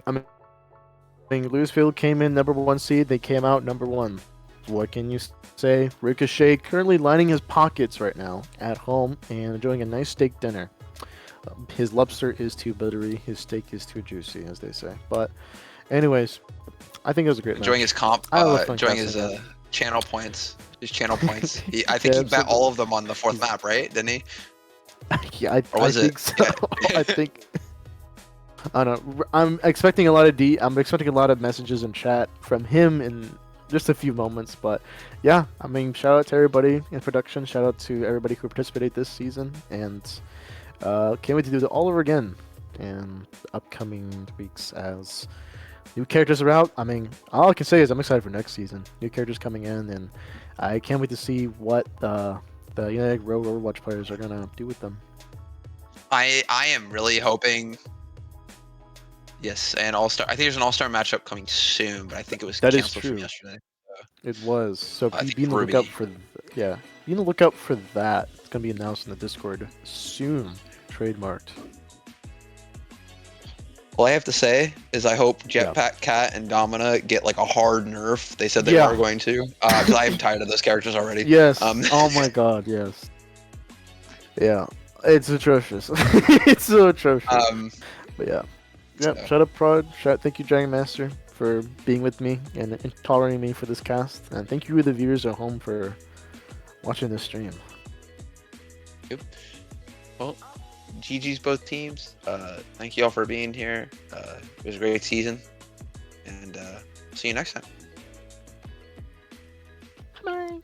I mean, Louisville came in number 1 seed. They came out number 1. What can you say? Ricochet currently lining his pockets right now at home and enjoying a nice steak dinner. His lobster is too buttery. His steak is too juicy, as they say. But, anyways, I think it was a great Enjoying match. his comp. Enjoying his channel points. His channel points. I think he bet all of them on the 4th map, right? Didn't he? Yeah, I think so. Yeah. I think. I don't know. I'm expecting a lot of messages in chat from him in just a few moments. But yeah, I mean, shout out to everybody in production. Shout out to everybody who participated this season, and can't wait to do it all over again in upcoming weeks as new characters are out. I mean, all I can say is I'm excited for next season. New characters coming in, and I can't wait to see what the United Rogue Overwatch players are gonna do with them. I am really hoping. Yes, and All-Star. I think there's an All-Star matchup coming soon, but I think it was That is canceled true. from yesterday. It was. So I think be on the Ruby. lookout for be on the lookout for that. It's gonna be announced in the Discord soon. Trademarked. All I have to say is I hope Jetpack Cat and Domina get like a hard nerf. They said they Yeah. were going to, because I am tired of those characters already. Yes. Um, Oh my god, yes. Yeah. It's atrocious. It's so atrocious. But yeah. Yep, So- shut up, Prod. Thank you, Dragon Master, for being with me and tolerating me for this cast. And thank you, the viewers at home, for watching this stream. you. Well, GG's both teams. Thank you all for being here. It was a great season, and see you next time. Bye.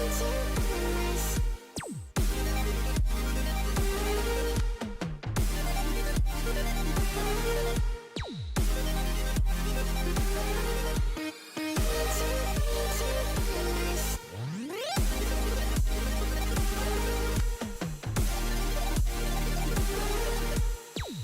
to